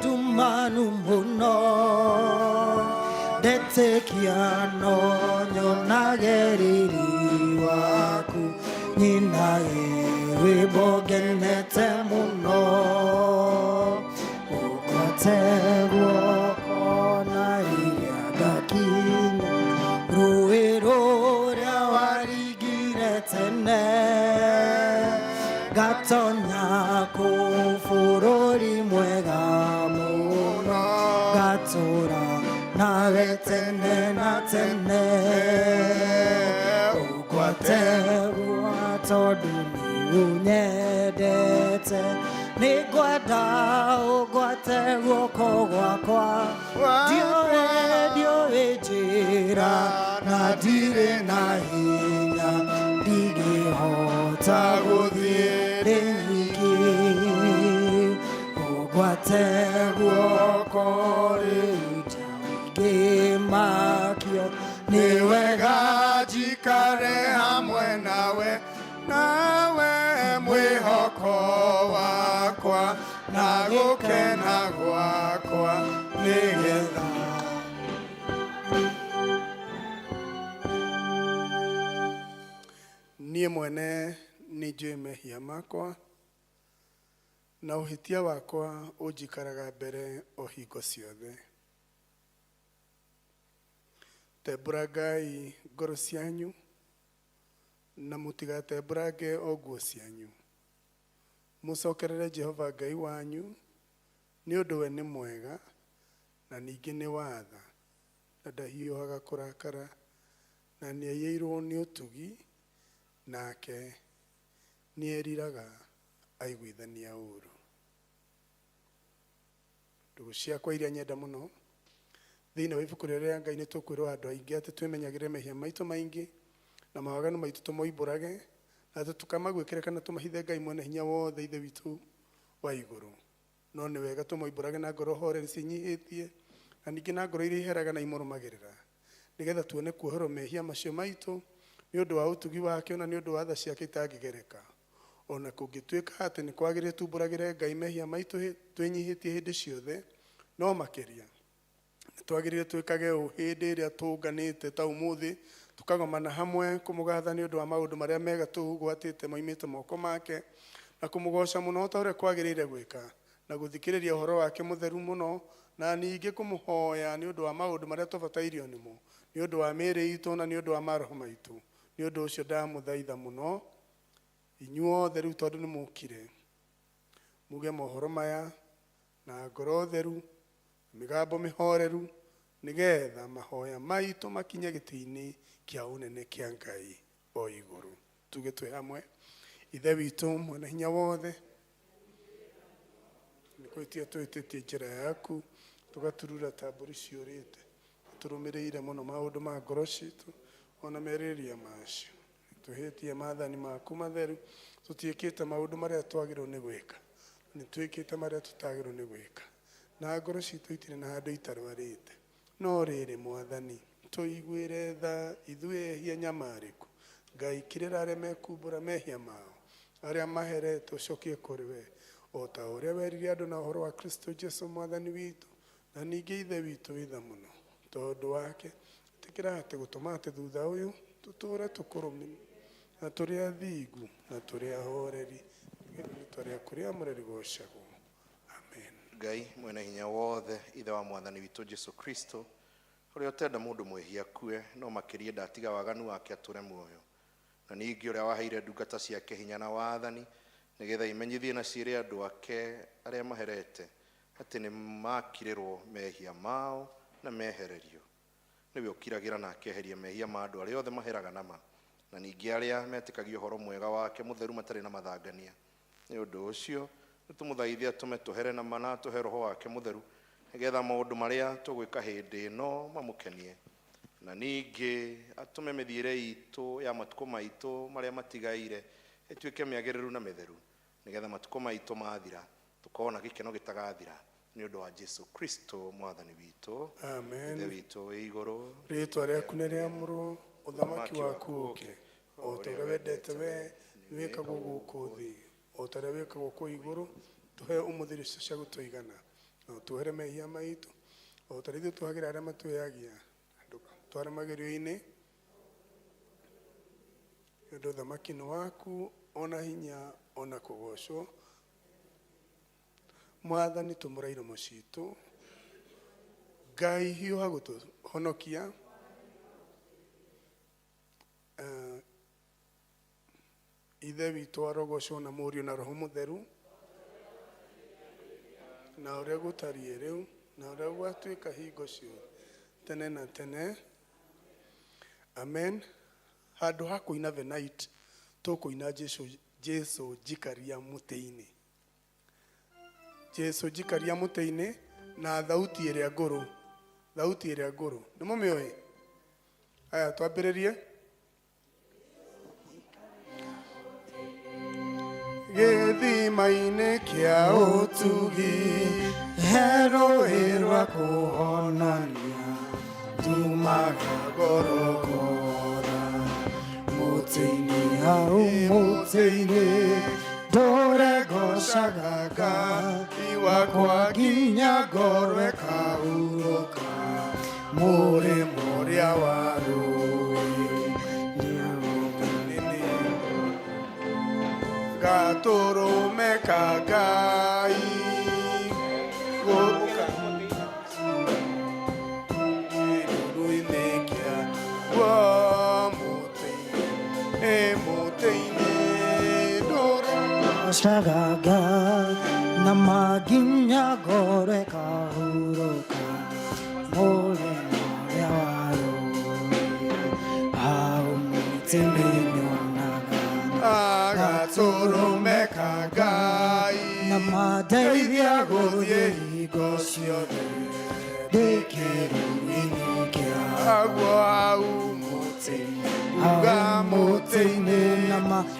dumanu muno detekiano nyonageriri waku nyina yewe bogenete muno ukwatego kona iyagakina ruero rawarigire tene gatonya kufurori mwega muno gatora nawe tene na tene ukwategwa todu ni unyedete nigwada ugwategwa kogwakwa dioe jira na dire na hinya digihota guthire wiki ugwategwa kori gimakio niwega jikare hamwe nawe mwihoko wakwa na gukena gwakwa nigetha niĩ mwene nĩnjũĩ mehia makwa na ũhĩtia wakwa ũnjikaraga mbere o hingo ciothe. Tembũrangai ngoro cianyu na mũtigatembũrange o nguo cianyu. Mũcokerere Jehova Ngai wanyu nĩ ũndũ we nĩ mwega na ningĩ nĩ wa tha na ndahiũhaga kũrakara na nĩaiyĩirwo nĩ ũtugi nake nĩeriraga aiguithania ũũru. Ndũgũ ciakwa iria nyenda mũno thĩinĩ wa ibuku rĩrĩa Ngai nĩ tũkwĩrwo andũ aingĩ atĩ twĩmenyagĩrĩre mehia maitũ maingĩ na mawaganu maitũ tũmoimbũrage na tũkamagwĩkĩre kana tũmahithe Ngai mwene hinya wothe ithe witũ wa igũrũ. No nĩ wega tũmoimbũrage na ngoro horeri cinyihĩtie na ningĩ na ngoro iria iheraga na imũrũmagĩrĩra nĩgetha tuone kuoherwo mehia macio maitũ nĩ ũndũ wa ũtugi wake na nĩ ũndũ wa tha ciake itangĩgereka. Ona kũngĩtuĩka atĩ nĩ kwagĩrĩire tumbũragĩre Ngai mehia maitũ twĩnyihĩtie hĩndĩ ciothe, no makĩria nĩtwagĩrĩire twĩkage ũũ hĩndĩ ĩrĩa tũnganĩte ta ũmũthĩ tukagomana hamwe kũmũgatha nĩ ũndũ wa maũndũ marĩa mega tũgwatĩte moimĩte moko make na kũmũgoca mũno ta ũrĩa kwagĩrĩire gwĩka na gũthikĩrĩria ũhoro wake mũtheru mũno na ningĩ kũmũhoya nĩ ũndũ wa maũndũ marĩa tũbatairio nĩmo nĩ ũndũ wa mĩĩrĩ itũ na nĩ ũndũ wa maroho maitũ. Nĩ ũndũ ũcio ndamũthaitha mũno inyuothe rĩu tondũ nĩ mũkire muge mohoro maya na ngoro theru mĩgambo mĩhoreru nĩgetha mahoya maitũ makinye gĩtĩ-inĩ kĩa ũnene kĩa Ngai o igũrũ. Tuge twĩ hamwe. Ithe witũ mwene hinya wothe nĩkwĩtia twĩtĩtie njĩra yaku tũgaturura ta mbũri ciũrĩte tũrũmĩrĩire mũno maũndũ ma ngoro citũ ona merirĩria macio. Tuhĩtie maathani maku matheru tũtiĩkĩte maũndũ marĩa twagĩrĩirwo nĩ gwĩka nĩ twĩkĩte marĩa tũtagĩrĩirwo nĩ gwĩka na ngoro citũ itirĩ na handũ itarwarĩte. No rĩrĩ Mwathani tũiguĩre tha ithuĩ ehia nyamarĩku Ngai kirĩra arĩa mekumbũra mehia mao arĩa maheretwo cokie kũrĩ we o ta ũrĩa werire andũ na ũhoro wa Kristo Jesũ Mwathani witũ na ningĩ ithe witũ witha mũno tondũ wake tĩkĩra atĩ gũtũma atĩ thutha ũyũ tũtũũre tũkũrũmĩ na tũrĩ athingu na tũrĩ ahoreri tũrĩ kũrĩa mũreri gocagwo. Amen. Ngai mwene hinya wothe ithe wa Mwathani witũ Jesũ Kristo ũrĩa ũtenda mũndũ mwĩhia akue no makĩria ndatiga waganu wake atũre muoyo na ningĩ ũrĩa waheire ndungata ciake hinya na wathani nĩgetha imenyithie na ciĩre andũ ake arĩa maherete atĩ nĩ makirĩrwo mehia mao na mehererio. Nĩwe ũkiragĩra na akeheria mehia ma andũ arĩa othe maheraga nama na ningĩ arĩa metĩkagia ũhoro mwega wake mũtheru matarĩ na mathangania. Nĩ ũndũ ũcio nĩtũmũthaithia atũme tũhere na mana tũhe roho wake mũtheru nĩgetha maũndũ marĩa tũgwĩka hĩndĩ ĩno mamũkenie na ningĩ atũme mĩthiĩre itũ ya matukũ maitũ marĩa matigaire ĩtuĩke mĩagĩrĩru na mĩtheru nĩgetha matukũ maitũ mathira tũkona gĩkeno gĩtagathira nĩ ũndũ wa Jesũ Kristo Mwathani witũ. Amen. Ithe witũ wĩ igũrũ rĩĩtwa rĩaku nĩ rĩamũrwo ũthamaki waku ũke o ta ũrĩa wendete we wĩkagwo gũkũ thĩ o ta ũrĩa wĩkagwo kũu igũrũ tũhe ũmũthĩ irio cia gũtũigana na tuhere mehia maitu o tarithio tuhagira aria matuyagia andu tware magerio-ini ndu thamaki ni waku ona hinya ona kugocwo mwathani tumuraire mucitu Ngai hiuha gutuhonokia ithe witũ arogocwo na mũriũ na roho mũtheru na ũrĩa gũtariĩ rĩu na ũrĩa gwatuĩka hingo ciothe tene na tene amen. Handũ ha kũina the night tũkũina Jesu njikaria mũtĩ-inĩ, Jesu njikaria mũtĩ-inĩ na thauti ĩrĩa ngũrũ, thauti ĩrĩa ngũrũ nĩ mũmĩoĩ. Aya twambĩrĩrie. Gĩthima-inĩ kĩa ũtugi he rũĩ rwa kũhonania tumaga ngoro kũhora mũtĩ-inĩ hau mũtĩ-inĩ ndũregocaga Ngai wakwa nginya ngoro ĩkahurũka mũrĩmo ũrĩa wa rũĩ gatũrũme ka Ngai gũka rũĩ-inĩ kĩa mũtĩ-inĩ ndũregocaga Ngai na manginya ngoro ĩkahurũka mũrĩmo ũrĩa wa rũĩ hau mũtĩ-inĩ gatũrũme ka Ngai na mandeithia gũthiĩ hingo ciothe ndĩkĩrũĩ-inĩ kĩa aguo hau mũtĩ-inĩ na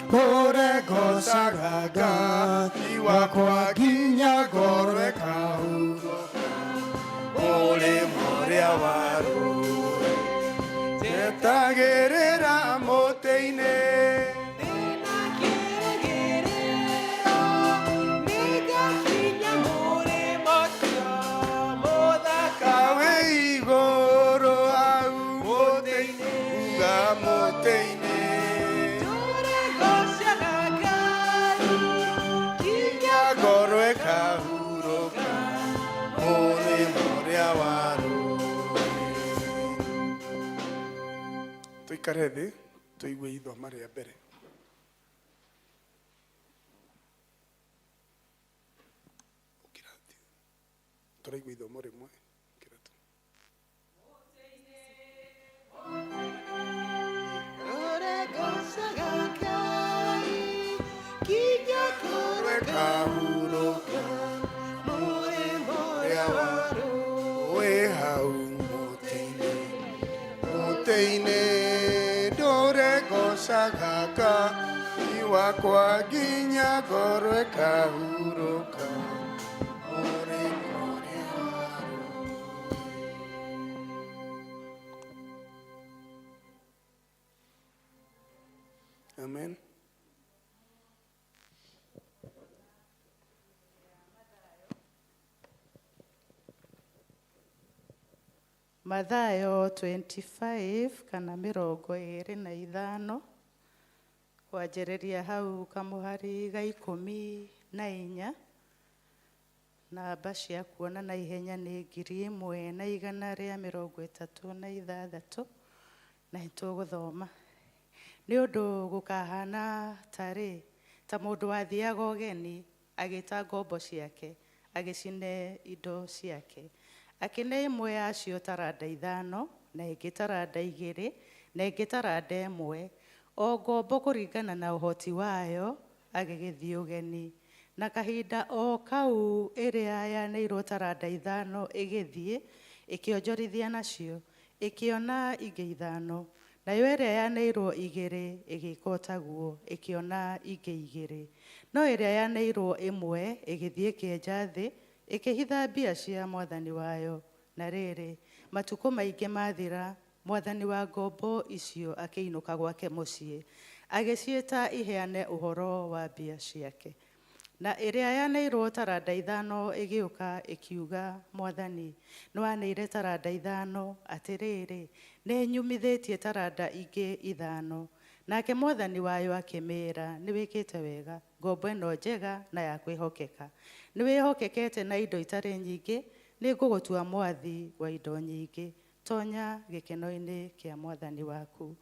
ndũregocaga Ngai wakwa nginya ngoro ĩkahurũka mũrĩmo ũrĩa wa rũĩ njetagĩrĩra mũtĩ-inĩ tuikare thĩ tũigue ithoma rĩa mbere. Tũraigua ithomo rĩmwe. Mũtĩ-inĩ ndũregocaga Ngai wakwa nginya ngoro ĩkahurũka mũrĩmo ũrĩa wa rũĩ. Amen. Mathayo 25 kana 25 kwanjĩrĩria hau kamũhari ga 14 namba cia kuona na ihenya nĩ 1,136 na nĩtũgũthoma nĩ ũndũ gũkahana ta mũndũ wathiaga ũgeni agĩta ngombo ciake agĩcine indo ciake akĩne ĩmwe yacio taranda 5 na ĩngĩ taranda 2 na ĩngĩ taranda 1 o ngombo kũringana na ũhoti wayo agĩgĩthiĩ ũgeni na kahinda o kau ĩrĩa yanĩirwo taranda 5 ĩgĩthiĩ ĩkĩonjorithia nacio ĩkĩona ingĩ 5 nayo ĩrĩa yanĩirwo 2 ĩgĩka ũtaguo ĩkĩona ingĩ 2 no ĩrĩa yanĩirwo 1 ĩgĩthiĩ ĩkĩenja thĩ ĩkĩhitha mbia cia mwathani wayo na rĩrĩ matukũ maingĩ mathira mwathani wa ngombo icio akĩinũka gwake mũciĩ agĩciĩta iheane ũhoro wa mbia ciake Na ĩrĩa yaneirwo taranda 5 ĩgĩũka ĩkiuga, Mwathani, nĩwaneire taranda 5, atĩrĩrĩ, nĩ nyumithĩtie taranda ingĩ 5. Nake Mwathani wayo akĩmĩĩra, nĩwĩkĩte wega, ngombo ĩno njega na ya kwĩhokeka. Nĩwĩhokekete na indo itarĩ nyingĩ, nĩngũgũtua mwathi wa indo nyingĩ. Tonya gĩkeno-inĩ kĩa Mwathani waku.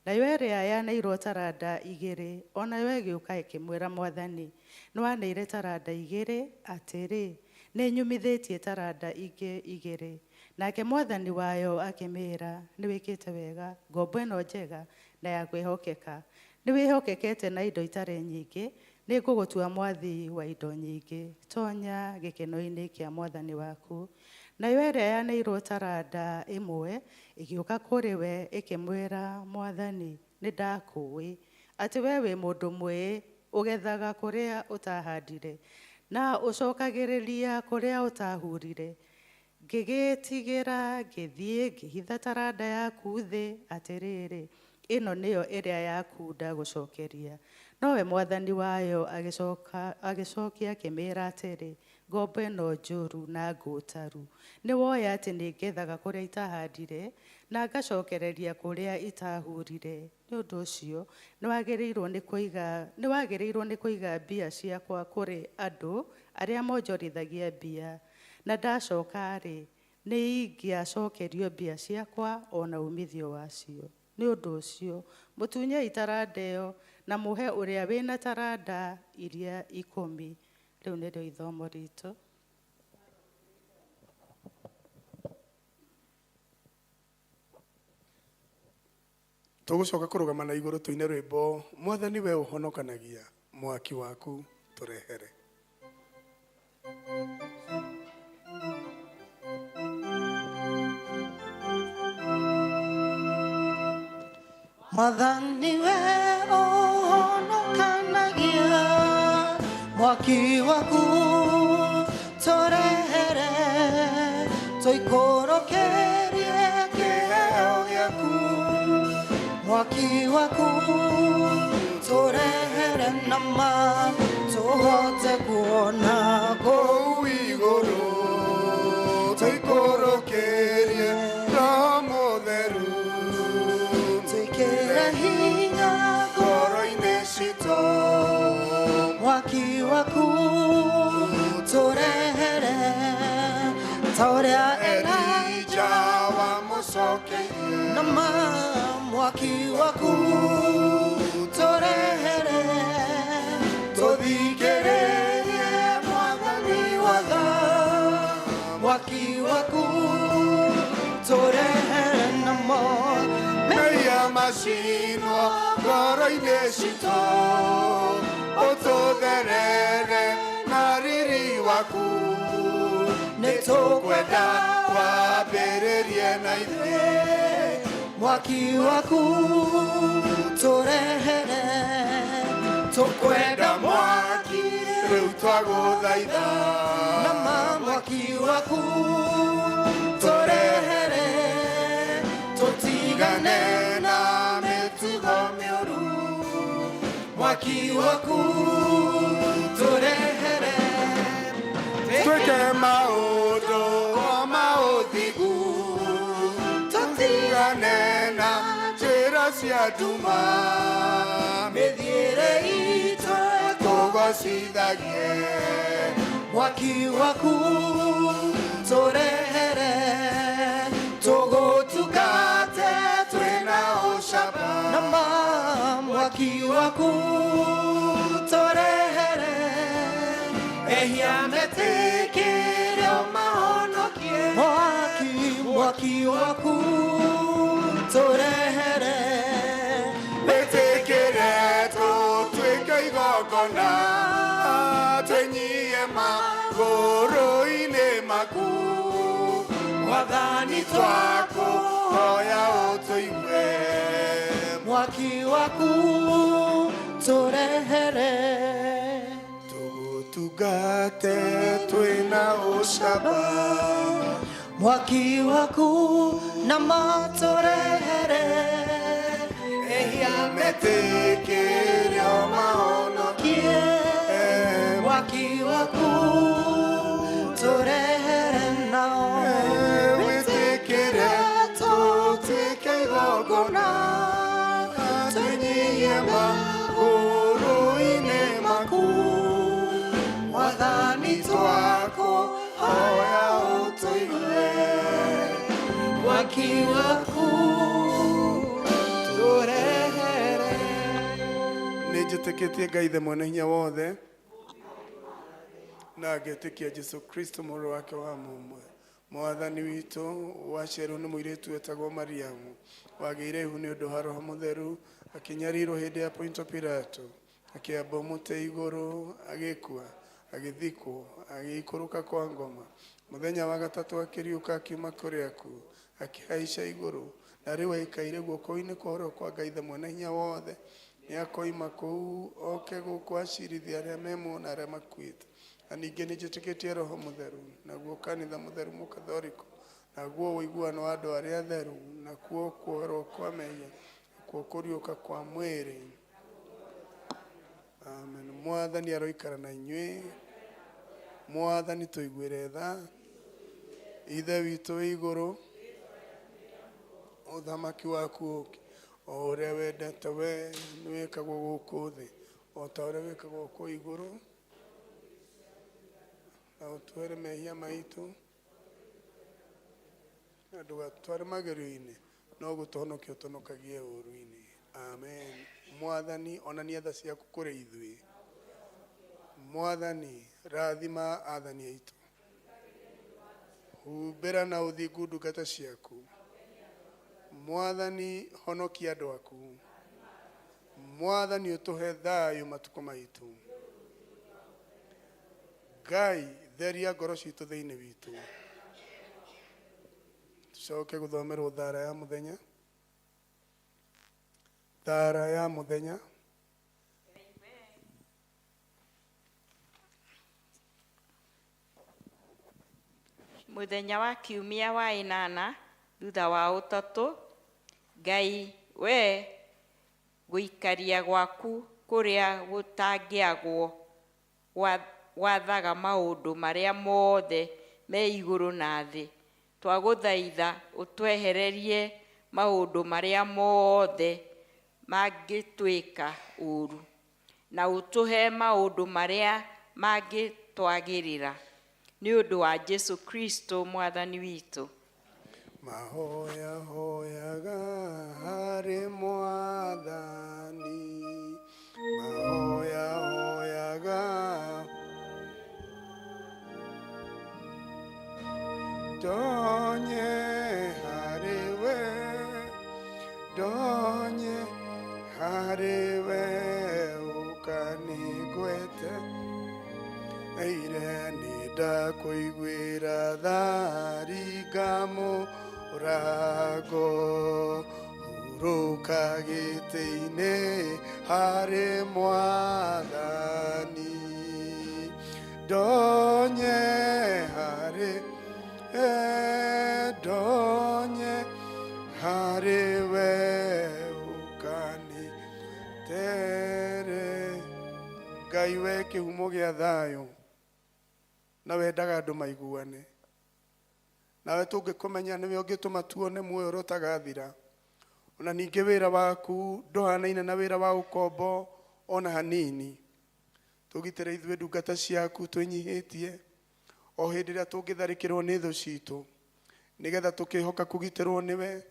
Nayo ĩrĩa yaneirwo taranda 2, onayo ĩgĩũka ĩkĩmwĩra, Mwathani, nĩwaneire taranda 2, atĩrĩ, nĩ nyumithĩtie taranda ingĩ 2. Nake Mwathani wayo akĩmĩĩra, nĩwĩkĩte wega, ngombo ĩno njega na ya kwĩhokeka. Nĩwĩhokekete na indo itarĩ nyingĩ, nĩngũgũtua mwathi wa indo nyingĩ. Tonya gĩkeno-inĩ kĩa Mwathani waku. Nayo ĩrĩa yaneirwo taranda 1 ĩgĩũka kũrĩ we ĩkĩmwĩra, Mwathani, nĩndakũĩ atĩ we wĩ mũndũ mwĩĩ, ũgethaga kũrĩa ũtahandire na ũcokagĩrĩria kũrĩa ũtahurire. Ngĩgĩtigĩra ngĩthiĩ ngĩhitha taranda yaku thĩ, atĩrĩrĩ, ĩno nĩyo ĩrĩa yaku ndagũcokeria. Nowe Mwathani wayo agĩcokia akĩmĩĩra atĩrĩ, ngombo ĩno njũru na ngũtaru. Nĩwoya atĩ nĩngethaga kũrĩa itahandire na ngacokereria kũrĩa itahurire. Nĩ ũndũ ũcio nĩwagĩrĩirwo nĩ kũiga mbia ciakwa kũrĩ andũ arĩa monjorithagia mbia. Na ndacoka-rĩ, nĩ ingĩacokerio mbia ciakwa ona umithio wacio. Nĩ ũndũ ũcio mũtunyei taranda ĩyo na mũhe ũrĩa wĩna taranda iria 10. Rĩu nĩrĩo ithomo ritũ. Tũgũcoka kũrũgama na igũrũ tũine rwĩmbo, Mwathani we ũhonokanagia, mwaki waku tũrehere. Mwathani we ũhonokanagia, mwaki waku tũrehere, tũikũrũkĩrie kĩheo gĩaku. Mwaki waku tũrehere nama, tũhote kuona kũu igũrũ, tũikũrũkĩrie Roho Mũtheru, twĩkĩre hinya ngoro-inĩ citũ. Mwaki waku tũrehere, ta ũrĩa Elija wamũcokeirie nama. Mwaki waku tũrehere, tũthikĩrĩrie Mwathani wa tha. Mwaki waku tũrehere namo, meia macinwo ngoro-inĩ citũ, ũtũtherere na riri waku. Nĩtũkwenda wambĩrĩrie na ithuĩ. Mwaki waku tũrehere, tũkwenda mwaki rĩu twagũthaitha. Nama mwaki waku tũrehere, tũtigane na mĩtugo mĩũru. Mwaki waku tũrehere, twĩke maũndũ ma ũthingu, tũtigane na njĩra cia nduma. Mĩthiĩre itũ tũgocithagie. Mwaki waku tũrehere, tũgũtungate twĩna ũcamba. Nama mwaki waku tũrehere, ehia metĩkĩre ũmahonokie. Mwaki waku tũrehere, wĩtĩkĩre tũtuĩke igongona, twĩnyie magũrũ-inĩ maku. Mwathani twakũhoya ũtũigue. Mwaki waku tũrehere, tũgũtungate twĩna ũcamba. Mwaki waku nama tũrehere, ehia metĩkĩre ũmahonokie. mwaki waku turehere nao witikire tutike igongona tunyie maguru-inĩ maku Mwathani twako hoya ũtũigue mwaki waku turehere. Nĩ njĩtĩkĩtie Ngai ithe mwene hinya wothe na ngetĩkia Jesu Kristo mũrũ wake wa mũmwe Mwathani witũ waciarwo nĩ mũirĩtu wetagwo Mariamu wagĩire ihu nĩ ũndũ wa Roho Mũtheru akĩnyarirwo hĩndĩ ya Ponto Pilato akĩamba mũtĩ igũrũ agĩkua agĩthikwo agĩikũrũka kwa ngoma mũthenya wa gatatũ akĩriũka akiuma kũrĩ akuũ akĩhaica igũrũ na rĩu aikaire guoko-inĩ kwa ũrĩo kwa Ngai ithe mwene hinya wothe nĩ akoima kũu oke gũkũ acirithia arĩa me muoyo na arĩa makuĩte na ningĩ nĩ njĩtĩkĩtie Roho Mũtheru naguo kanitha mũtheru mũkathoriko naguo ũiguano wa andũ arĩa atheru nakuo kuoherwo kwa mehia nakuo kũriũka kwa mwĩrĩ. Amen. Mwathani aroikara na inyuĩ. Mwathani tũiguĩre tha. Ithe witũ wĩ igũrũ ũthamaki waku ũũke o ũrĩa wendete we nĩ wĩkagwo gũkũ thĩ o ta ũrĩa wĩkagwo kũu igũrũ na ũtware mehia maitũ na ndũgatware magerio-inĩ no gũtũhonokia ũtũhonokagie ũũru-inĩ. Amen. Mwathani onania tha ciaku kũrĩ ithuĩ. Mwathani rathima athani aitũ humbĩra na ũthingu ndungata ciaku. Mwathani honokia andũ aku. Mwathani ũtũhe thayũ matukũ maitũ. Ngai theria ngoro citũ thĩinĩ witũ. Tucoke gũthomerwo thara ya mũthenya. Thara ya mũthenya. Mũthenya wa kiumia wa 8 thutha wa ũtatũ, Ngai we gũikaria gwaku kũrĩa gũtangĩagwo wathaga maũndũ marĩa mothe me igũrũ na thĩ. Twagũthaitha ũtwehererie maũndũ marĩa mothe mangĩtwĩka ũru na ũtũhe maũndũ marĩa mangĩtwagĩrĩra nĩ ũndũ wa Jesu Kristo Mwathani witũ. Mahoya hoyaga harĩ Mwathani. Mahoya hoyaga donye hariwe donye hariwe ukanigwete eire nĩndakũiguĩra tharigamo rago hurũka gĩtĩ-inĩ harĩ Mwathani donye harĩ donye hariwe ukanitere. Ngai we kĩhumo gĩa thayũ na wendaga andũ maiguane nawe tũngĩkũmenya nĩwe ũngĩtũma tuone muoyo ũrĩa ũtagathira ona ningĩ wĩra waku ndũhanaine na wĩra wa ũkombo ona hanini. Tũgitĩre ithuĩ ndungata ciaku twĩnyihĩtie o hĩndĩ ĩrĩa tũngĩtharĩkĩrwo nĩ thũ citũ nĩgetha tũkĩhoka kũgitĩrwo nĩwe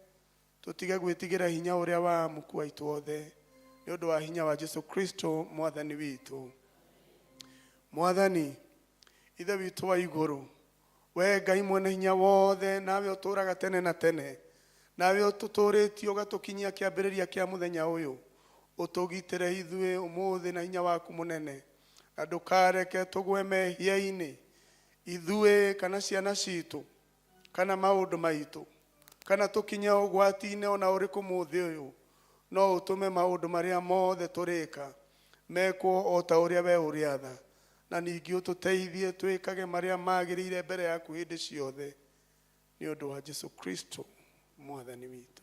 tũtige gwĩtigĩra hinya ũrĩa wa muku aitũ othe nĩ ũndũ wa hinya wa Jesu Kristo Mwathani witũ. Mwathani ithe witũ wa igũrũ we Ngai mwene hinya wothe nawe ũtũũraga tene na tene nawe ũtũtũrĩtie ũgatũkinyia kĩambĩrĩria kĩa mũthenya ũyũ ũtũgitĩre ithuĩ ũmũthĩ na hinya waku mũnene na ndũkareke tũgwe mehia-inĩ ithuĩ kana ciana citũ kana maũndũ maitũ kana tũkinye ũgwati-inĩ ona ũrĩkũ mũthĩ ũyũ no ũtũme maũndũ marĩa mothe tũrĩka mekwo o ta ũrĩa we ũrĩatha na ningĩ ũtũteithie twĩkage marĩa magĩrĩire mbere yaku hĩndĩ ciothe nĩ ũndũ wa Jesu Kristo Mwathani witũ.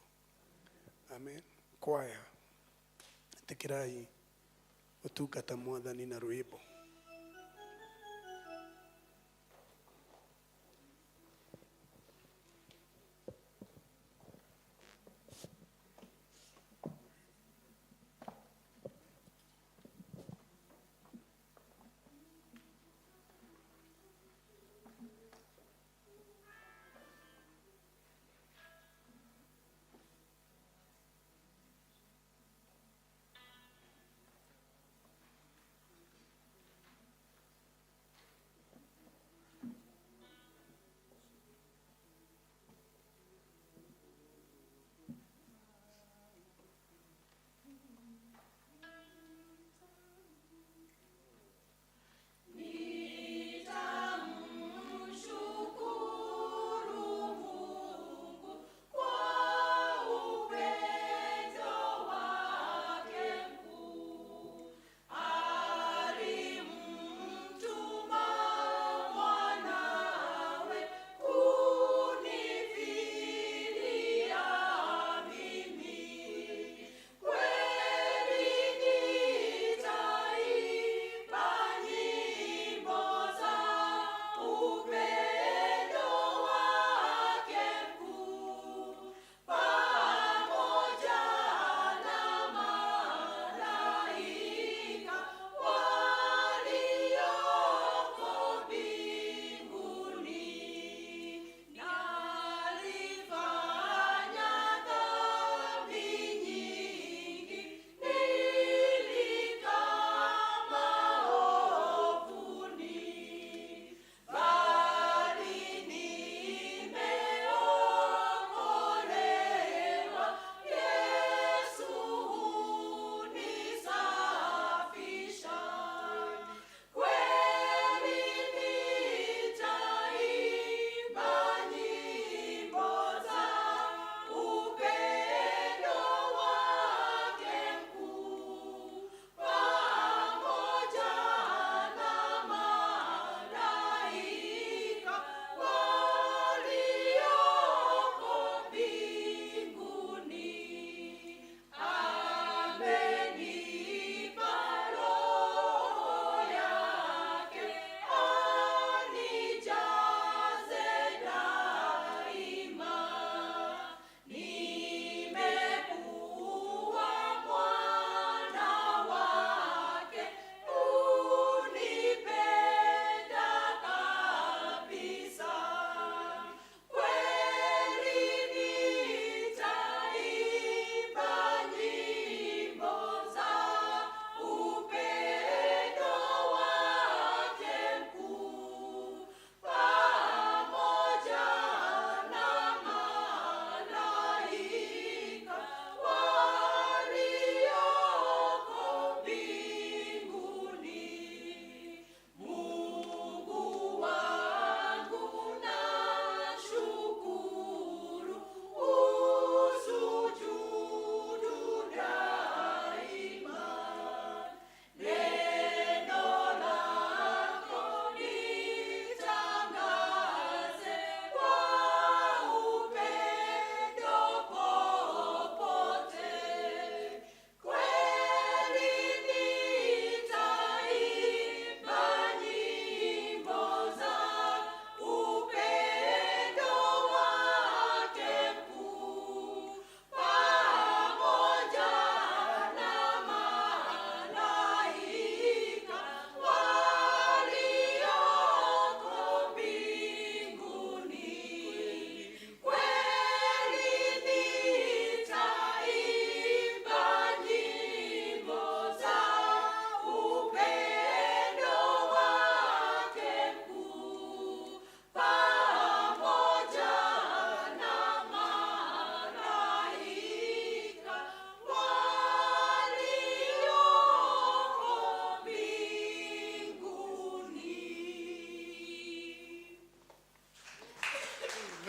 Amen. Kwaya ĩtĩkĩrai ũtungata Mwathani na rwĩmbo.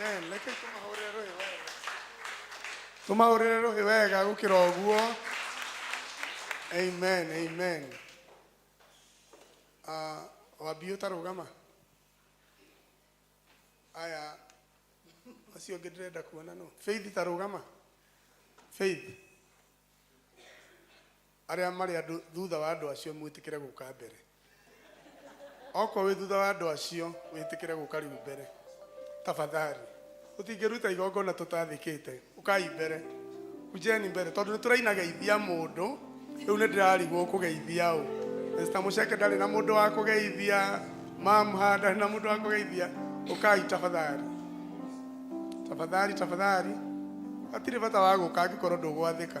Amen. Leke tumahurire rohi wega gukira oguo. Amen. Amen. Wambia utarugama. Aya. Acio ngĩndirenda kuona no. Faith tarugama. Faith. Arĩa marĩ andũ thutha wa andũ acio mwĩtĩkĩre gũka mbere. Okorwo wĩ thutha wa andũ acio wĩtĩkĩre gũka rĩu mbere. Tafadhali. Ũtingĩruta igongona tũtathĩkĩte. Ũkai mbere. Ujeni mbere tondũ nĩtũrainageithia mũndũ. Rĩu nĩndĩrarigwo kũgeithia ũ. Mr. Musheke ndarĩ na mũndũ wa kũgeithia. Mama ndarĩ na mũndũ wa kũgeithia. Ũkai tafadhali. Tafadhali, tafadhali. Hatirĩ bata wa gũka angĩkorwo ndũgwathĩka.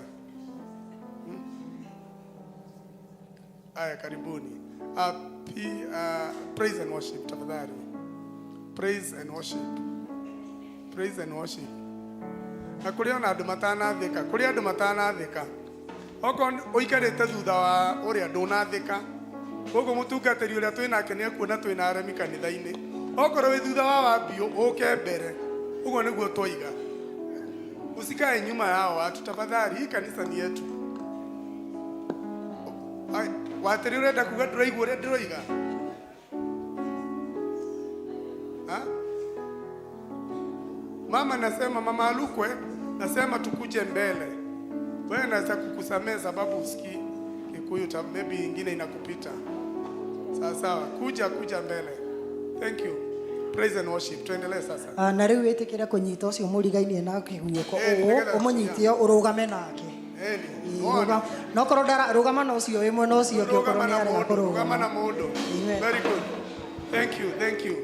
Aya karibuni. Praise and worship tafadhali. Praise and worship. Praise and worship. Na kũrĩ ona andũ matanathĩka, kũrĩ andũ matanathĩka. Okorwo ũikarĩte thutha wa ũrĩa ndũnathĩka. Ũguo mũtungatĩri ũrĩa twĩ nake nĩekuona twĩ na aremi kanitha-inĩ. Okorwo wĩ thutha wa Wambio ũke mbere. Ugo niguo twoiga. Usikae nyuma yao watu tafadhali, hii kanisa ni yetu. Wateri urenda kuga nduraigua uria ndiroiga. Mama nasema, mama Alukwe nasema tukuje mbele. Wewe naweza kukusamea sababu usikii Kikuyu, maybe ingine inakupita. Sawa sawa, kuja mbele. Thank you. Praise and worship. Tuendelee sasa. Na rĩu wĩtĩkĩre kũnyita ũcio mũrigainie na kĩguoko ũũ ũmũnyitie ũrũgame nake. No korwo ndararũgama na ũcio wĩ mwena ũcio ũngĩ okorwo nĩ arega kũrũgama na mũndũ. Very good. Thank you, thank you.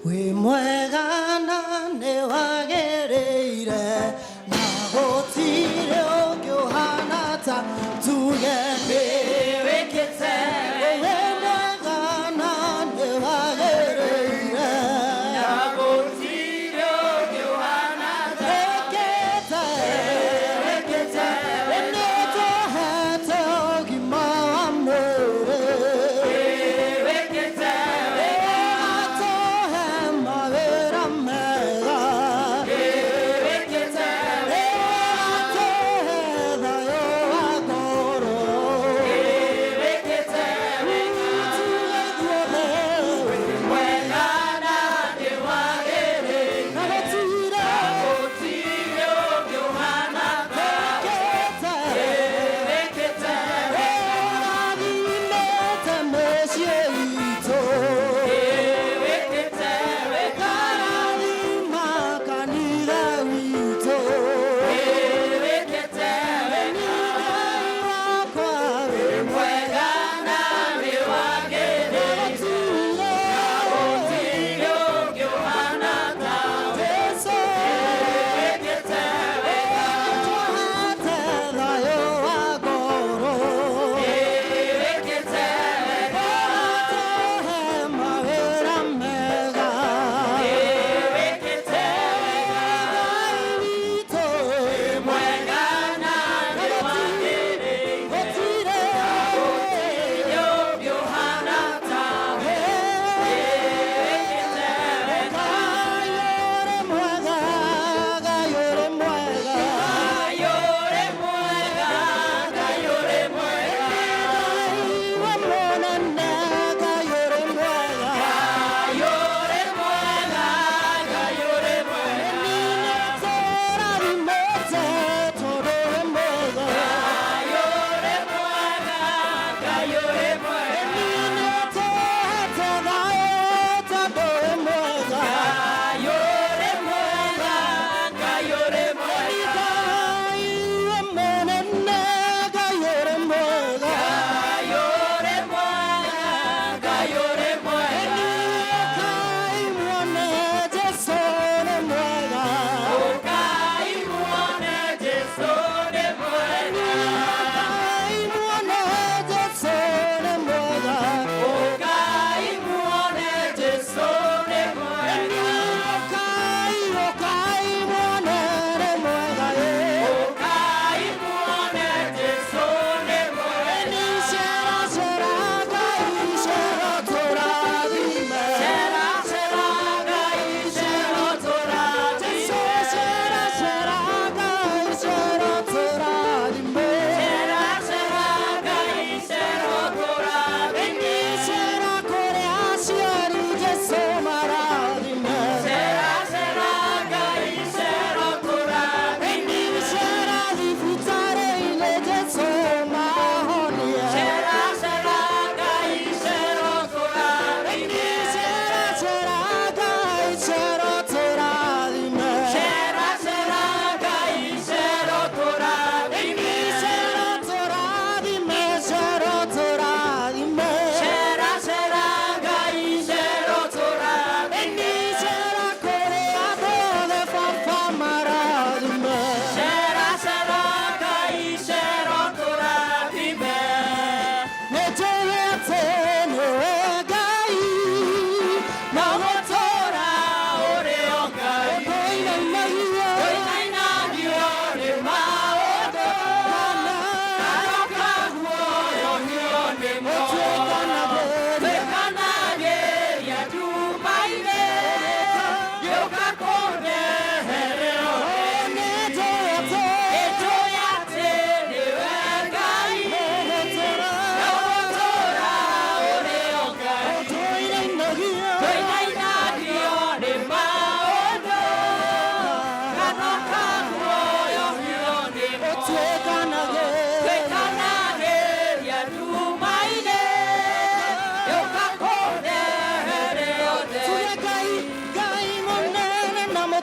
Wĩ mwega na nĩ wagĩrĩire na gũtirĩ ũngĩ ũhana ta tuge nĩ wĩkĩte.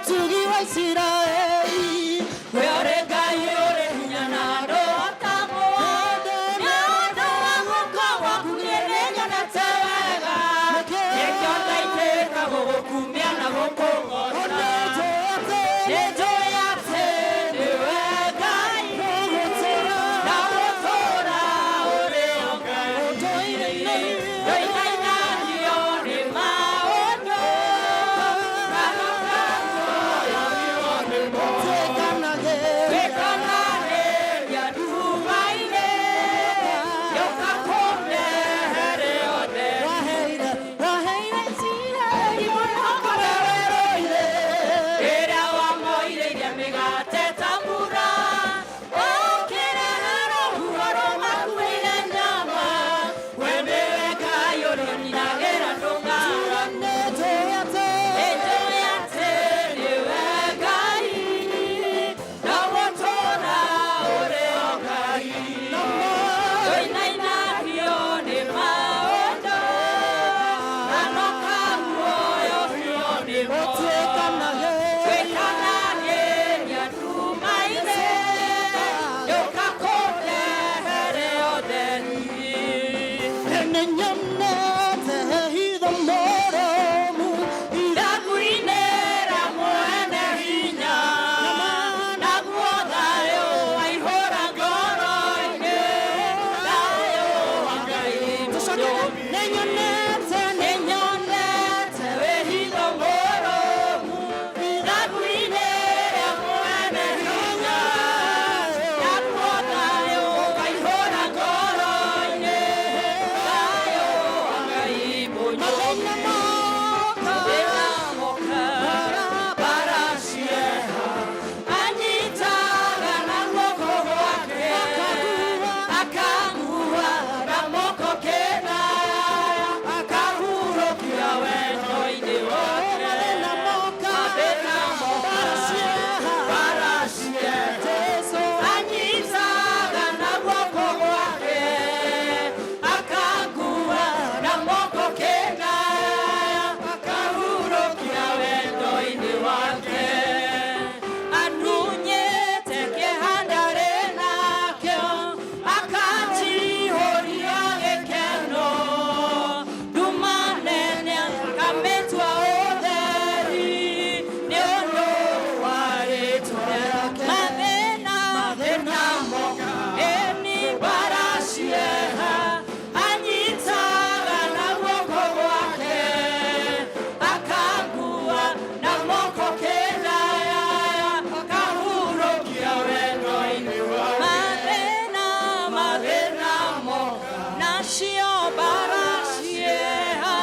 Mutugi wa Isiraeli, we ore Ngai ore hinya na andũ atamwothe, nĩ ũndũ wa guoko gwaku nĩnyonete wega, nĩkĩo ndaitĩka gũgũkumia na gũkũgooca. Nĩnjũĩ atĩ nĩwe Ngai, na gũtũũra ũrĩ o Ngai. Ndũinainagio nĩ maũndũ, kana kaguoyo nĩ mo. Twĩkanagĩria nduma-inĩ, gĩũka kũmĩehere yothe. Waheire Isiraeli mwĩhoko werũ-inĩ, rĩrĩa wamoirĩire mĩgate ta mbura, ũkĩrehe rũhuho rũmakuĩire nyama. We nĩwe Ngai ũrĩninagĩra ndũng'ara. Nĩnjũĩ atĩ nĩwe Ngai, na gũtũũra ũrĩ o Ngai. Ndũinainagio nĩ maũndũ, kana kaguoyo biũ nĩ mo. Twĩkanagĩria nduma-inĩ, gĩũka kũmĩehere yothe. Ithagu-inĩ rĩa mwene hinya, naguo thayũ waihũra ngoro-inĩ, thayũ wa Ngai mũnene. Nĩnyonete wĩ hitho mũrũmu, ithagu-inĩ rĩa mwene hinya, naguo thayũ waihũra ngoro-inĩ, thayũ wa Ngai mũnene. Ndĩramoka bara cieha, anyitaga na guoko gwake, akanguua na moko kenda, akahurũkia wendo-inĩ wake. Ndĩramoka bara cieha, anyitaga na guoko gwake, akanguua na moko kenda, akahurũkia wendo-inĩ wake. Andunyĩte kĩhanda rĩnakĩo, akanjihũria gĩkeno. Nduma nene akamĩtua ũtheri, nĩ ũndũ wa rĩĩtwa rĩake. Mathĩna moka, ĩni bara cieha, anyitaga na guoko gwake, akanguua na moko kenda, akahurũkia wendo-inĩ wake. Mathĩna moka, nacio bara cieha,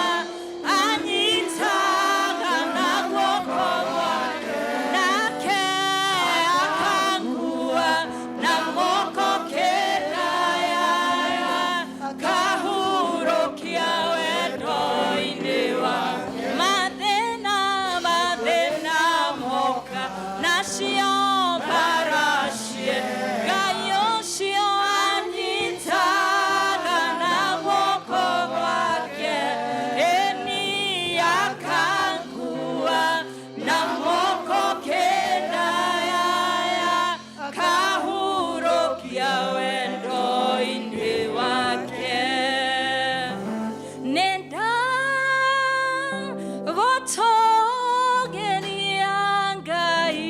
anyitaga na guoko gwake, nake akanguua na moko kenda, akahurũkia wendo-inĩ wake. Mathĩna moka, nacio bara cieha, Ngai ũcio anyitaga na guoko gwake, ĩni akanguua na moko kenda, akahurũkia wendo-inĩ wake. Nĩndagũtũũgĩria Ngai,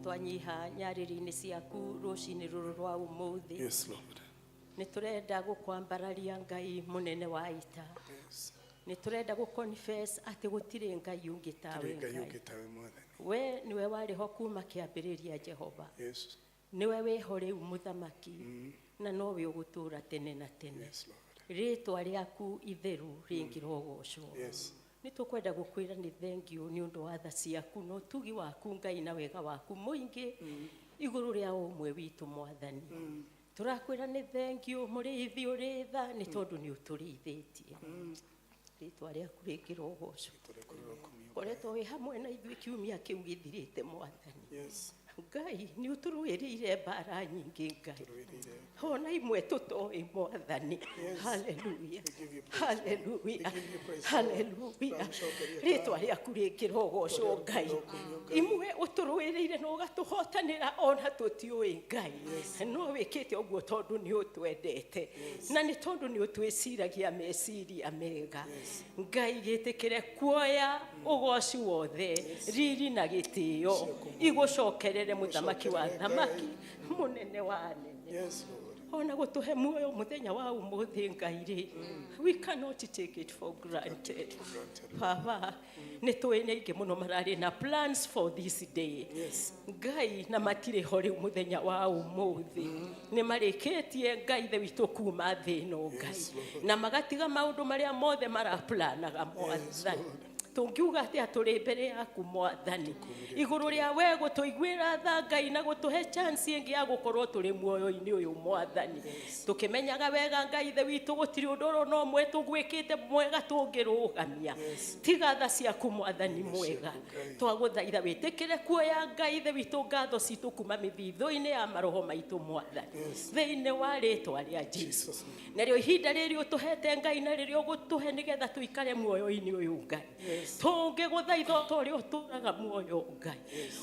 Twanyiha nyarĩrĩ-inĩ ciaku rũcinĩ rũrũ rwa ũmũthĩ. Yes, Lord. Nĩ tũrenda gũkwambararia Ngai mũnene wa ita. Yes. Nĩ tũrenda gũconfess atĩ gũtirĩ Ngai ũngĩ tawe Ngai. We niwe warĩ ho kuma kĩambĩrĩria Jehova. Yes. Niwe wĩho rĩu mũthamaki na nowe ũgũtũũra tene na tene. Yes, Lord. Rĩĩtwa rĩaku itheru rĩngĩrogocwo. Yes. Nĩ tũkwenda gũkwĩra nĩ thank you nĩ ũndũ wa tha ciaku no tugi waku Ngai na wega waku mũingĩ igũrũ rĩa ũmwe witũ Mwathani. Tũrakwĩra nĩ thank you mũrĩithi ũrĩ tha nĩ tondũ nĩ ũtũrĩithĩtie. Rĩĩtwa rĩaku rĩngĩrogocwo. Koretwo wĩ hamwe na ithuĩ kiumia kĩu gĩthirĩte Mwathani. Yes. Ngai nĩ ũtũrũĩrĩire mbara nyingĩ Ngai. Ona imwe tũtoĩ Mwathani. Hallelujah. Hallelujah. Hallelujah. Rĩĩtwa rĩaku rĩngĩrogocwo Ngai. Imwe ũtũrũĩrĩire na ũgatũhotanĩra ona tũtiũĩ Ngai. No wĩkĩte ũguo tondũ nĩ ũtwendete. Na nĩ tondũ nĩ ũtwĩciragia meciria mega. Ngai gĩtĩkĩre kuoya ũgoci wothe riri na gĩtĩo igũcokerere mũthamaki wa thamaki mũnene wa anene. Yes, Lord. Ona gũtũhe muoyo mũthenya wa ũmũthĩ Ngai-rĩ, we cannot take it for granted. Baba, nĩ tũĩ nĩ aingĩ mũno mararĩ na plans for this day. Ngai na matirĩ ho rĩu mũthenya wa ũmũthĩ. Nĩ marĩkĩtie Ngai ithe witũ kuma thĩ ĩno Ngai. Na magatiga maũndũ marĩa mothe maraplanaga Mwathani. Tũngiuga atĩ tũrĩ mbere yaku Mwathani. Igũrũ rĩa we gũtũiguĩra tha Ngai na gũtũhe chance ĩngĩ ya gũkorwo tũrĩ muoyo-inĩ ũyũ Mwathani. Tũkĩmenyaga wega Ngai ithe witũ gũtirĩ ũndũ ũrona ũmwe tũgwĩkĩte mwega tũngĩrũgamia. Tiga tha ciaku Mwathani mwega. Twagũthaitha wĩtĩkĩre kuoya Ngai ithe witũ ngatho citũ kuma mĩthithũ-inĩ ya maroho maitũ Mwathani. Thĩinĩ wa rĩĩtwa rĩa Jesũ. Narĩo ihinda rĩrĩ ũtũhete Ngai na rĩrĩ ũgũtũhe nĩgetha tũikare muoyo-inĩ ũyũ Ngai. Tũngĩgũthaitha o ta ũrĩa ũtũũraga muoyo Ngai.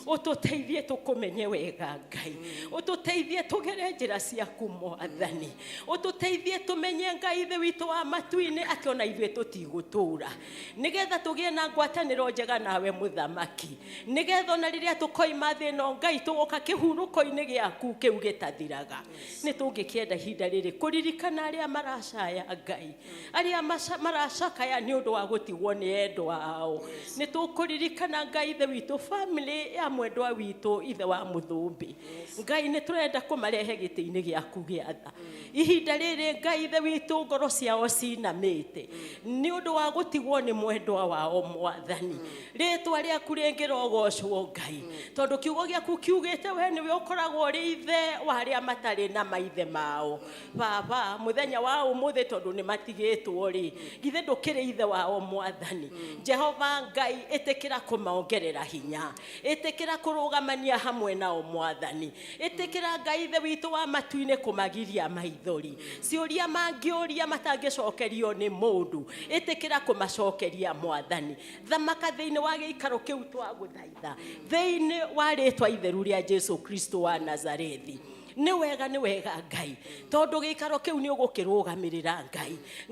Ũtũteithie tũkũmenye wega Ngai. Ũtũteithie tũgere njĩra ciaku Mwathani. Ũtũteithie tũmenye Ngai ithe witũ wa matu-inĩ atĩ ona ithuĩ tũtigũtũũra. Nĩgetha tũgĩe na ngwatanĩro njega nawe mũthamaki. Nĩgetha ona rĩrĩa tũkoima thĩ ĩno Ngai tũgoka kĩhurũko-inĩ gĩaku kĩu gĩtathiraga. Nĩ tũngĩkĩenda ihinda rĩrĩ kũririkana arĩa maracaya Ngai. Arĩa maracakaya nĩ ũndũ wa gũtigwo nĩ endwa mao nä tå kå ririkana Ngai ithe witå family ya mwendwa witå ithe wa Muthumbi Ngai nä tå renda kå marehe gä tä-inä gä aku gä a tha ihinda rä rä Ngai ithe witå ngoro ciao cinamä te nä å ndå wa gå tigwo nä mwendwa wao Mwathani rĩtwa rĩaku rĩngĩ rogocwo Ngai tondũ kiugo gĩaku kiugĩte we nĩwe ũkoragwo ũrĩ ithe wa arĩa matarĩ na maithe mao baba mũthenya wa ũmũthĩ tondũ nĩ matigĩtwo rĩ githĩ ndũkĩrĩ ithe wao Mwathani Jehova Ngai ĩtĩkĩra kũmaongerera hinya ĩtĩkĩra kũrũgamania hamwe nao Mwathani ĩtĩkĩra Ngai ithe witũ wa matu-inĩ kũmagiria maithori ciũria mangĩũria matangĩcokerio nĩ mũndũ ĩtĩkĩra kũmacokeria Mwathani thamaka thĩinĩ wa gĩikaro kĩu twagũthaitha thĩinĩ wa rĩtwa itheru rĩa Jesu Kristo wa Nazarethi nĩ wega Ngai tondũ gĩikaro kĩu nĩ ũgũkĩrũgamĩrĩra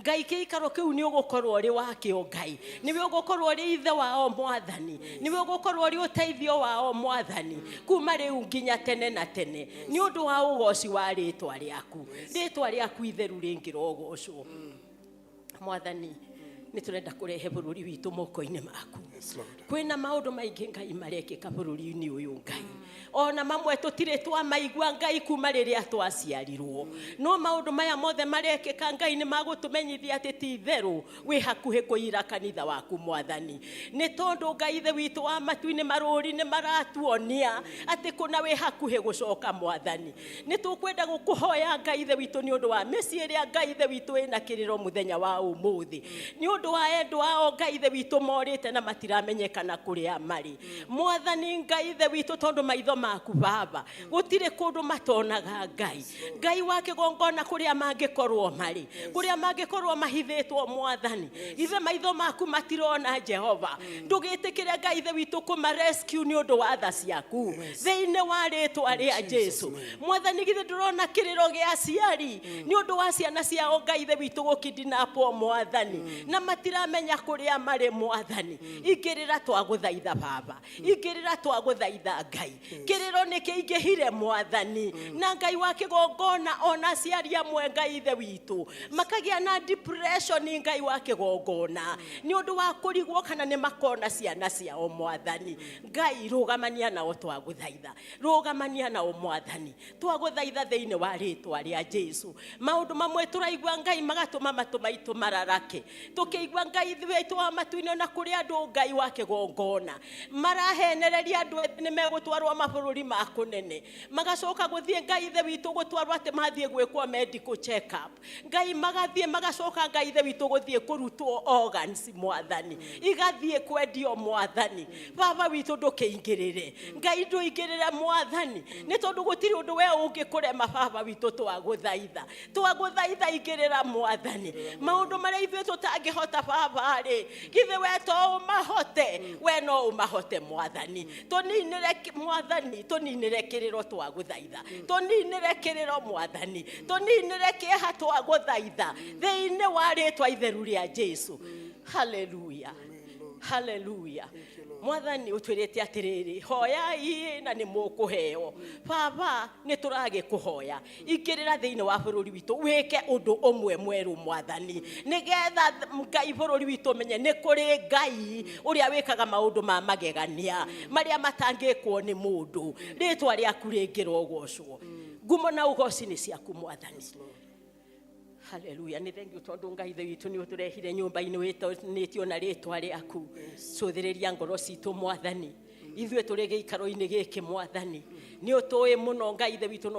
Ngai gĩikaro kĩu nĩ ũgũkorwo ũrĩ wakĩo Ngai nĩwe ũgũkorwo ũrĩ ithe wao Mwathani nĩwe ũgũkorwo ũrĩ ũteithio wao Mwathani kuma rĩu nginya tene na tene nĩ ũndũ wa ũgoci wa rĩtwa rĩaku itheru rĩngĩ rogocwo Mwathani nĩ tũrenda kũrehe bũrũri witũ moko-inĩ maku kwĩna maũndũ maingĩ Ngai marekĩka bũrũri-inĩ ũyũ Ngai ona mamwe tũtirĩ twamaigua Ngai kuma rĩrĩa twaciarirwo no maũndũ maya mothe marekĩka Ngai nĩ magũtũmenyithia atĩ ti itherũ wĩ hakuhĩ kũira kanitha waku Mwathani nĩ tondũ Ngai ithe witũ wa matu-inĩ marũri nĩ maratuonia atĩ kũna wĩ hakuhĩ gũcoka Mwathani nĩ tũkwenda gũkũhoya Ngai ithe witũ nĩ ũndũ wa mĩciĩ ĩrĩa Ngai ithe witũ ĩna kĩrĩro mũthenya wa ũmũthĩ nĩ ũndũ wa endwa ao Ngai ithe witũ morĩte na matiramenyekana kũrĩa marĩ Mwathani Ngai ithe witũ tondũ maitho maku baba gũtirĩ kũndũ matonaga Ngai wa kĩgongona kũrĩa mangĩkorwo marĩ kũrĩa mangĩkorwo mahithĩtwo Mwathani ithe maitho maku matirona Jehova ndũgĩtĩkĩre Ngai ithe witũ kũmarescue nĩ ũndũ wa tha ciaku thĩinĩ wa rĩtwa rĩa Jesu Mwathani githĩ ndũrona kĩrĩro gĩa aciari nĩ ũndũ wa ciana ciao Ngai ithe witũ gũkidinapwo Mwathani na matiramenya kũrĩa marĩ Mwathani ingĩrĩra twagũthaitha baba ingĩrĩra twagũthaitha Ngai kĩrĩro nĩ kĩingĩhire Mwathani na Ngai wa kĩgongona ona aciari amwe Ngai ithe witũ makagĩa na depression Ngai wa kĩgongona nĩ ũndũ wa kũrigwo kana nĩ makona ciana ciao Mwathani Ngai rũgamania nao twagũthaitha rũgamania nao Mwathani twagũthaitha thĩinĩ wa rĩtwa rĩa Jesu maũndũ mamwe tũraigua Ngai magatũma matũ maitũ mararake tũkĩigua Ngai ithe witũ wa matu-inĩ na kũrĩ andũ Ngai wa kĩgongona marahenereria andũ nĩ megũtwarwo mabũrũri ma kũnene magacoka gũthiĩ Ngai ithe witũ gũtwarwo atĩ mathiĩ gwĩkwo medical check up Ngai magathiĩ magacoka Ngai ithe witũ gũthiĩ kũrutwo organs Mwathani igathiĩ kwendio Mwathani baba witũ ndũkĩingĩrĩre Ngai ndũingĩrĩre Mwathani nĩ tondũ gũtirĩ ũndũ we ũngĩkũrema baba witũ twagũthaitha ingĩrĩra Mwathani maũndũ marĩa ithuĩ tũtangĩhota baba rĩ githĩ we to ũmahote we no ũmahote Mwathani tũninĩre Mwathani tũninĩre kĩrĩro twagũthaitha tũninĩre kĩrĩro Mwathani tũninĩre kĩeha twagũthaitha thĩinĩ wa rĩtwa itheru rĩa Jesu hallelujah hallelujah Mwathani ũtwĩrĩte atĩrĩrĩ hoyai na nĩ mũkũheo baba nĩ tũragĩkũhoya ingĩrĩra thĩinĩ wa bũrũri witũ wĩke ũndũ ũmwe mwerũ Mwathani nĩgetha Ngai bũrũri witũ menye nĩ kũrĩ Ngai ũrĩa wĩkaga maũndũ ma magegania marĩa matangĩkwo nĩ mũndũ rĩtwa rĩaku rĩngĩ rogocwo ngumo na ũgoci nĩ ciaku Mwathani hallelujah nĩ thengiũ tondũ Ngai ithe witũ nĩ ũtũrehire nyũmba-inĩ wĩtanĩtio na rĩtwa rĩaku cũthĩrĩria ngoro citũ Mwathani ithuĩ tũrĩ gĩikaro-inĩ gĩkĩ Mwathani nĩ ũtũĩ mũno Ngai ithe witũ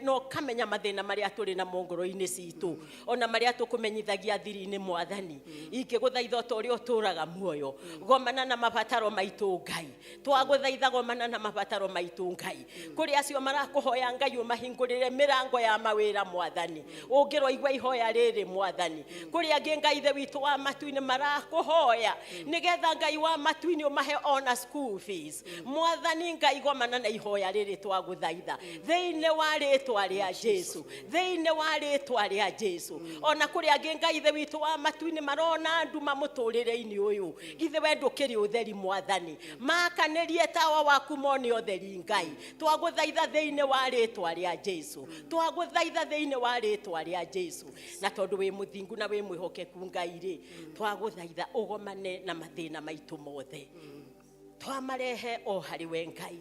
no kamenya mathĩna marĩa tũrĩ na ngoro-inĩ citũ ona marĩa tũkũmenyithagia thiri-inĩ Mwathani ingĩgũthaitha ta ũrĩa ũtũraga muoyo gomana na mabataro maitũ Ngai twagũthaitha gomana na mabataro maitũ Ngai kũrĩ acio marakũhoya Ngai ũmahingũrĩre mĩrango ya mawĩra Mwathani ũngĩroigua ihoya rĩrĩ Mwathani kũrĩ angĩ Ngai ithe witũ wa matu-inĩ marakũhoya nĩgetha Ngai wa matu-inĩ ũmahe ona school fees Mwathani Ngai gomana na ihoya rĩrĩ nitwaguthaitha thiini wa ritwa ria Jesu, thiini wa ritwa ria Jesu. Ona kuri angi Ngai ithe witu wa matu-ini marona nduma muturire-ini uyu, githe we ndukiri utheri Mwathani, makanirie tawa waku mone utheri Ngai. Twaguthaitha thiini wa ritwa ria Jesu, twaguthaitha thiini wa ritwa ria Jesu. Na tondu wi muthingu na wi mwihokeku Ngai ri, twaguthaitha ugomane na mathina maitu mothe, twamarehe o hari we Ngai.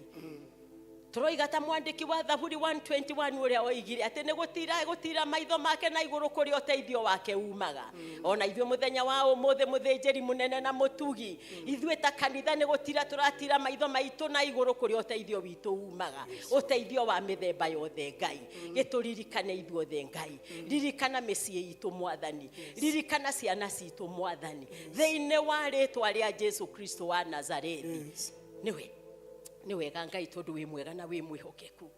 Turoiga ta mwandiki wa Thaburi 121 uria oigire ati ni gutira maitho make na iguru kuri uteithio wake umaga. Ona ithwe muthenya wa umuthi muthinjiri munene na mutugi, ithwe ta kanitha ni gutira turatira maitho maitu na iguru kuri uteithio witu umaga, uteithio wa mithemba yothe Ngai. Gituririkane ithwe othe Ngai, ririkana micii itu Mwathani, ririkana ciana citu Mwathani, thiini wa ritwa ria Jesu Kristo wa Nazarethi. Ni wega Ngai tondu wi mwega na wi mwihokeku.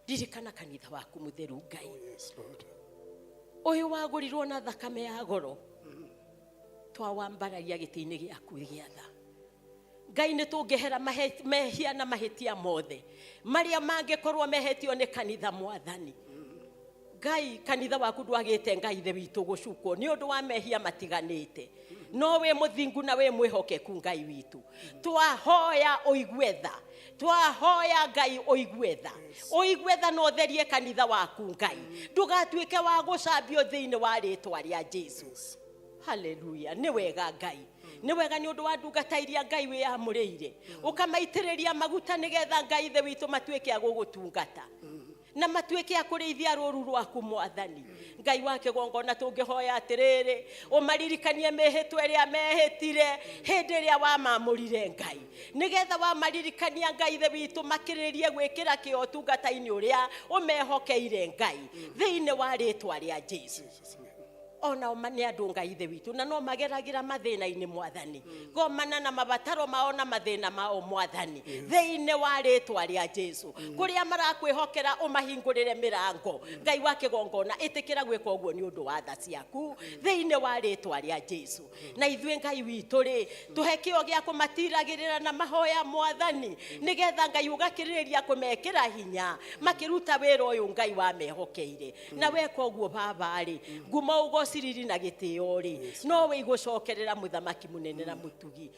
Ririkana kanitha waku mutheru Ngai. Uyu wagurirwo na thakame ya goro, twawambararia giti-ini giaku gia tha. Ngai ni tungehera mehia na mahitia mothe maria mangikorwo mehetio ni kanitha Mwathani. Ngai kanitha waku ndwagite Ngai ithe witu gucukwo ni undu wa mehia matiganite, no we muthingu na we mwihokeku Ngai witu. Twahoya uigwetha, twahoya Ngai uigwetha, uigwetha no therie kanitha waku Ngai, ndugatuike wa gucambio thiini wa ritwa ria Jesu. Hallelujah. Ni wega Ngai, ni wega ni undu wa ndungata iria Ngai we amuriire ukamaitiriria maguta nigetha Ngai ithe witu matuike agugutungata na matuike akurithia ruru rwaku Mwathani. Ngai wake gongona tungihoya atiriri umaririkanie mehitwa iria mehitire hindi iria wamamurire Ngai, nigetha wamaririkania Ngai ithe witu makiririe gwikira kio tungata-ini uria umehokeire Ngai thiini wa ritwa ria Jesu. Ona omani andu Ngai ithe witu na no mageragira mathina-ini Mwathani, gomana na mabataro mao na mathina mao Mwathani thiini wa ritwa ria Jesu. Kuria marakwihokera umahingurire mirango Ngai wake gongona itikira gwika uguo ni undu wa tha ciaku thiini wa ritwa ria Jesu. Na ithwe Ngai witu ri tuhekio gia kumatiragirira na mahoya Mwathani, nigetha Ngai ugakiriria kumekira hinya makiruta wira uyu Ngai wa mehokeire. Na weka uguo baba ri ngumo ugo siriri na gitio ri no we igucokerera muthamaki munene na mutugi.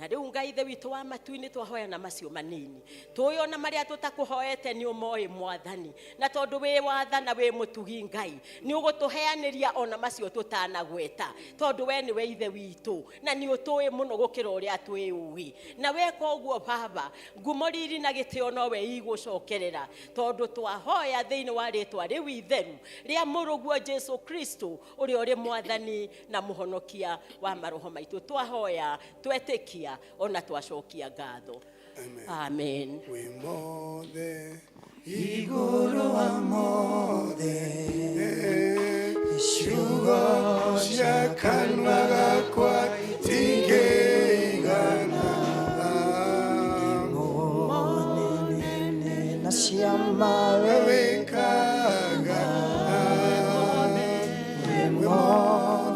Na riu Ngai ithe witu wa matu-ini twahoya na macio manini tuyo na maria tutakuhoete ni umoi Mwathani, na tondu we watha na we mutugi Ngai ni ugutuheaniria ona macio tutanagweta tondu we ni we ithe witu na ni utui muno gukira uria twiui. Na weka uguo baba ngumo riri na gitio no we igucokerera tondu twahoya thiini wa ritwa riu itheru ria muruguo Jesu Kristo uria uri Mwathani na muhonokia wa maroho maitu. Twahoya twetikia ona twacokia ngatho. Amen. Wi mothe iguru wa mothe ciugo cia kanua gakwa itingĩigana monene na ciama we wĩkaga wi mothe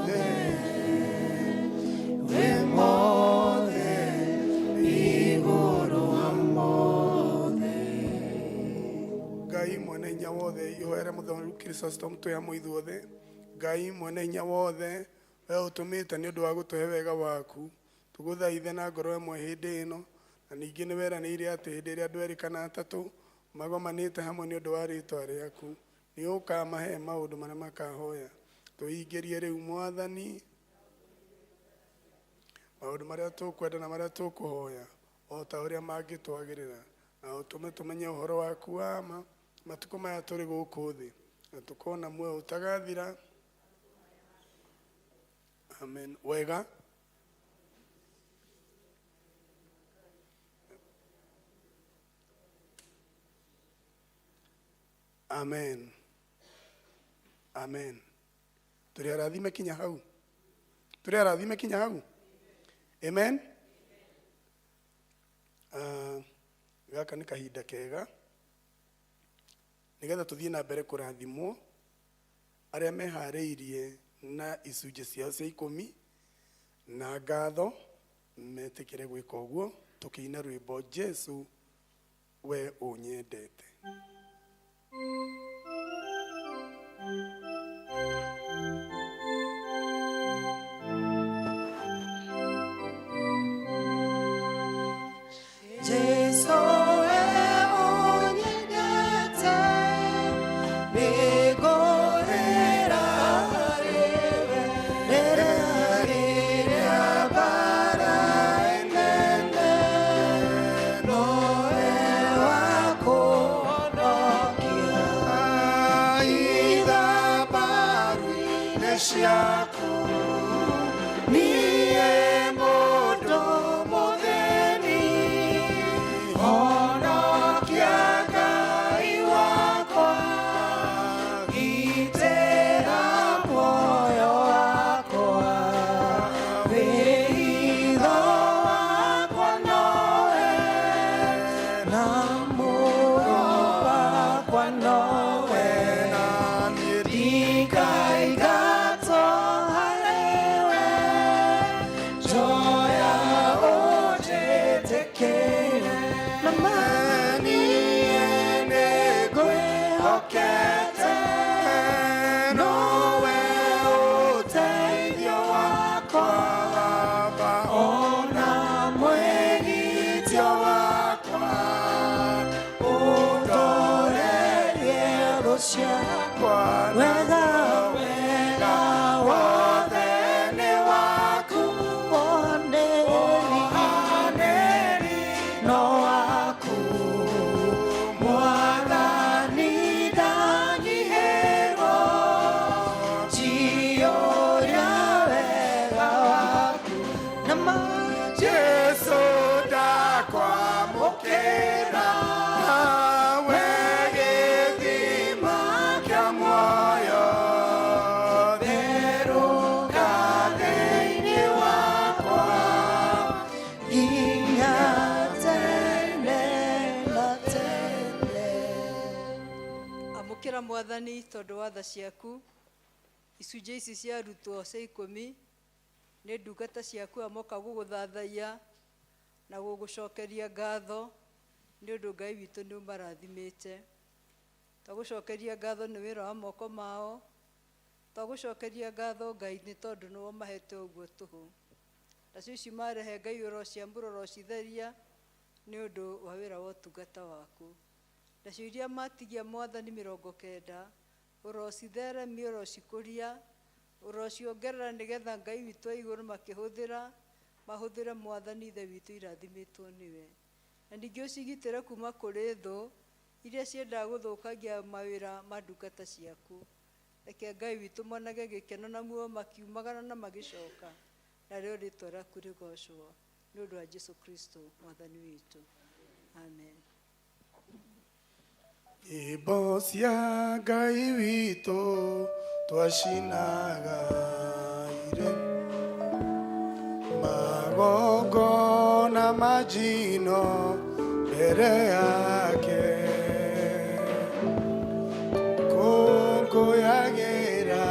Ngai mwene hinya wothe ihoere muthoni Kristo mtuya muithuothe. Ngai mwene hinya wothe we utumite ni undu wa gutuhe wega waku, tuguthaithe na ngoro imwe hindi ino, na ningi ni weranire ati hindi iria andu eri kana atatu magomanite hamwe ni undu wa ritwa riaku ni ukamahe maundu maria makahoya. Tuingirie riu Mwathani maundu maria tukwenda na maria tukuhoya o ta uria mangitwagirira, na utume tumenye uhoro waku wa ma matuko maya turi guku thi na tukona muoyo utagathira. Amen. Wega amen amen. Turi arathime kinya hau, turi arathime kinya hau. Amen. Gaka ni kahinda kega nigetha tuthie na mbere kurathimwo aria mehariirie na icunjĩ ciao cia 10 na ngatho metikire gwika uguo tukiina rwimbo Jesu we unyendete. Jesu unyendete, nigorera rewe, rera bara enende, noe wako nokia, aida baru neshaku, nie modo modeni, ono kiaga iwakwa, itera moyo wakwa, vehido wakwa noe, na moyo wakwa noe, na nirika igato halewe, joya oje tekele, namani enegwe hokete, nowe uteithio wakwa Baba, ona mwegithio wakwa, undorerie ruciakwa, wega wega wothe nĩ waku, wohanĩri no waku, Mwathani ndanyihĩrwo, njiyũria wega waku, nama Jesu ndakwamũkĩra, nawe gĩthima kĩa muoyo, therũka thĩinĩ wakwa, nginya tene na tene. Amũkĩra Mwathani tondũ wa tha ciaku, icunjĩ ici ciarutwo cia 10 nĩ ndungata ciaku amoka gũgũthathaiya na gũgũcokeria ngatho nĩ ũndũ Ngai witũ nĩ ũmarathimĩte. Twagũcokeria ngatho nĩ wĩra wa moko mao, twagũcokeria ngatho Ngai nĩ tondũ nĩwe ũmahete ũguo tũhũ. Nacio ici marehe Ngai ũrociambũra ũrocitheria nĩ ũndũ wa wĩra wa ũtungata waku. Nacio iria matigia Mwathani 90 ũrocitheremia ũrocikũria, ũrociongerera nĩgetha Ngai witũ wa igũrũ makĩhũthĩra mahũthĩre Mwathani ithe witũ irathimĩtwo nĩwe. Na ningĩ ũcigitĩre kuma kũrĩ thũ iria ciendaga gũthũkagia mawĩra ma ndungata ciaku. Reke Ngai witũ monage gĩkeno na muoyo makiumagara na magĩcoka, narĩo rĩĩtwa rĩaku rĩgocwo nĩ ũndũ wa Jesu Kristo Mwathani witũ. Amen. Nyĩmbo cia Ngai witũ twacinaga irĩ, magongona majino mbere yake, kũngũyagĩra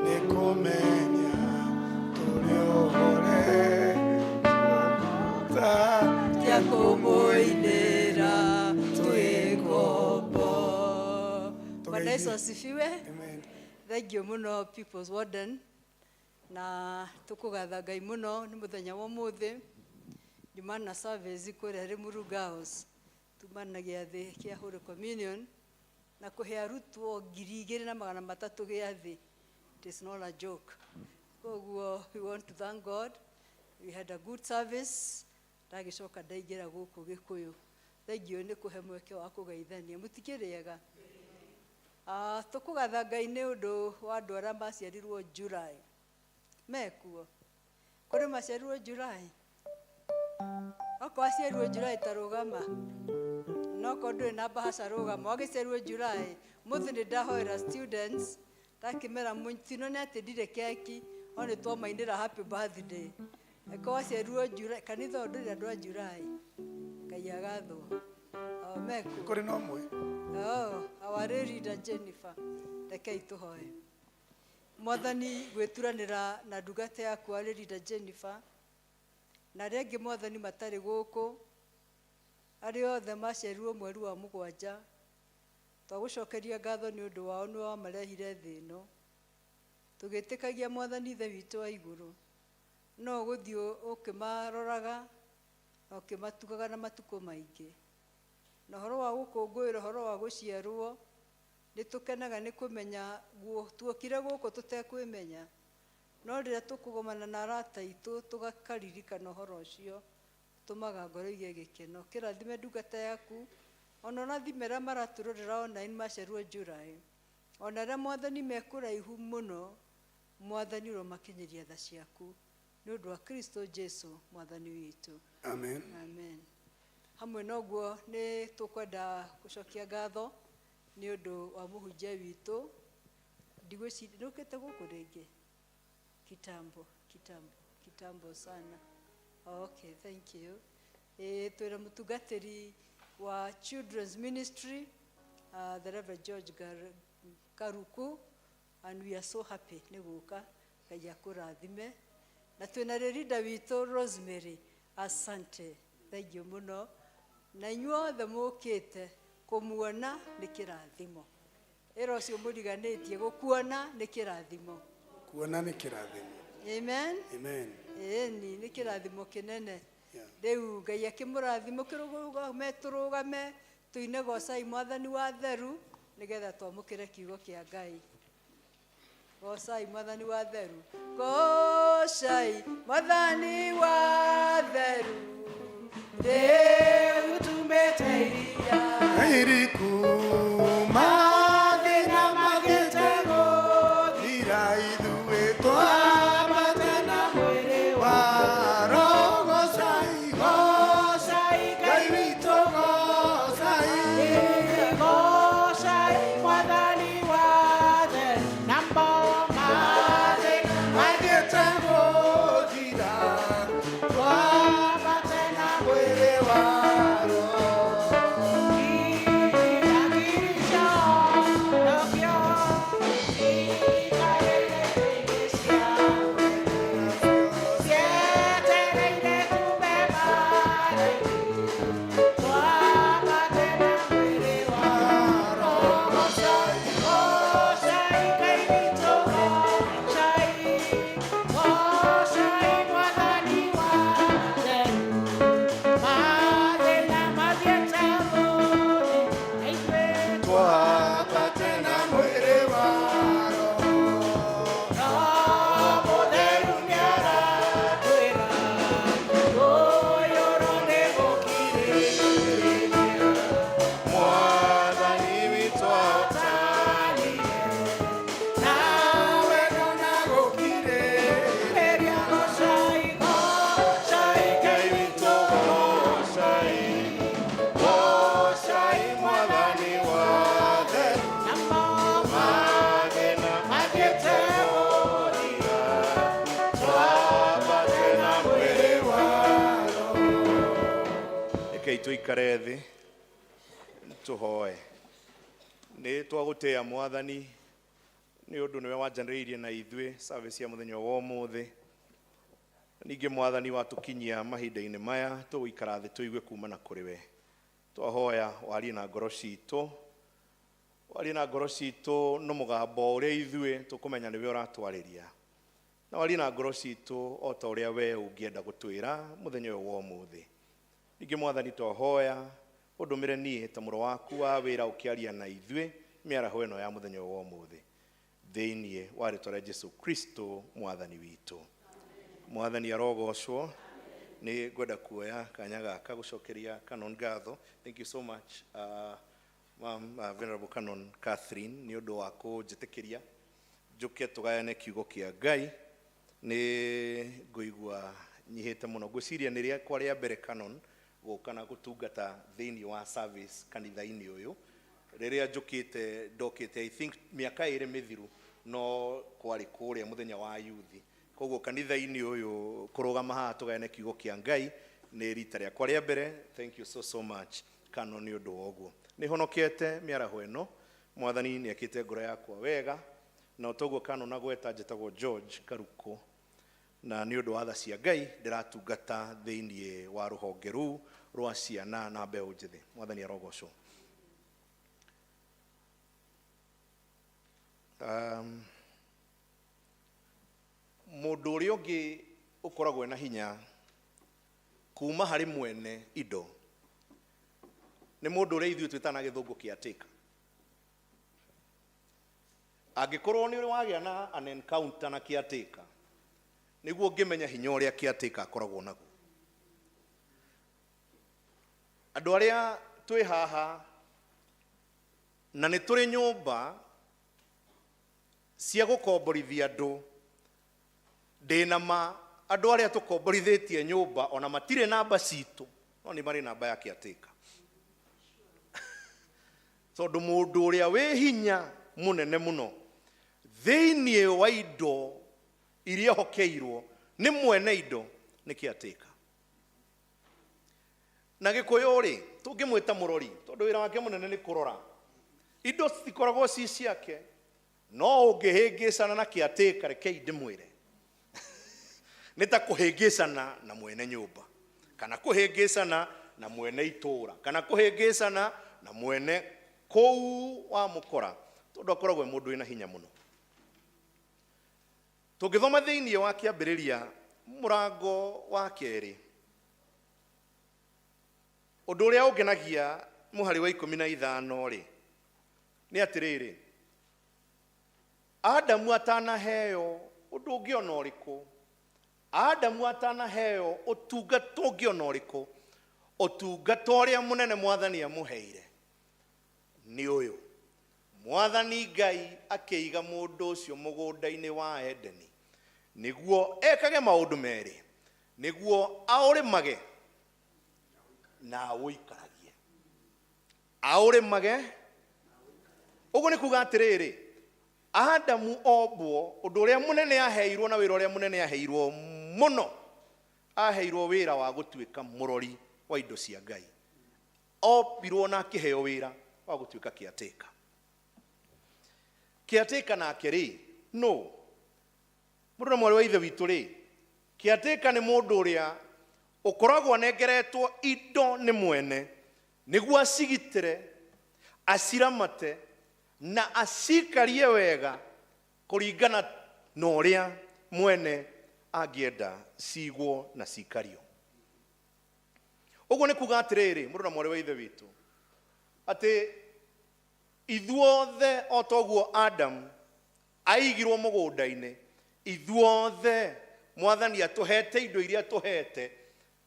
nĩ kũmenya tũrĩ ũhore, Tia kũmũinĩra twĩ ngombo. Bwana Yesu asifiwe. Thank you mũno People's Warden, na tũkũgatha Ngai mũno nĩ mũthenya wa ũmũthĩ. Ndimana service kũrĩa Limuru Girls tumana gĩathĩ kĩa Holy Communion na kũhe arutwo 2,300 gĩathĩ. It is not a joke. Koguo we want to thank God. We had a good service. Ndagĩcoka ndaingĩra gũkũ Gĩkũyũ. Thank you nĩ kũhe mweke wa kũgeithania. Mũtikĩrĩega. Tũkũgatha Ngai nĩ ũndũ wa andũ arĩa maciarirwo July. Mekuo. Kũrĩ maciarirwo July. Okorwo aciarirwo July tarũgama. No korwo ndũrĩ na mbahaca rũgama. Wagĩciarirwo July. Mũthĩ nĩ ndahoera students. Ndakĩmera mũtino nĩ atĩ ndirĩ keki. O nĩ twamainĩra happy birthday. Okorwo waciarirwo July. Kanitha ndũrĩ andũ a July. Ngai agathwo. Mekuo. Kũrĩ na ũmwe. Our leader Jennifer, rekei tũhoe. Mwathani gwĩturanĩra na ndungata yaku arĩ leader Jennifer, na rĩngĩ Mwathani matarĩ gũkũ, arĩa othe macerirwo mweri wa mũgwanja twagũcokeria ngatho nĩ ũndũ wao nĩ wamarehire thĩ ĩno tũgĩtĩkagia Mwathani Ithe witũ wa igũrũ no gũthiĩ ũkĩmaroraga na ũkĩmatugaga na matukũ maingĩ na ũhoro wa gũkũngũĩra ũhoro wa gũciarwo nĩtũkenaga nĩ kũmenya tuokire gũkũ tũtekwĩmenya no rĩrĩa tũkũgomana na arata itũ tũgakaririkana ũhoro ũcio tũmaga ngoro igĩe gĩkeno kĩrathime ndungata yaku ona ũrathimĩra maratũrorera online macerirwo July ona arĩa Mwathani mekũraihu mũno Mwathani ũromakinyĩria tha ciaku nĩ ũndũ wa Kristo Jesu Mwathani witũ. Amen. Amen. Hamwe noguo nĩ tũkwenda gũcokia ngatho nĩ ũndũ wa mũhunjia witũ ndigwĩciria ndũkĩte gũkũ rĩngĩ kitambo sana. Okay, thank you. Twĩra mũtungatĩri wa Children's Ministry, the Reverend George Karuku, and we are so happy nĩ gũka Ngai akũrathime. Na twĩna leader witũ Rosemary, asante, thank you mũno. Na inyuothe mũkĩte kũmuona nĩ kĩrathimo. Ĩra ũcio mũriganĩtie gũkuona nĩ kĩrathimo. Kuona nĩ kĩrathimo. Amen. Amen. Nĩ kĩrathimo kĩnene. Rĩu Ngai akĩmũrathimo kĩrũgame tũrũgame tũine gocai Mwathani wa theru nĩgetha twamũkĩre kiugo kĩa Ngai. Gocai Mwathani wa theru. Gocai Mwathani wa theru. Rĩu tumĩte iria. Iriku mathĩna magĩtego thira ithuĩ twambate na mwĩrĩ wa Roho. Gocai Ngai witũ gocai. Gocai Mwathani wa theru na mathĩna magĩtego thira twambate na mwĩrĩ wa Roho. Tuikare thĩ tũhoe. Nĩ twagũtĩĩa Mwathani nĩ ũndũ nĩwe wanjanĩrĩirie na ithuĩ service ya mũthenya wa ũmũthĩ. Ningĩ Mwathani watũkinyia mahinda-inĩ maya tũgũikara thĩ tũigue kumana kũrĩ we. Twahoya warie na ngoro citũ. Warie na ngoro citũ no mũgambo ũrĩa ithuĩ tũkũmenya nĩwe ũratwarĩria. Na warie na ngoro citũ o ta ũrĩa we ũngĩenda gũtwĩra mũthenya ũyũ wa ũmũthĩ. Ningĩ Mwathani twahoya ũndũmĩre niĩ ta mũrũ waku wa wĩra ũkĩaria na ithuĩ mĩaraho ĩno ya mũthenya wa ũmũthĩ thĩinĩ wa rĩĩtwa rĩa Jesu Kristo Mwathani witũ. Mwathani arogocwo. Nĩ ngwenda kuoya kanya gaka gũcokeria Canon ngatho. Thank you so much Venerable Canon Catherine nĩ ũndũ wa kũnjĩtĩkĩria njũke tũgayane kiugo kĩa Ngai. Nĩ ngũigua nyihĩte mũno ngwĩciria nĩ rĩakwa rĩa mbere Canon gũka na gũtungata thĩinĩ wa service kanitha-inĩ ũyũ. Rĩrĩa njũkĩte ndokĩte I think mĩaka ĩrĩ mĩthiru no kwarĩ kũrĩa mũthenya wa youth. Koguo kanitha-inĩ ũyũ kũrũgama haha tũgayane kiugo kĩa Ngai nĩ rita rĩakwa rĩa mbere. Thank you so much Canon nĩ ũndũ wa ũguo. Nĩ honokete mĩaraho ĩno. Mwathani nĩ ekĩte ngoro yakwa wega. Na ũtoguo Canon agweta njĩtagwo George Karuku. na nĩ ũndũ wa tha cia Ngai ndĩratungata thĩinĩ wa rũhonge rũu rwa ciana na mbeũ njĩthĩ. Mwathani arogocwo. Mũndũ ũrĩa ũngĩ ũkoragwo na hinya kuma harĩ mwene indo nĩ mũndũ ũrĩa ithuĩ twĩtana gĩthũngũ caretaker. Angĩkorwo nĩ wagĩa na an encounter na caretaker, nĩguo ũngĩmenya hinya ũrĩa caretaker akoragwo naguo. Andũ arĩa twĩ haha na nĩ tũrĩ nyũmba cia gũkomborithia andũ, ndĩna ma andũ arĩa tũkomborithĩtie nyũmba ona matirĩ namba citũ, no nĩ marĩ namba ya caretaker. Tondũ mũndũ ũrĩa wĩ hinya mũnene mũno thĩinĩ wa indo iria hokeirwo nĩ mwene indo nĩ caretaker. Na Gĩkũyũ rĩ tũngĩmwĩta mũrori, tondũ wĩra wake mũnene nĩ kũrora. Indo citikoragwo ci ciake, no ũngĩhĩngĩcana na caretaker, rekei ndĩmwĩre nĩ ta kũhĩngĩcana na mwene nyũmba, kana kũhĩngĩcana na mwene itũũra, kana kũhĩngĩcana na mwene kũu wa mũkora, tondũ akoragwo mũndũ wĩna hinya mũno. Tũngĩthoma thĩinĩ wa kĩambĩrĩria mũrango wa 2, ũndũ ũrĩa ũngenagia mũhari wa 15 rĩ nĩ atĩrĩrĩ, Adamu atanaheo ũndũ ũngĩona ũrĩkũ, Adamu atanaheo ũtungata ũngĩona ũrĩkũ, ũtungata ũrĩa mũnene Mwathani amũheire nĩ ũyũ: Mwathani Ngai akĩiga mũndũ ũcio mũgũnda-inĩ wa Edeni nĩguo ekage maũndũ merĩ, nĩguo aũrĩmage na awũikaragie. Aũrĩmage, ũguo nĩ kuuga atĩrĩrĩ, Adamu ombwo ũndũ ũrĩa mũnene aheirwo na wĩra ũrĩa mũnene aheirwo mũno, aheirwo wĩra wa gũtuĩka mũrori wa indo cia Ngai. Ombirwo na akĩheo wĩra wa gũtuĩka caretaker. Caretaker nake rĩ, no mũndũ na mwarĩ wa ithe witũ rĩ, caretaker nĩ mũndũ ũrĩa ũkoragwo anengeretwo indo nĩ mwene nĩguo acigitĩre, aciramate na acikarie wega kũringana na ũrĩa mwene angĩenda cigwo na cikario. Ũguo nĩ kuuga atĩrĩrĩ, mũndũ na mwarĩ wa ithe witũ, atĩ ithuothe o toguo Adam aigirwo mũgũnda-inĩ, ithuothe Mwathani atũhete indo iria atũhete,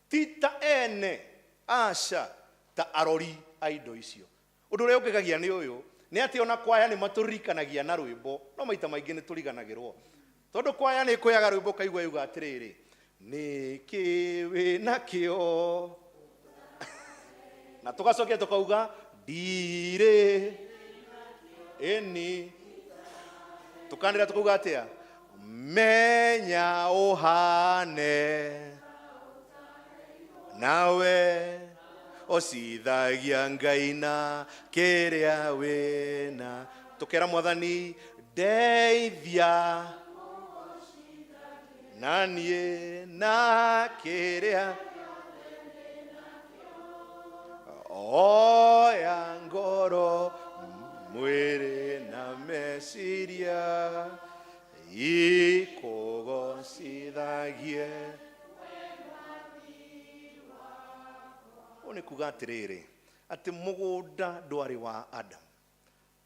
ti ta ene, aca, ta arori a indo icio. Ũndũ ũrĩa ũngegagia nĩ ũyũ, nĩ atĩ ona kwaya nĩ matũririkanagia na rwĩmbo, no maita maingĩ nĩ tũriganagĩrwo. Tondũ kwaya nĩ ĩkũyaga rwĩmbo kaigua yuga atĩrĩrĩ, nĩkĩ wĩna kĩo, na tũgacokia tũkauga ndirĩ ĩni, tũkanĩra tũkauga atĩa, menya ũhane nawe ũcithagia Ngai na kĩrĩa wĩna. Tũkera Mwathani ndeithia na niĩ na kĩrĩa oya ngoro mwĩrĩ na meciria ikũgocithagie. Ũũ nĩ kuuga atĩrĩrĩ, atĩ mũgũnda ndwarĩ wa Adam.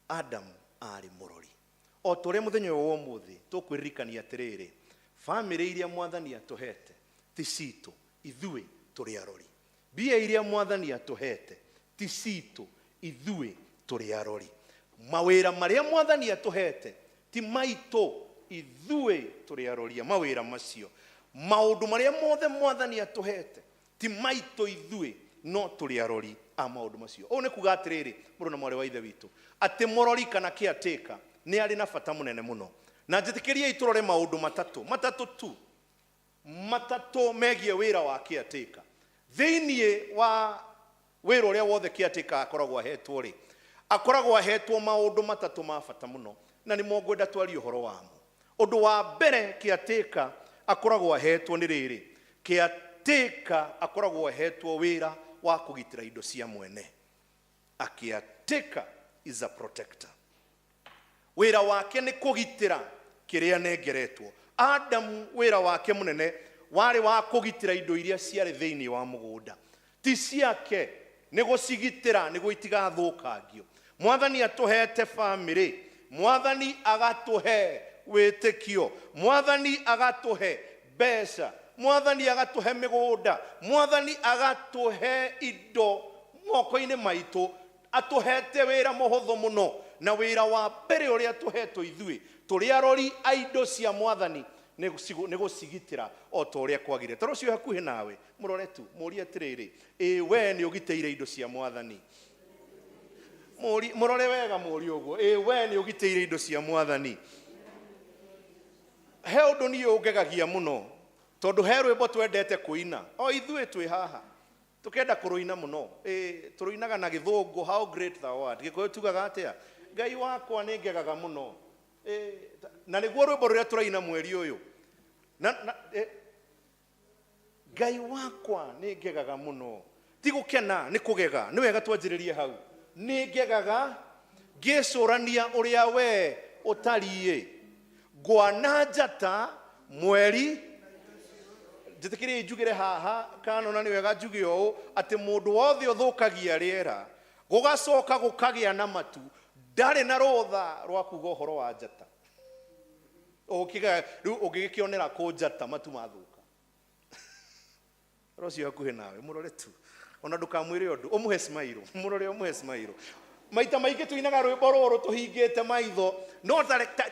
Adam arĩ mũrori. O tũrĩa mũthenya ũyũ wa ũmũthĩ tũkwĩririkania atĩrĩrĩ, bamĩrĩ iria Mwathani atũhete ti citũ, ithuĩ tũrĩ arori. Mbia iria Mwathani atũhete ti citũ, ithuĩ tũrĩ arori. Mawĩra marĩa Mwathani atũhete ti maitũ, ithuĩ tũrĩ aroria mawĩra macio. Maũndũ marĩa mothe Mwathani atũhete ti maitũ ithuĩ, no tũrĩ arori a maũndũ macio. Ũũ nĩ kuuga atĩrĩrĩ, mũrũ na mwarĩ wa ithe witũ, atĩ mũrori kana caretaker nĩ arĩ na bata mũnene mũno. Na njĩtĩkĩriai tũrore maũndũ matatũ megiĩ wĩra wa caretaker. Thĩinĩ wa wĩra ũrĩa wothe caretaker akoragwo ahetwo rĩ, akoragwo ahetwo maũndũ matatũ ma bata mũno, na nĩ mo ngwenda twarie ũhoro wamo. Ũndũ wa mbere, caretaker akoragwo ahetwo nĩ rĩrĩ, caretaker akoragwo ahetwo wĩra wa kũgitĩra indo cia mwene. A caretaker is a protector. Wĩra wake nĩ kũgitĩra kĩrĩa nengeretwo. Adamu wĩra wake mũnene warĩ wa kũgitĩra indo iria ciarĩ thĩinĩ wa mũgũnda. Ti ciake, nĩ gũcigitĩra nĩguo itigathũkangio. Mwathani atũhete family, Mwathani agatũhe wĩtĩkio, Mwathani agatũhe mbeca, Mwathani agatũhe mĩgũnda, Mwathani agatũhe indo moko-inĩ maitũ, atũhete wĩra mũhũthũ mũno. Na wĩra wa mbere ũrĩa atũhetwo ithuĩ tũrĩ arori a indo cia Mwathani nĩ gũcigitĩra o ta ũrĩa kwagĩrĩire. Tondũ ũcio hakuhĩ nawe mũrore tu mũũrie atĩrĩrĩ, we nĩ ũgitĩire indo cia Mwathani? Mũrore wega mũũrie ũguo, we nĩ ũgitĩire indo cia Mwathani? He ũndũ niĩ ũngegagia mũno, tondũ he rwĩmbo twendete kũina, o ithuĩ twĩ haha tũkenda kũrũina mũno. Tũrũinaga na Gĩthũngũ, how great thou art. Gĩkũyũ tugaga atĩa? Ngai wakwa nĩ ngegaga mũno. Na nĩguo rwĩmbo rũrĩa tũraina mweri ũyũ. Ngai wakwa nĩ ngegaga mũno. Ti gũkena, nĩ kũgega. Nĩ wega twanjĩrĩrie hau. Nĩ ngegaga ngĩcũrania ũrĩa we ũtariĩ. Ngwana njata mweri, njĩtĩkĩrie njugĩre haha kanona nĩ wega njuge ũũ atĩ mũndũ wothe ũthũkagia rĩera gũgacoka gũkagĩa na matu ndarĩ na rũtha rwa kuga ũhoro wa njata. Rĩu ũngĩgĩkĩonera kũ njata matu mathũka. Rocio hakuhĩ nawe mũrore tu, ona ndũkamwĩre ũndũ, ũmũhe smile, mũrore ũmũhe smile. Maita maingĩ tuinaga rwĩmbo rũrũ tũhingĩte maitho, no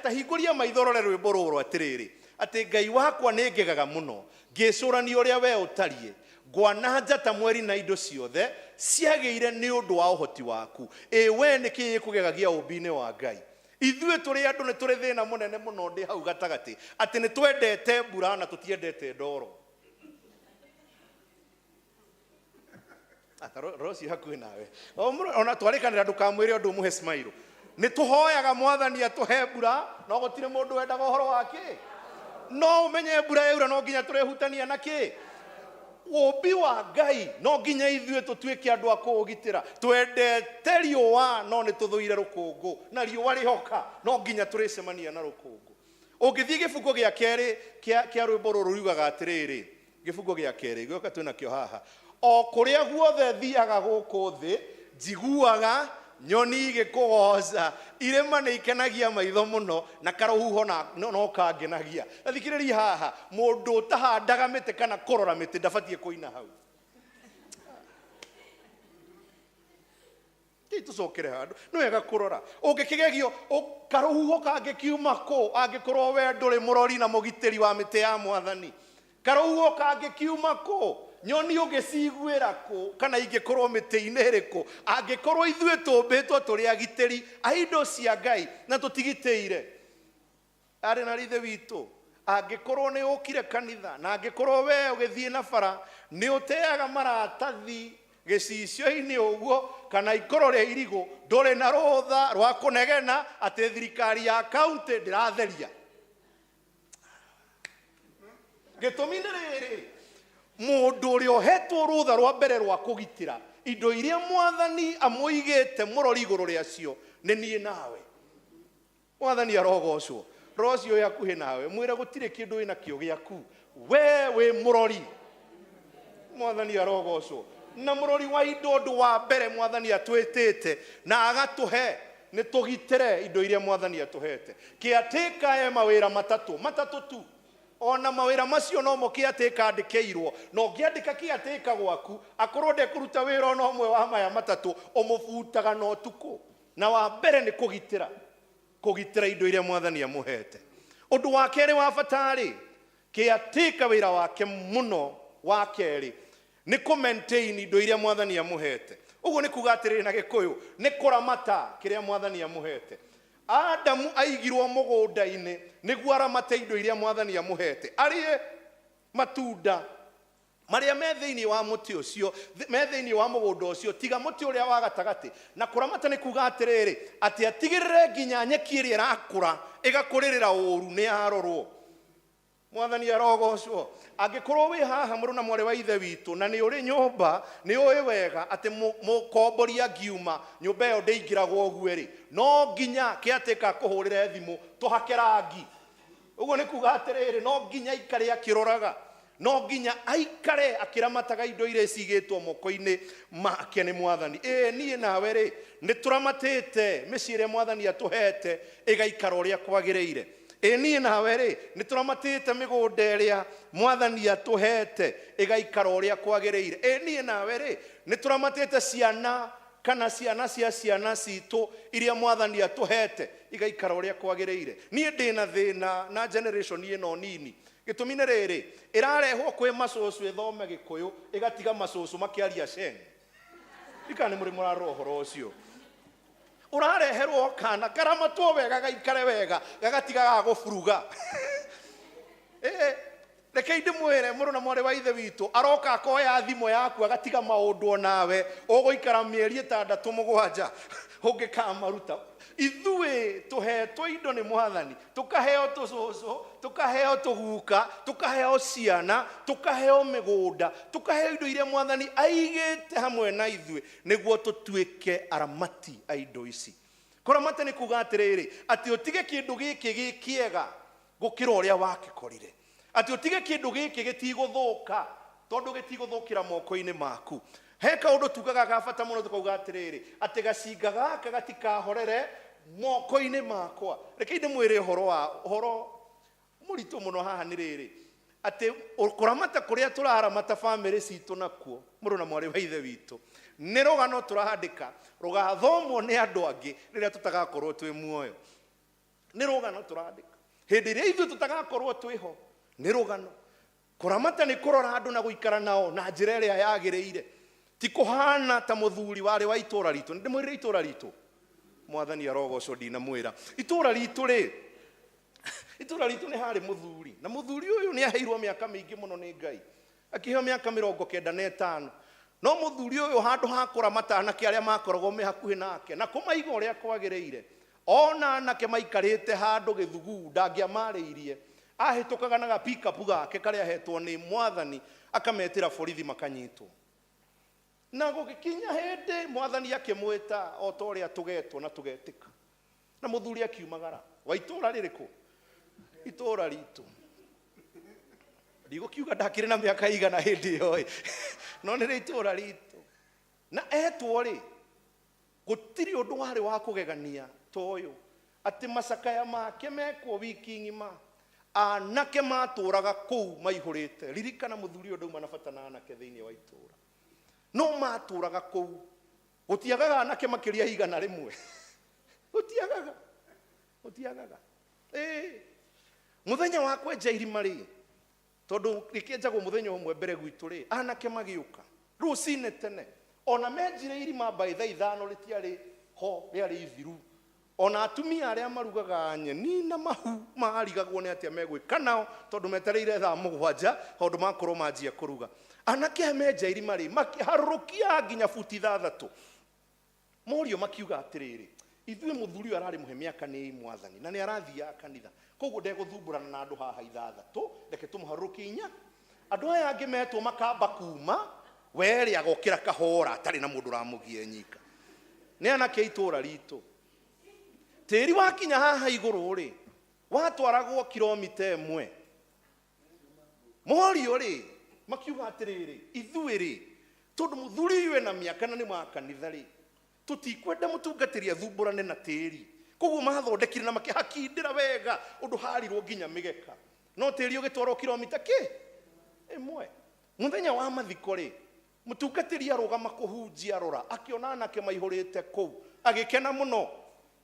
ta hingũria maitho rore rwĩmbo rũrũ atĩrĩrĩ, atĩ Ngai wakwa nĩ ngegaga mũno ngĩcũrania ũrĩa we ũtariĩ. Ngwana njata mweri na indo ciothe ciagĩire nĩ ũndũ wa ũhoti waku. We nĩkĩ gĩkũgegagia ũmbi-inĩ wa Ngai? Ithuĩ tũrĩ andũ nĩ tũrĩ thĩna mũnene mũno ndĩ hau gatagatĩ, atĩ nĩ twendete mbura na tũtiendete ndoro. Rocio hakuhĩ nawe, ona twarĩkanĩra ndũkamwĩre ũndũ ũmũhe smile. Nĩ tũhoyaga Mwathani atũhe mbura, no gũtirĩ mũndũ wendaga ũhoro wake. No ũmenye mbura yaura no nginya tũrehutania na kĩ? Ũmbi wa Ngai no nginya ithuĩ tũtuĩke andũ a kũũgitĩra. Twendete riũa no nĩ tũthũire rũkũngũ, na riũa rĩhoka no nginya tũrĩcemania na rũkũngũ. Ũngĩthiĩ gĩbungo gĩa kerĩ kĩa rwĩmbo rũrũ riugaga atĩrĩrĩ, gĩbungo gĩa kerĩ gĩoka twĩna kĩo haha, o kũrĩa guothe thiaga gũkũ thĩ njiguaga nyoni igĩkũgoca, irĩma nĩ ikenagia maitho mũno na karũhuho no kangenagia. Thikĩrĩria haha, mũndũ ũtahandaga mĩtĩ kana kũrora mĩtĩ ndabatiĩ kũina hau. Tũcokere handũ, nĩ wega kũrora. Ũngĩkĩgegio karũhuho kangĩkiuma kũ angĩkorwo we ndũrĩ mũrori na mũgitĩri wa mĩtĩ ya Mwathani? Karũhuho kangĩkiuma kũ? Nyoni ũgĩciguĩra kũ? Kana ingĩkorwo mĩtĩ-inĩ ĩrĩkũ? Angĩkorwo ithuĩ tũmbĩtwo tũrĩ agitĩri a indo cia Ngai na tũtigitĩire. Arĩ na ithe witũ, angĩkorwo nĩ ũkire kanitha na angĩkorwo we ũgĩthiĩ na bara nĩ ũteaga maratathi gĩcicio-inĩ ũguo kana ikoro rĩa irigũ, ndũrĩ na rũtha rwa kũnegena atĩ thirikari ya kaunti ndĩratheria. Gĩtũmi nĩ rĩrĩ, mũndũ ũrĩa ũhetwo rũtha rwa mbere rwa kũgitĩra indo iria Mwathani amũigĩte mũrori igũrũ rĩacio nĩ niĩ nawe. Mwathani arogocwo. Rocio ũyũ hakuhĩ nawe mwĩre gũtirĩ kĩndũ wĩna kĩo gĩaku, we wĩ mũrori. Mwathani arogocwo. Na mũrori wa indo ũndũ wa mbere Mwathani atwĩtĩte na agatũhe nĩ tũgitĩre indo iria Mwathani atũhete. Kĩatĩka mawĩra matatũ tu. Ona mawĩra macio no mo kĩatĩka andĩkĩirwo, no ngĩandĩka kĩatĩka gwaku akorwo ndekũruta wĩra ona ũmwe wa maya matatũ ũmũbutaga na ũtukũ. Na wa mbere nĩ kũgitĩra indo iria Mwathani amũhete. Ũndũ wa kerĩ wa bata rĩ, kĩatĩka wĩra wake mũno wa kerĩ nĩ kũ-maintain indo iria Mwathani amũhete. Ũguo nĩ kuga atĩrĩrĩ na Gĩkũyũ, nĩ kũramata kĩrĩa Mwathani amũhete. Adamu aigirwo mũgũnda-inĩ nĩguo aramate indo iria Mwathani amũhete. Arĩe matunda marĩa me thĩinĩ wa mũtĩ ũcio, me thĩinĩ wa mũgũnda ũcio, tiga mũtĩ ũrĩa wa gatagatĩ. Na kũramata nĩ kuga atĩrĩrĩ, atĩ atigĩrĩre nginya nyeki ĩrĩa ĩrakũra ĩgakũrĩrĩra ũru nĩ yarorwo. Mwathani arogocwo. Angikorwo wi haha mũrũ na mwarĩ wa ithe witũ na nĩ ũrĩ nyũmba, nĩ ũĩ wega atĩ mũkombori angiuma nyũmba ĩyo ndĩingĩragwo ũguo rĩ, no nginya kĩatĩka kũhũrĩre thimũ tũhake rangi. Ũguo nĩ kuga atĩrĩrĩ, no nginya aikare akĩroraga, no nginya aikare akĩramataga indo iria cigĩtwo moko-inĩ make nĩ Mwathani. Niĩ nawe rĩ, nĩ tũramatĩte mĩciĩ ĩrĩa Mwathani atũhete ĩgaikara ũrĩa kwagĩrĩire. Niĩ nawe rĩ, nĩ tũramatĩte mĩgũnda ĩrĩa Mwathani atũhete ĩgaikara ũrĩa kwagĩrĩire. Niĩ nawe rĩ, nĩ tũramatĩte ciana kana ciana cia ciana citũ iria Mwathani atũhete igaikara ũrĩa kwagĩrĩire. Niĩ ndĩna thĩna na generation ĩno nini. Gĩtũmi nĩ rĩrĩ, ĩrarehwo kwĩ macũcũ ĩthome Gĩkũyũ ĩgatiga macũcũ makĩaria Sheng. Ikana nĩ mũrĩ mũrarora ũhoro ũcio. Ũrareherwo kana karamatwo wega gaikare wega gagatiga gagũburuga. Reke ndĩmwĩre mũrũ na mwarĩ wa ithe witũ aroka akoya thimũ yaku agatiga maũndũ onawe ũgũikara mĩeri 6-7 ũngĩkamaruta. Ithuĩ tũhetwo indo nĩ Mwathani, tũkaheo tũcũcũ, tũkaheo tũguka, tũkaheo ciana, tũkaheo mĩgũnda, tũkaheo indo iria Mwathani aigĩte hamwe na ithuĩ nĩguo tũtuĩke aramati a indo ici. Kũramata nĩ kuga atĩrĩrĩ, atĩ ũtige kĩndũ gĩkĩ gĩ kĩega gũkĩra ũrĩa wakĩkorire, atĩ ũtige kĩndũ gĩkĩ gĩtigũthũka tondũ gĩtigũthũkĩra moko-inĩ maku. He kaũndũ tugaga ga bata mũno tukauga atĩrĩrĩ, atĩ gacinga gaka gatikahorere moko-inĩ makwa. Reke ndĩmwĩre ũhoro mũritũ mũno haha nĩ rĩrĩ, atĩ kũramata kũrĩa tũraramata family citũ nakuo mũrũ na mwarĩ wa ithe witũ nĩ rũgano tũraandĩka rũgathomwo nĩ andũ angĩ rĩrĩa tũtagakorwo twĩ muoyo. Nĩ rũgano tũraandĩka hĩndĩ ĩrĩa ithuĩ tũtagakorwo twĩho. Nĩ rũgano. Kũramata nĩ kũrora andũ na gũikara nao na njĩra ĩrĩa yagĩrĩire, ti kũhana ta mũthuri warĩ wa itũũra ritũ. Nĩ ndĩmwĩrire itũũra ritũ, Mwathani arogocwo ndinamwĩra. Itũũra ritũ rĩ, itũũra ritũ nĩ harĩ mũthuri, na mũthuri ũyũ nĩ aheirwo mĩaka mĩingĩ mũno nĩ Ngai, akĩheo mĩaka 95. No mũthuri ũyũ handũ ha kũramata anake arĩa makoragwo me hakuhĩ nake na kũmaiga ũrĩa kwagĩrĩire, ona anake maikarĩte handũ gĩthuguu ndangĩamarĩirie, ahĩtũkaga na gapikapu gake karĩa ahetwo nĩ Mwathani akametĩra borithi makanyitwo. Na gũgĩkinya hĩndĩ Mwathani akĩmwĩta o ta ũrĩa tũgetwo na tũgetĩka, na mũthuri akiumagara. Wa itũũra rĩrĩkũ? Itũũra ritũ. Ndigũkiuga ndakĩrĩ na mĩaka igana hĩndĩ ĩyo, no nĩ itũũra ritũ. Na etwo rĩ, gũtirĩ ũndũ warĩ wa kũgegania ta ũyũ, atĩ macakaya make mekwo wiki ng'ima, anake matũũraga kũu maihũrĩte. Ririkana mũthuri ũyũ ndauma na bata na anake thĩinĩ wa itũũra, no matũũraga kũu. Gũtiagaga anake makĩria igana rĩmwe, gũtiagaga. Mũthenya wa kwenja irima rĩ, tondũ rĩkĩenjagwo mũthenya ũmwe mbere gwitũ rĩ, anake magĩũka rũcinĩ tene, ona menjire irima by 5 rĩtiarĩ ho, rĩarĩ ithiru. Ona atumia arĩa marugaga nyeni na mahu marigagwo nĩ atĩa megwĩka nao, tondũ metereire 7 tondũ makorwo manjia kũruga. Anake menja irima rĩ, makiharũkia nginya futi 6. Morio makiuga atĩrĩrĩ, ithuĩ mũthuri ararĩ mũhe mĩaka nĩ Mwathani na nĩ arathiaga kanitha, koguo ndegũthumburana na andũ haha 6, reke tũmũharũkie 4. Andũ aya angĩ metwo makamba kuma, werĩ agokĩra kahora atarĩ na mũndũ ũramũgia nyika. Nĩ anake itũũra ritũ. Tĩri wakinya haha igũrũ rĩ, watwaragwo kilomita 1. Morio rĩ, makiuga atĩrĩrĩ, ithuĩ rĩ, tondũ mũthuri ũyũ ena mĩaka na nĩ wa kanitha rĩ, tũtikwenda mũtungatĩri athumburane na tĩri. Koguo mathondekire na makĩhakindĩra wega ũndũ harirwo nginya mĩgeka. No tĩri ũgĩtwarwo kilomita 1. Mũthenya wa mathiko rĩ, mũtungatĩri arũgama kũhunjia rora, akĩona anake maihũrĩte kũu, agĩkena mũno.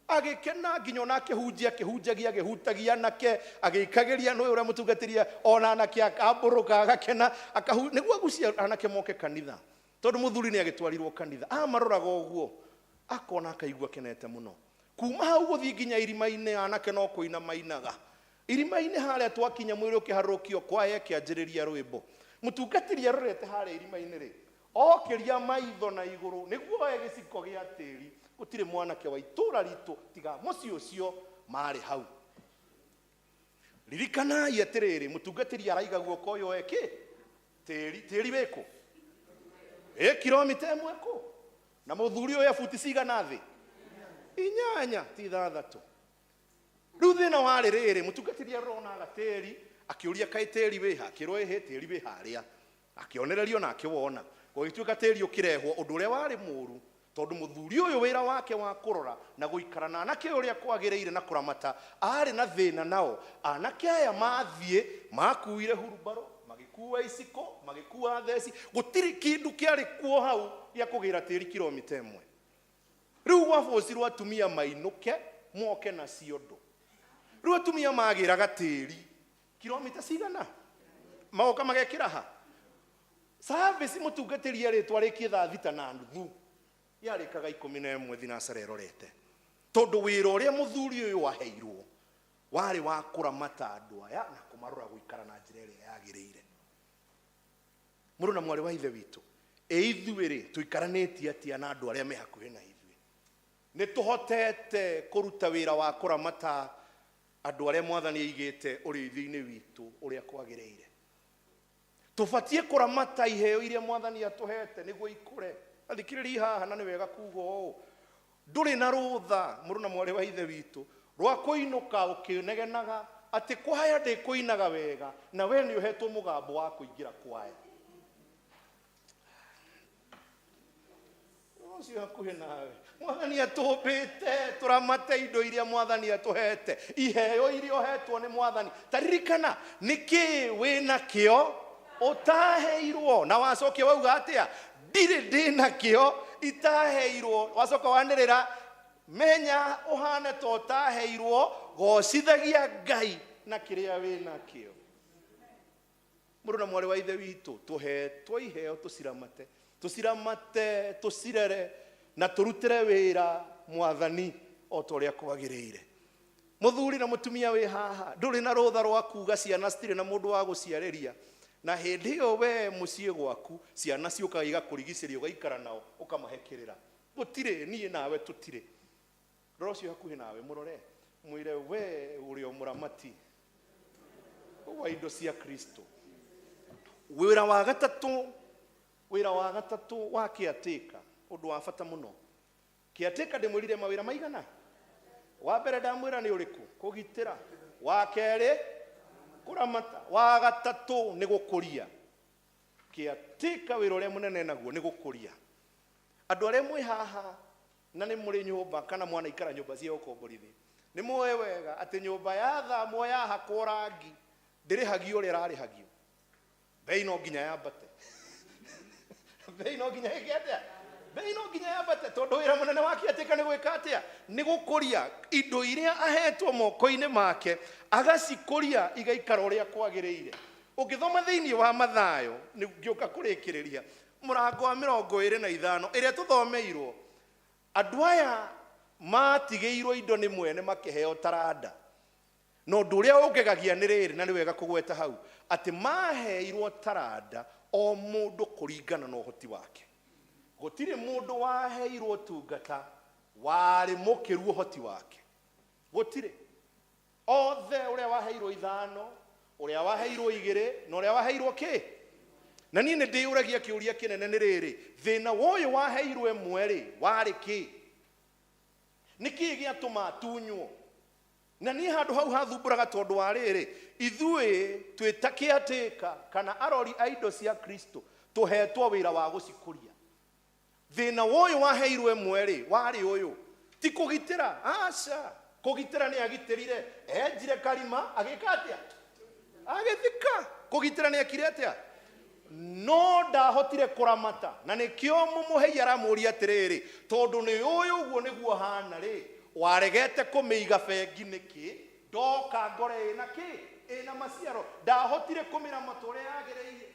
Agĩkena nginya ona akĩhunjagia anake, agĩikagĩria nĩ ũrĩa mũtungatĩria, ona anake akambũrũka agakena, nĩguo agucia anake moke kanitha, tondũ mũthuri nĩ agĩtwarirwo kanitha. Maroraga ũguo, akona akaigua kenete mũno. Kuma hau gũthiĩ nginya irima-inĩ, anake no kũina mainaga. Irima-inĩ harĩa twakinya mwĩrĩ ũkĩharũkio, kwaya ĩkĩanjĩrĩria rwĩmbo. Mũtungatĩri arorete harĩa irima-inĩ rĩ, okĩria maitho na igũrũ nĩguo oe gĩciko gĩa tĩri. Gũtirĩ mwanake wa itũũra ritũ tiga mũciĩ ũcio marĩ hau. ririkana yeterere mutungatiri araiga guoko yo eke teri beko kilomita imwe ko na muthuri yo ya futi cigana thi 8 ti 6 riu thina wari riri mutungatiri arona agateri akiuria kai teri beha kiroehe teri beharia akionererio na akiwona gogituika teri ukirehwo undu uria wari muru tondu muthuri uyu wira wake wa kurora na guikarana anake uria kwagireire na kuramata ari na thina nao anake aya mathie makuire hurubaro magikuwa isiko magikuwa theci gutiri kindu kiari kuo hau ya kugira tiri kilomita 1 riu gwabocirwo atumia mainuke moke na ciondo riu atumia magiraga tiri kilomita cigana maoka magekira ha service mutungatiri aritwa rikie thaa 6:30 yarikaga 11 thinacara erorete tondu wira uria muthuri uyu waheirwo wari wa kuramata andu aya na kumarora guikara na njira iria yagirire muru na mwari wa ithe witu ithuiri tuikaranĩtie atia na andu aria me hakuhi na ithuĩ nĩ tuhotete kuruta wira wa kuramata andu aria mwathani aigĩte ũrĩithi-inĩ witũ uria kwagĩrĩire tubatie kuramata iheo iria mwathani atuhete niguo ikure athikirĩria haha na nĩ wega kuga ũũ ndũrĩ na rũtha mũrũ na mwarĩ wa ithe witũ rwa kũinũka ũkĩnegenaga atĩ kwaya ndĩkũinaga wega na we nĩ ũhetwo mũgambo wa kũingĩra kwaya ũcio hakuhĩ nawe mwathani atũmbĩte tũramate indo iria mwathani atũhete iheo iria ũhetwo nĩ mwathani taririkana nĩkĩ wĩna kĩo ũtaheirwo na wacokia wauga atĩa ndirĩ ndĩna kĩo itaheirwo wacoka wanĩrĩra menya ũhane ta ũtaheirwo gocithagia Ngai na kĩrĩa wĩna kĩo mũrũ na mwarĩ wa ithe witũ tũhetwo iheo tũciramate tũcirere na tũrutĩre wĩra mwathani o ta ũrĩa kwagĩrĩire mũthuri na mũtumia wĩ haha ndũrĩ na rũtha rwa kuga ciana citirĩ na mũndũ wa gũciarĩria na hĩndĩ ĩyo we mũciĩ gwaku ciana ciũkaga igakũrigicĩria ũgaikara nao ũkamahekerera gũtirĩ niĩ nawe tũtirĩ rora ũcio hakuhĩ nawe mũrore mwĩre we ũrĩ o mũramati wa indo cia Kristo wĩra wa gatatũ wa kĩatĩka ũndũ wa bata mũno kĩatĩka ndĩmwĩrire mawĩra maigana wa mbere ndamwĩra nĩ ũrĩkũ kũgitĩra wa kerĩ kuramata wa gatatũ nĩ gũkũria kĩatĩka wĩra ũrĩa mũnene naguo nĩ gũkũria andũ arĩa mwĩ haha na nĩ mũrĩ nyũmba kana mwana ikara nyũmba cia ũkomborithi nĩ mũĩ wega atĩ nyũmba yathamwo yahakwo rangi ndĩrĩhagio ũrĩa ĩrarĩhagio bei no nginya yambate bei no nginya ĩgĩatĩa bei no nginya yambate tondũ wĩra mũnene wa kĩatĩka nĩ gwĩka atĩa nĩ gũkũria indo iria ahetwo moko-inĩ make agacikũria igaikara ũrĩa kwagĩrĩire ũngĩthoma thĩinĩ wa Mathayo ngĩũka kũrĩkĩrĩria mũrango wa 25 ĩrĩa tũthomeirwo andũ aya matigĩirwo indo nĩ mwene makĩheo taranda no ũndũ ũrĩa ũngegagia nĩ rĩrĩ na nĩ wega kũgweta hau atĩ maheirwo taranda o mũndũ kũringana na ũhoti wake gũtirĩ mũndũ waheirwo tungata warĩ mũkĩru ũhoti wake gũtirĩ othe ũrĩa waheirwo 5 ũrĩa waheirwo 2 na ũrĩa waheirwo kĩ na niĩ nĩ ndĩyũragia kĩũria kĩnene nĩ rĩrĩ thĩna woyũ waheirwo 1 rĩ warĩ kĩ nĩkĩ gĩatũma tunywo na niĩ handũ hau hathumbũraga tondũ wa rĩrĩ ithuĩ twĩta kĩatĩka kana arori a indo cia Kristo tũhetwo wĩra wa gũcikũria thĩna woyũ waheirwo 1 rĩ warĩ ũyũ ti kũgitĩra aca kũgitĩra nĩ agitĩrire enjire karima agĩka atĩa agĩthika kũgitĩra nĩ ekire atĩa no ndahotire kũramata na nĩkĩo mũmũhei aramũria atĩrĩrĩ tondũ nĩ ũyũ ũguo nĩguo hana rĩ waregete kũmĩiga bengi nĩkĩ ndoka ngore ĩna kĩ ĩna maciaro ndahotire kũmĩramata ũrĩa yagĩrĩire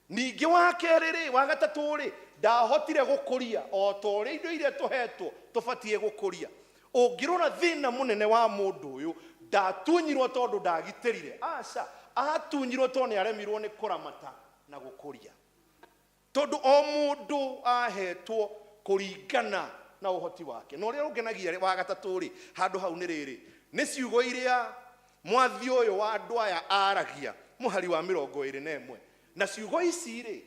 ningĩ wa kerĩ rĩ wa gatatũ rĩ ndahotire gũkũria o ta ũrĩa indo iria tũhetwo tũbatie gũkũria ũngĩrora thĩna mũnene wa mũndũ ũyũ ndatunyirwo tondũ ndagitĩrire aca atunyirwo tondũ nĩ aremirwo nĩ kũramata na gũkũria tondu o mundu ahetwo kuringana na uhoti wake. No ria ungenagia wa gatatu ri handu hau ni riri ni ciugo iria mwathi uyu wa andu aya aragia muhari wa 21 na ciugo ici ri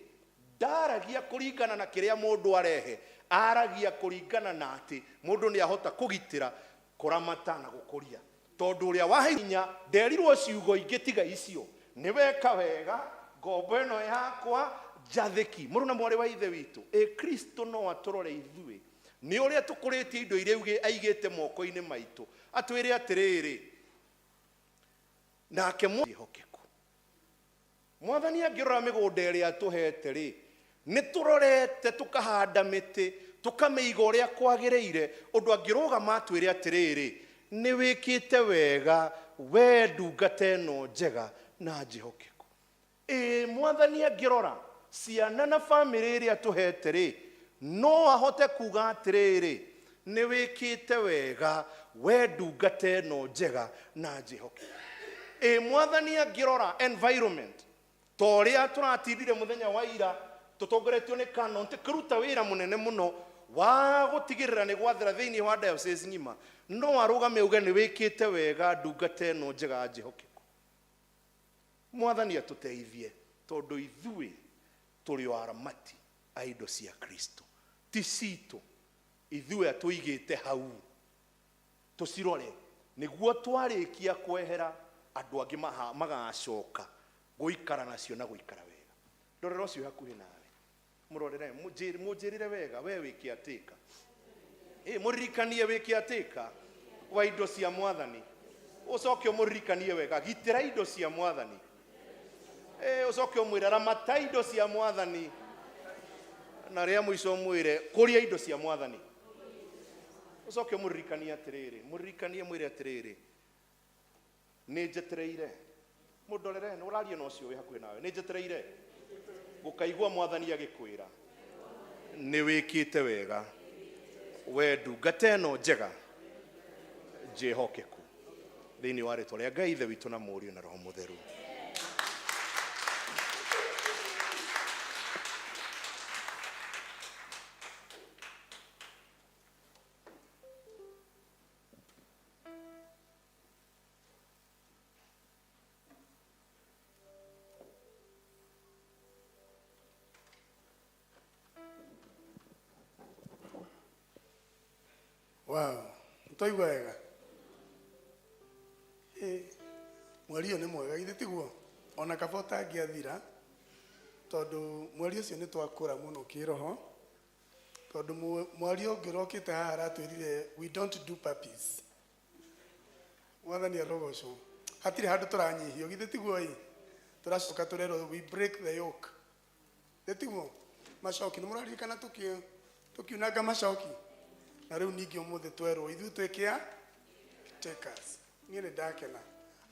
ndaragia kuringana na kiria mundu arehe, aragia kuringana na ati mundu ni ahota kugitira kuramata na gukuria. Tondu uria wahinya nderirwo ciugo ingi tiga icio ni weka wega ngombo ino yakwa jatheki. Muru na mwari wa ithe witu Kristo no aturore ithui ni uria tukuritie indo iria aigite moko-ini maitu, atwire atiriri nake mwihokeku. Mwathani angirora migunda iria atuhete ri ni turorete tukahanda miti tukameiga uria kwagiriire, undu angirugama atwire atiriri ni wikite wega we ndungata ino njega na njihokeku. Mwathani angirora ciana na family iria atuhete ri no ahote kuga atiriri ni wikite wega we ndungata ino njega na njihokeku. Mwathani angirora environment toria turatindire muthenya wa ira tutongoretio ni canon tikiruta wira munene muno wa gutigirira ni gwathira thiini wa diocese ngima, no arugame uge ni wikite wega ndungata ino njega njihokeku. Mwathani atuteithie tondu ithui turi aramati a indo cia Kristo ti citu, ithui atuigite hau tucirore niguo twarikia kwehera andu angi magacoka guikara nacio na guikara wega. Ndorera ucio hakuhi nawe murorere mujirire wega we wiki atika muririkanie wiki atika wa indo cia Mwathani, ucoke muririkanie wega gitira indo cia Mwathani, ucoke umwire ramata indo cia Mwathani, na ria mwico mwire kuria indo cia Mwathani. Ucoke muririkanie atiriri, muririkanie mwire atiriri ni njetereire mudorere no urarie no cio wi hakuhi nawe ni njetereire gukaigua Mwathani agikwira ni wikite wega we ndungata ino njega njihokeku thiini wa ritwa ria Ngai ithe witu na Mũriũ na Roho Mutheru. Wow, ntoigua wega. Mweri uyu ni mwega ithe tiguo, ona kabota ngiathira tondu mweri ucio ni twakura muno kiroho, tondu mweri ungirokite haha aratwirire we don't do puppies. Mwathani arogocwo hatire handu turanyihio githe tiguo i turacoka turero we break the yoke. Tiguo macoki ni muraririkana tukiunanga macoki na riu ningi umuthi twerwo ithu twikia takers. Ni ndakena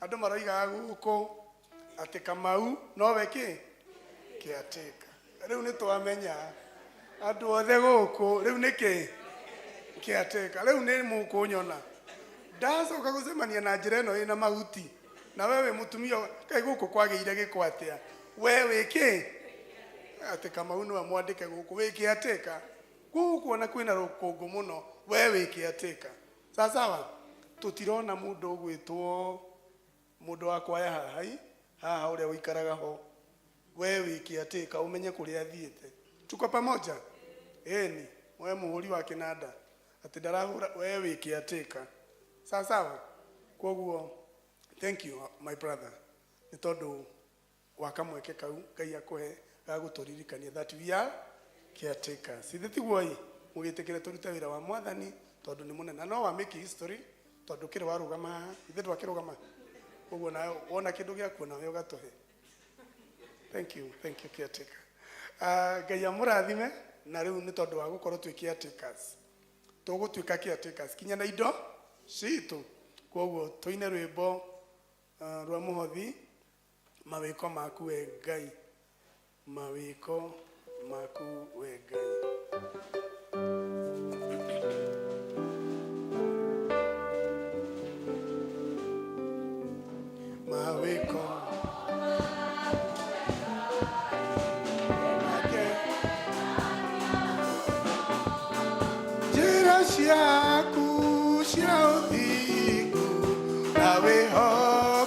andu maroiga guku ati Kamau no weki kiateka. Riu ni twamenya andu othe guku riu niki kiateka. Riu ni mukunyona ndacoka gucemania na njira ino ina mahuti na wewe mutumia kai guku kwageire gikwatia we wiki ati Kamau no amwandike guku wiki ateka guku ona kwina rukungu muno we wiki ateka. Sawa tutirona mundu gwitwo mundu wakwa ya haha uria wikaraga ho we wiki ateka umenye kuria thiete. Tuko pamoja ni we muhuri wa kinanda ati ndarahura we wiki ateka. Sawa koguo thank you my brother ni tondu wakamweke kau Ngai akuhe gaguturirikania that we are caretakers. Ithe tiguo i mugitikire turute wira wa Mwathani tondu ni munene no wa make history tondu kire warugama ithe twakirugama koguo na wona kindu gia kuona we ugatuhe. Thank you caretaker. Ngai amurathime na riu ni tondu wa gukorwo twi caretakers tugutwika caretakers kinya na indo citu koguo tuine rwimbo rwa muhothi mawiko maku we Ngai, mawiko maku we Ngai. Mawiko jira ciaku cia uthiku na wiho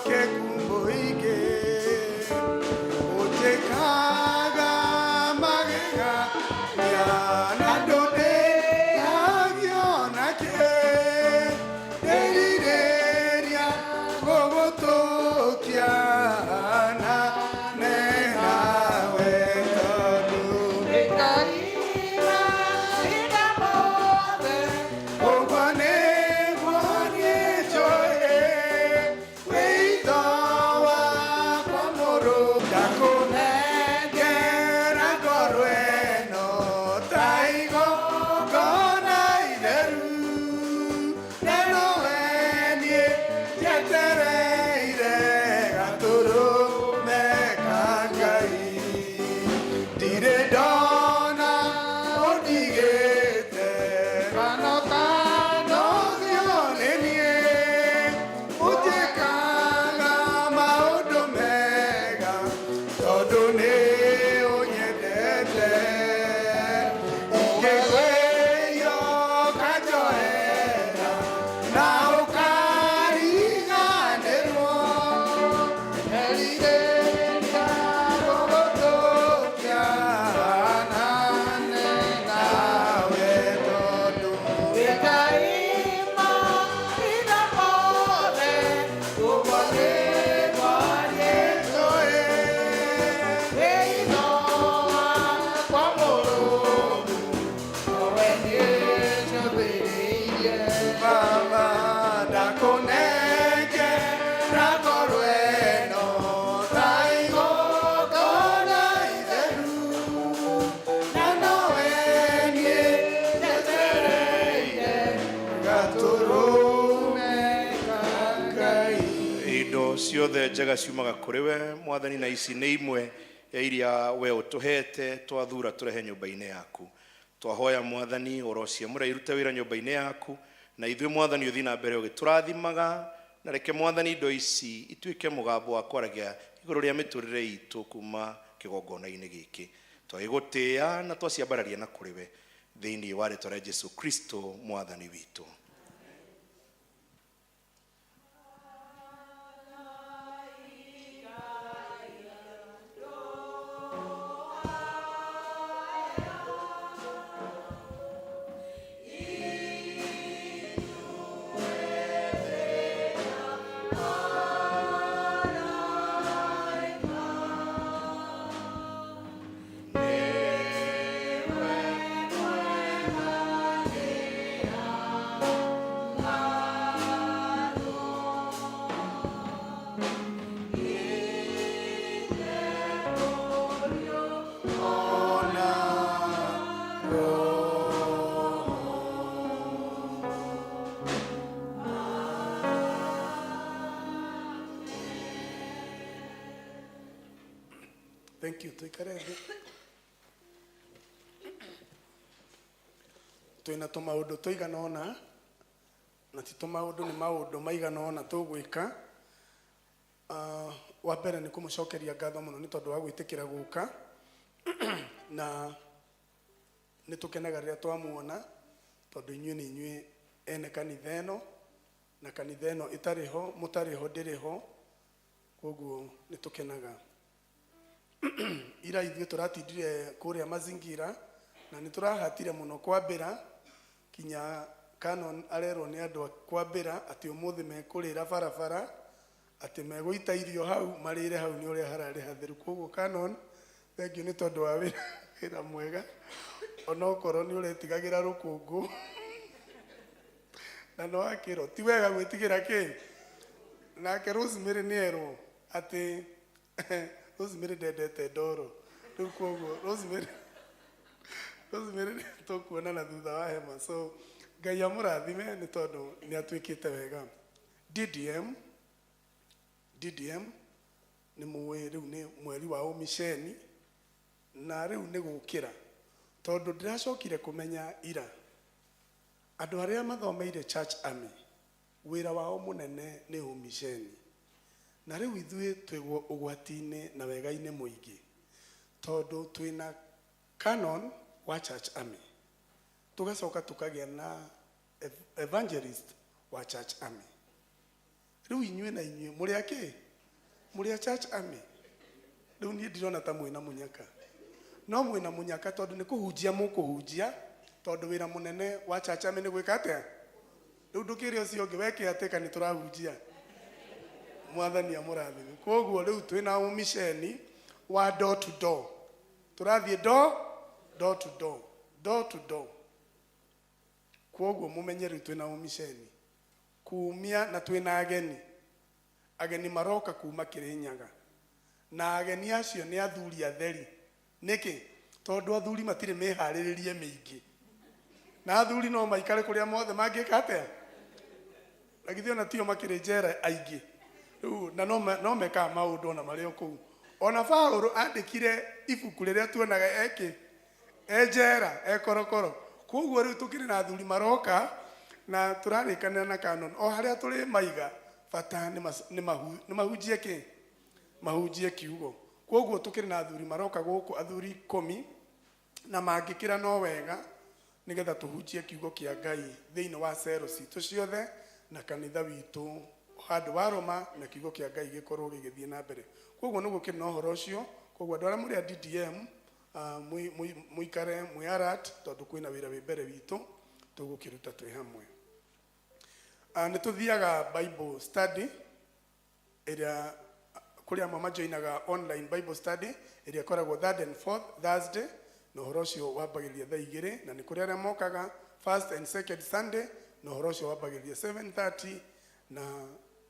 ciothe njega ciumaga kũrĩ we Mwathani, na ici nĩ imwe ya iria we ũtũhete twathura tũrehe nyũmba-inĩ yaku. Twahoya Mwathani ũhoro ũcio mũrĩa irute wĩra nyũmba-inĩ yaku, na ithuĩ Mwathani ũthiĩ na mbere ũgĩtũrathimaga, na reke Mwathani indo ici ituĩke mũgambo wa kwaragia igũrũ rĩa mĩtũrĩre itũ kuma kĩgongona-inĩ gĩkĩ. Twagĩgũtĩĩa na twaciambararia na kũrĩ we thĩinĩ wa rĩĩtwa rĩa Jesũ Kristo Mwathani witũ. Thank you. Tuikare thĩ. Twĩna tũmaũndũ tũigana ũna, na ti tũmaũndũ, nĩ maũndũ maigana ũna tũgwĩka. Wa mbere nĩ kũmũcokeria ngatho mũno nĩ tondũ wa gwĩtĩkĩra gũka, na nĩ tũkenaga rĩrĩa twamuona tondũ inyuĩ nĩ inyuĩ ene kanitha ĩno, na kanitha ĩno ĩtarĩ ho, mũtarĩ ho ndĩrĩ ho, koguo nĩ tũkenaga. Ira ithuĩ tũratindire kũrĩa mazingira na nĩ tũrahatire mũno kwambĩra, kinya Canon arerwo nĩ andũ kwambĩra atĩ ũmũthĩ mekũrĩra barabara, atĩ megũita irio hau marĩre hau nĩ ũrĩa hararĩ hatheru. Koguo Canon, thengiũ nĩ tondũ wa wĩra mwega, onokorwo nĩ ũretigagĩra rũkũngũ na no akĩrwo ti wega gwĩtigĩra kĩ. Nake Rosemary nĩ erwo atĩ Rosemary ndendete ndoro. Rĩu koguo Rosemary tũkuonana thutha wa hema. So Ngai amũrathime nĩ tondũ nĩ atuĩkĩte wega. DDM nĩ mũĩ rĩu nĩ mweri wa ũmiceni, na rĩu nĩ gũkĩra tondũ ndĩracokire kũmenya ira andũ arĩa mathomeire Church Army wĩra wao mũnene nĩ ũmiceni, na rĩu ithuĩ twĩguo ũgwati-inĩ na wega-inĩ mũingĩ tondũ twĩna Canon wa Church Army, tũgacoka tũkagĩa na evangelist wa Church Army. Rĩu inyuĩ na inyuĩ mũrĩ akĩ? Mũrĩ a Church Army. Rĩu niĩ ndirona ta mwĩna mũnyaka, no mwĩna mũnyaka tondũ nĩ kũhunjia mũkũhunjia, tondũ wĩra mũnene wa Church Army nĩ gwĩka atĩa? Rĩu ndũkĩrĩ ũcio ũngĩ weke atĩ kana nĩ tũrahunjia. Mwathani amũrathime. Koguo rĩu twĩna ũmiceni wa door to door. Tũrathiĩ door to door. Koguo mũmenye rĩu twĩna ũmiceni kumia, na twĩna ageni maroka kuma Kĩrĩnyaga, na ageni acio nĩ athuri atheri. Nĩkĩ? Tondũ athuri matirĩ meharĩrĩrie mĩingĩ, na athuri no maikare kũrĩa mothe mangĩka atĩa, na githĩ ona tio makĩrĩ njera aingĩ. Rĩu na no mekaga maũndũ ona marĩ o kũu. Ona Paũlũ andĩkire ibuku rĩrĩa tuonaga njera ekorokoro. Koguo rĩu tũkĩrĩ na athuri maroka na tũrarĩkanĩra na Canon o harĩa tũrĩ maiga, bata nĩ mahunjie kĩ? Mahunjie kiugo. Koguo tũkĩrĩ na athuri maroka gũkũ, athuri 10, na mangĩkĩra no wega nĩgetha tũhunjie kiugo kĩa Ngai thĩinĩ wa cero citũ ciothe na kanitha witũ handũ wa Roma, na kiugo kĩa Ngai gĩkorwo gĩgĩthiĩ na mbere. Koguo nĩ gũkĩrĩ na ũhoro ũcio. Koguo andũ arĩa mũrĩ a DDM mũikare mwĩ alert tondũ kwĩna wĩra wĩ mbere witũ tũgũkĩruta twĩ hamwe. Nĩ tũthiaga Bible study ĩrĩa kũrĩa mama joinaga online Bible study ĩrĩa ĩkoragwo 3rd and 4th Thursday, na ũhoro ũcio wambagĩrĩria thaa 2, na nĩ kũrĩ arĩa mokaga 1st and 2nd Sunday, na ũhoro ũcio wambagĩrĩria 7:30, na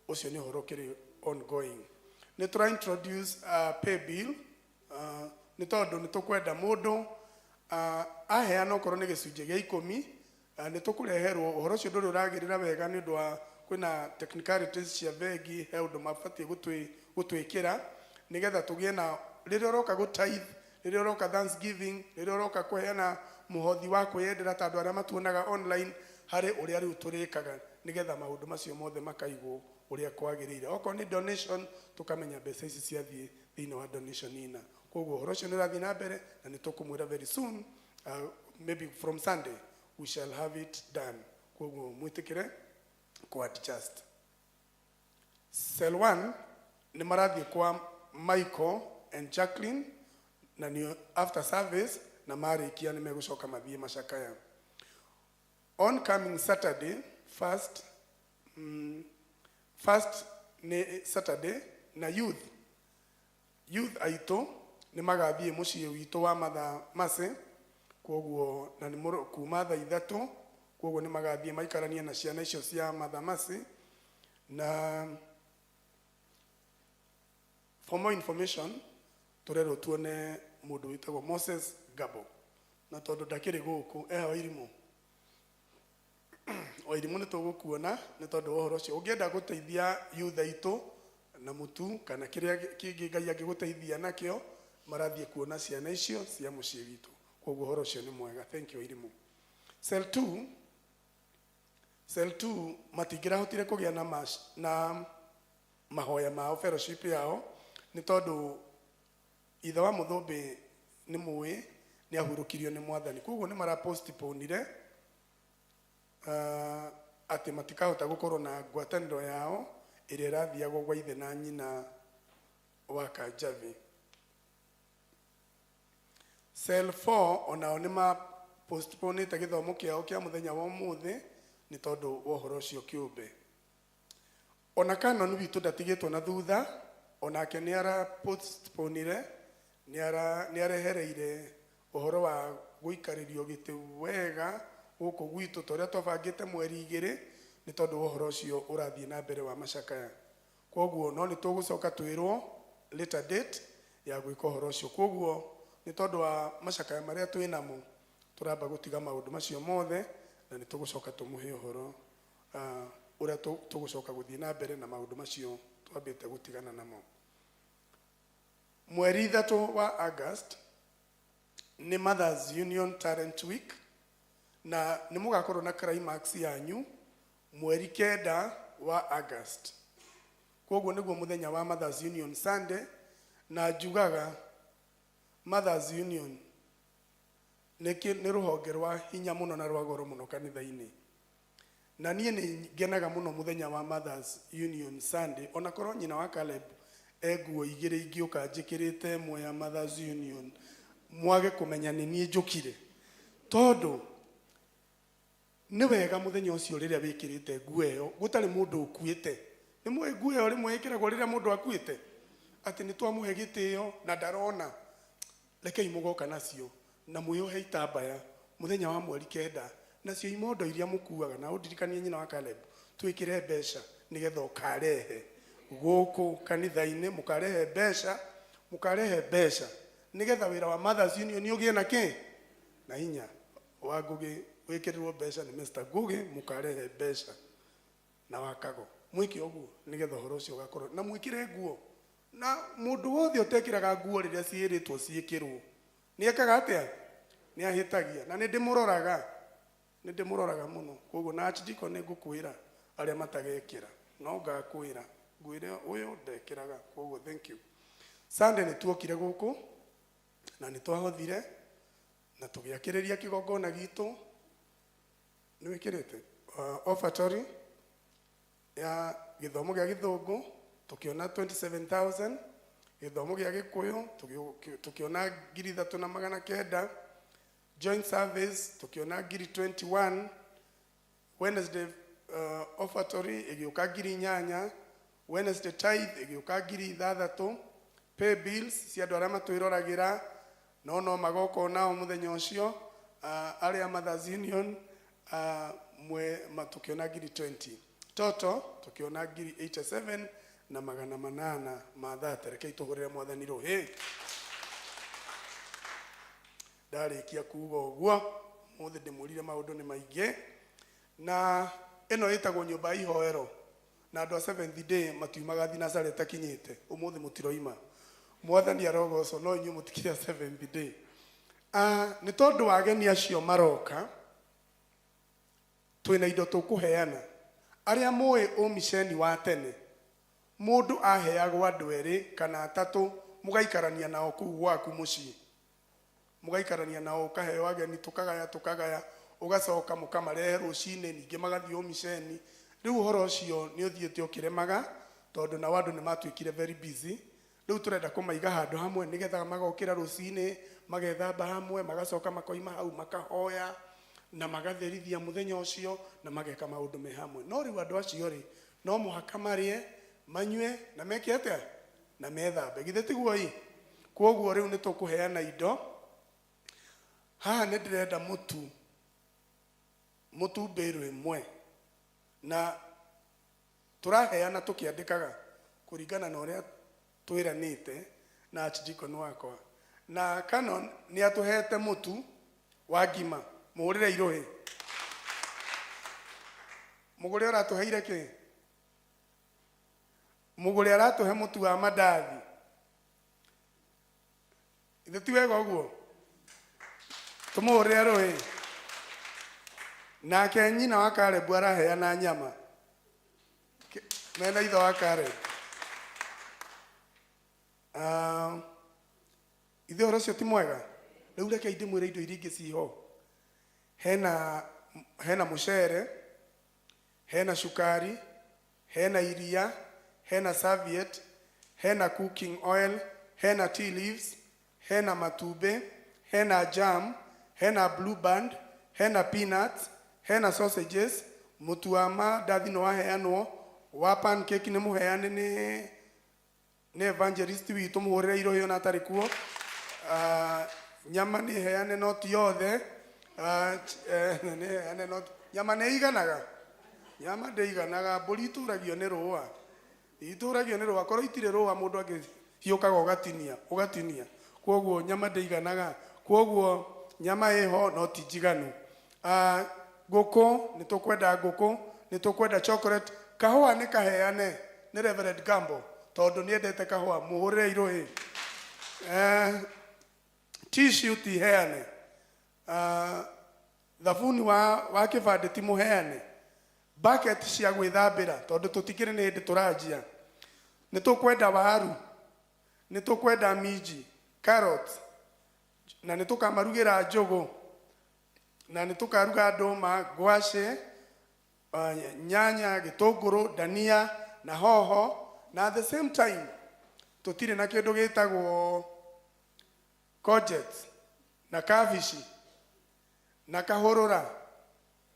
ũcio nĩ ũhoro kĩrĩ ongoing. Nĩ tũra introduce pay bill nĩ tondũ nĩ tũkwenda mũndũ aheana okorwo nĩ gĩcunjĩ gĩa 10, nĩ tũkũreherwo ũhoro ũcio ndũrĩ ũragĩrĩra wega nĩ ũndũ wa kwina technicalities cia vengi he undu mabatie gutwikira nigetha tugie na riria roka go tithe, riria roka Thanksgiving, riria roka kuheana muhothi wa kwiyendera ta andu aria matuonaga online hari uria riu turikaga nigetha maundu macio mothe makaigwo uria kwagirire. Oko ni donation tukamenya mbeca ici ciathie thiini wa donation ina. Koguo horo cio nirathi na mbere na nitukumwira very soon, maybe from Sunday we shall have it done. Koguo mwitikire ku adjust. Cell 1 ni marathi kwa Michael and Jacqueline na ni after service na marikia ni megucoka mathie macakaya. On coming Saturday first ni Saturday na youth aito ni magathie mucie wito wa matha mase. Koguo na ni kuma thaa 3 koguo ni magathie maikarania na ciana icio cia matha mase. Na for more information turero tuone mundu witagwo Moses Gabo na tondu ndakiri guku wa irimu o irimu ni tugukuona ni tondu uhoro ucio ungienda guteithia youth aito na mutu kana kiria kingi Ngai angiguteithia nakio marathie kuona ciana icio cia mucie witu. Koguo uhoro ucio ni mwega. Thank you irimu. Cell 2 matingira hotire kugia na mahoya mao fellowship yao ni tondu ithe wa muthumbi ni muwi ni ahurukirio ni mwathani. Koguo ni mara postponire ati matikahota gukorwo na ngwataniro yao iria irathiagwo gwa ithe na nyina wa Kanjavi. Cell 4 onao ni ma postponite githomo kiao kia muthenya wa umuthi ni tondu wa uhoro ucio kiumbe. Ona Canon witu ndatigitwo na thutha, onake ni ara postponire ni arehereire uhoro wa guikaririo giti wega guku gwitu toria twabangite mweri 2 ni tondu uhoro ucio urathie na mbere wa macakaya. Koguo no ni tugucoka twirwo later date ya gwika uhoro ucio. Koguo ni tondu wa macakaya maria twinamo turamba gutiga maundu macio mothe na ni tugucoka tumuhe uhoro uria tugucoka guthie na mbere na maundu macio twambite gutigana namo. Mweri 3 wa August ni Mothers Union Talent Week na ni mugakorwo na climax yanyu mweri 9 wa August. Koguo niguo muthenya wa Mothers Union Sunday na njugaga Mothers Union ni ruhonge rwa hinya muno na rwa goro muno kanitha-ini. Na nie ni ngenaga muno muthenya wa Mothers Union Sunday ona korwo nyina wa Caleb eguo igire ingiuka njikirite mwe ya Mothers Union mwage kumenya ni nie njukire tondu ni wega muthenya ucio riria wikirite nguo iyo gutari mundu ukuite. Ni mwe nguo iyo rimwe ikiragwo riria mundu akuite ati ni twamuhe gitio na ndarona rekei mugoka nacio na muyohe itambaya muthenya wa mweri 9 nacio imondo iria mukuaga na undirikanie nyina wa Caleb twikire mbeca nigetha ukarehe guku kanitha-ini mukarehe mbeca nigetha wira wa Mothers Union ugie na ki na hinya wa Ngugi wikirirwo mbeca ni Mr. Ngugi mukarehe mbeca na wakago mwiki oguo nigetha horo ucio gakorwo na mwikire nguo na mundu wothe utekiraga nguo riria ciiritwo ciikirwo ni ekaga atia ni ahitagia na ni ndimuroraga muno. Koguo na achidiko ni ngukwira aria matagekira no ngakwira ngwire uyu ndekiraga. Koguo thank you. Sunday ni tuokire guku na ni twahothire na tugiakiriria kigongona gitu ni wikirite offertory ya githomo gia Githungu tukiona 27,000, githomo gia Gikuyu tukiona 3,900, joint service tukiona 21, Wednesday offertory igiuka 8,000, Wednesday tithe igiuka 6,000, pay bills cia andu aria matwirораgira no magoko nao muthenya ucio aria Mothers Union mwe matukiona 20, toto tukiona 87 na 800 mathate. Rekei tugurire mwathani ruhi. Ndarikia kuuga uguo muthi ndimurire maundu ni maingi na ino itagwo nyumba ihoero na andũ a seventh day matiumaga thinacara ĩtakinyĩte ũmũthĩ mũtiroima mwathani arogocwo no inyuĩ mũtikire seventh day. Nĩ tondũ wa ageni acio maroka twĩna indo tũkũheana arĩa mũĩ ũmiceni wa tene mũndũ aheagwo andũ erĩ kana atatũ mũgaikarania nao kũu gwaku mũciĩ mũgaikarania nao ũkaheo ageni tũkagaya ũgacoka mũkamarehe rũcinĩ ningĩ magathiĩ ũmiceni. Rĩu ũhoro ũcio nĩ ũthiĩte ũkĩremaga tondũ nao andũ nĩ matuĩkire very busy. Rĩu tũrenda kũmaiga handũ hamwe nĩgetha magokĩra rũcinĩ magethamba hamwe magacoka makoima hau makahoya na magatherithia mũthenya ũcio na mageka maũndũ me hamwe. No rĩu andũ acio rĩ no mũhaka marĩe manyue na meke atĩa na methambe githĩ tiguo ĩ. Kwoguo rĩu nĩ tũkũheana indo haha. Nĩ ndĩrenda mũtu mbĩrũ ĩmwe na tũraheana tũkĩandĩkaga kũringana na ũrĩa twĩranĩte na archdeacon wakwa na Canon nĩ atũhete mũtu wa ngima mũhũrĩre irũhĩ. Mũgũrĩ ũratũheire kĩ? Mũgũrĩ aratũhe mũtu wa mandathi. Ithe ti wega ũguo? Tũmũhũrĩre rũhĩ. Nake nyina wa Karebu araheana nyama. Mena ithe wa Karebu. Ithe ũhoro ũcio ti mwega? Rĩu reke ndĩmwĩre indo iria ingĩ ciho. Hena mũcere, hena cukari, hena iria, hena serviette, hena cooking oil, hena tea leaves, hena matumbĩ, hena jam, hena blue band, hena peanuts, hena sausages, mũtu wa mandathi nĩ waheanwo, wa pancake nĩ mũheane nĩ evangelist witũ mũhũrĩre irũhĩ ona atarĩ kuo. Nyama nĩ heane no ti yothe. Nyama nĩ iganaga? Nyama ndĩiganaga. Mbũri itũragio nĩ rũa. Itũragio nĩ rũa. Korwo itirĩ rũa mũndũ agĩhiũkaga ũgatinia. Kwoguo nyama ndĩiganaga. Kwoguo nyama ĩho no ti njiganu. Ngũkũ nĩ tũkwenda ngũkũ, nĩ tũkwenda chocolate. Kahũa nĩ kaheane nĩ Reverend Gambo tondũ nĩ endete kahũa mũhũrĩre irũhĩ. Tissue ti heane. Thabuni wa kĩbandĩ ti mũheane. Bucket cia gwĩthambĩra tondũ tũtikĩrĩ nĩ hĩndĩ tũranjia. Nĩ tũkwenda waru, nĩ tũkwenda minji, carrot na nĩ tũkamarugĩra njũgũ na nĩ tũkaruga ndũma, ngwacĩ, nyanya, gĩtũngũrũ, dania na hoho. Na at the same time tũtirĩ na kĩndũ gĩtagwo courgette na kabici na kahũrũra.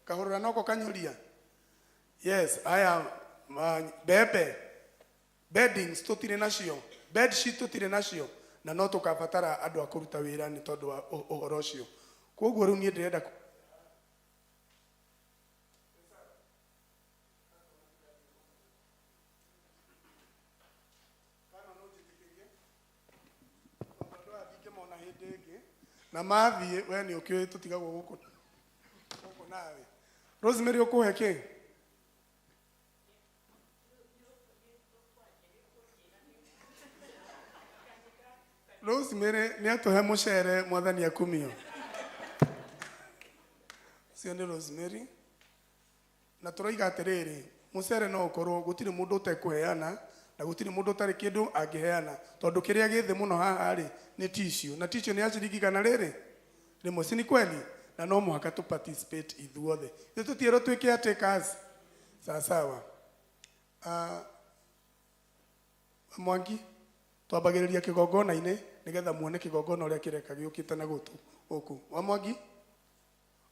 Kahũrũra noko kanyũria. Yes, aya mbembe. Beddings tũtirĩ nacio. Bedsheet tũtirĩ nacio. Na no tũkabatara andũ a kũruta wĩra nĩ tondũ wa ũhoro ũcio. Kwoguo rĩu niĩ ndĩrenda na mathiĩ we nĩ ũkĩũĩ tũtigagwo gũkũ nawe. Rosemary ũkũhe kĩ? Rosemary nĩ atũhe mũcere mwathani akumio. Ũcio nĩ Rosemary. Na tũroiga atĩrĩrĩ mũcere no ũkorwo gũtirĩ mũndũ ũtekũheana na gũtirĩ mũndũ ũtarĩ kĩndũ angĩheana tondũ kĩrĩa gĩthĩ mũno haha rĩ nĩ tissue na tissue nĩ aciringi kana rĩrĩ rĩmwe si ni kweli na no mũhaka tu participate ithuothe. Tũtiĩrwo twĩke atĩ kazi sawa. Mwangi twambagĩrĩria kĩgongona-inĩ nĩgetha muone kĩgongona ũrĩa kĩreka gĩũkĩte na gũtũ gũkũ. Wa Mwangi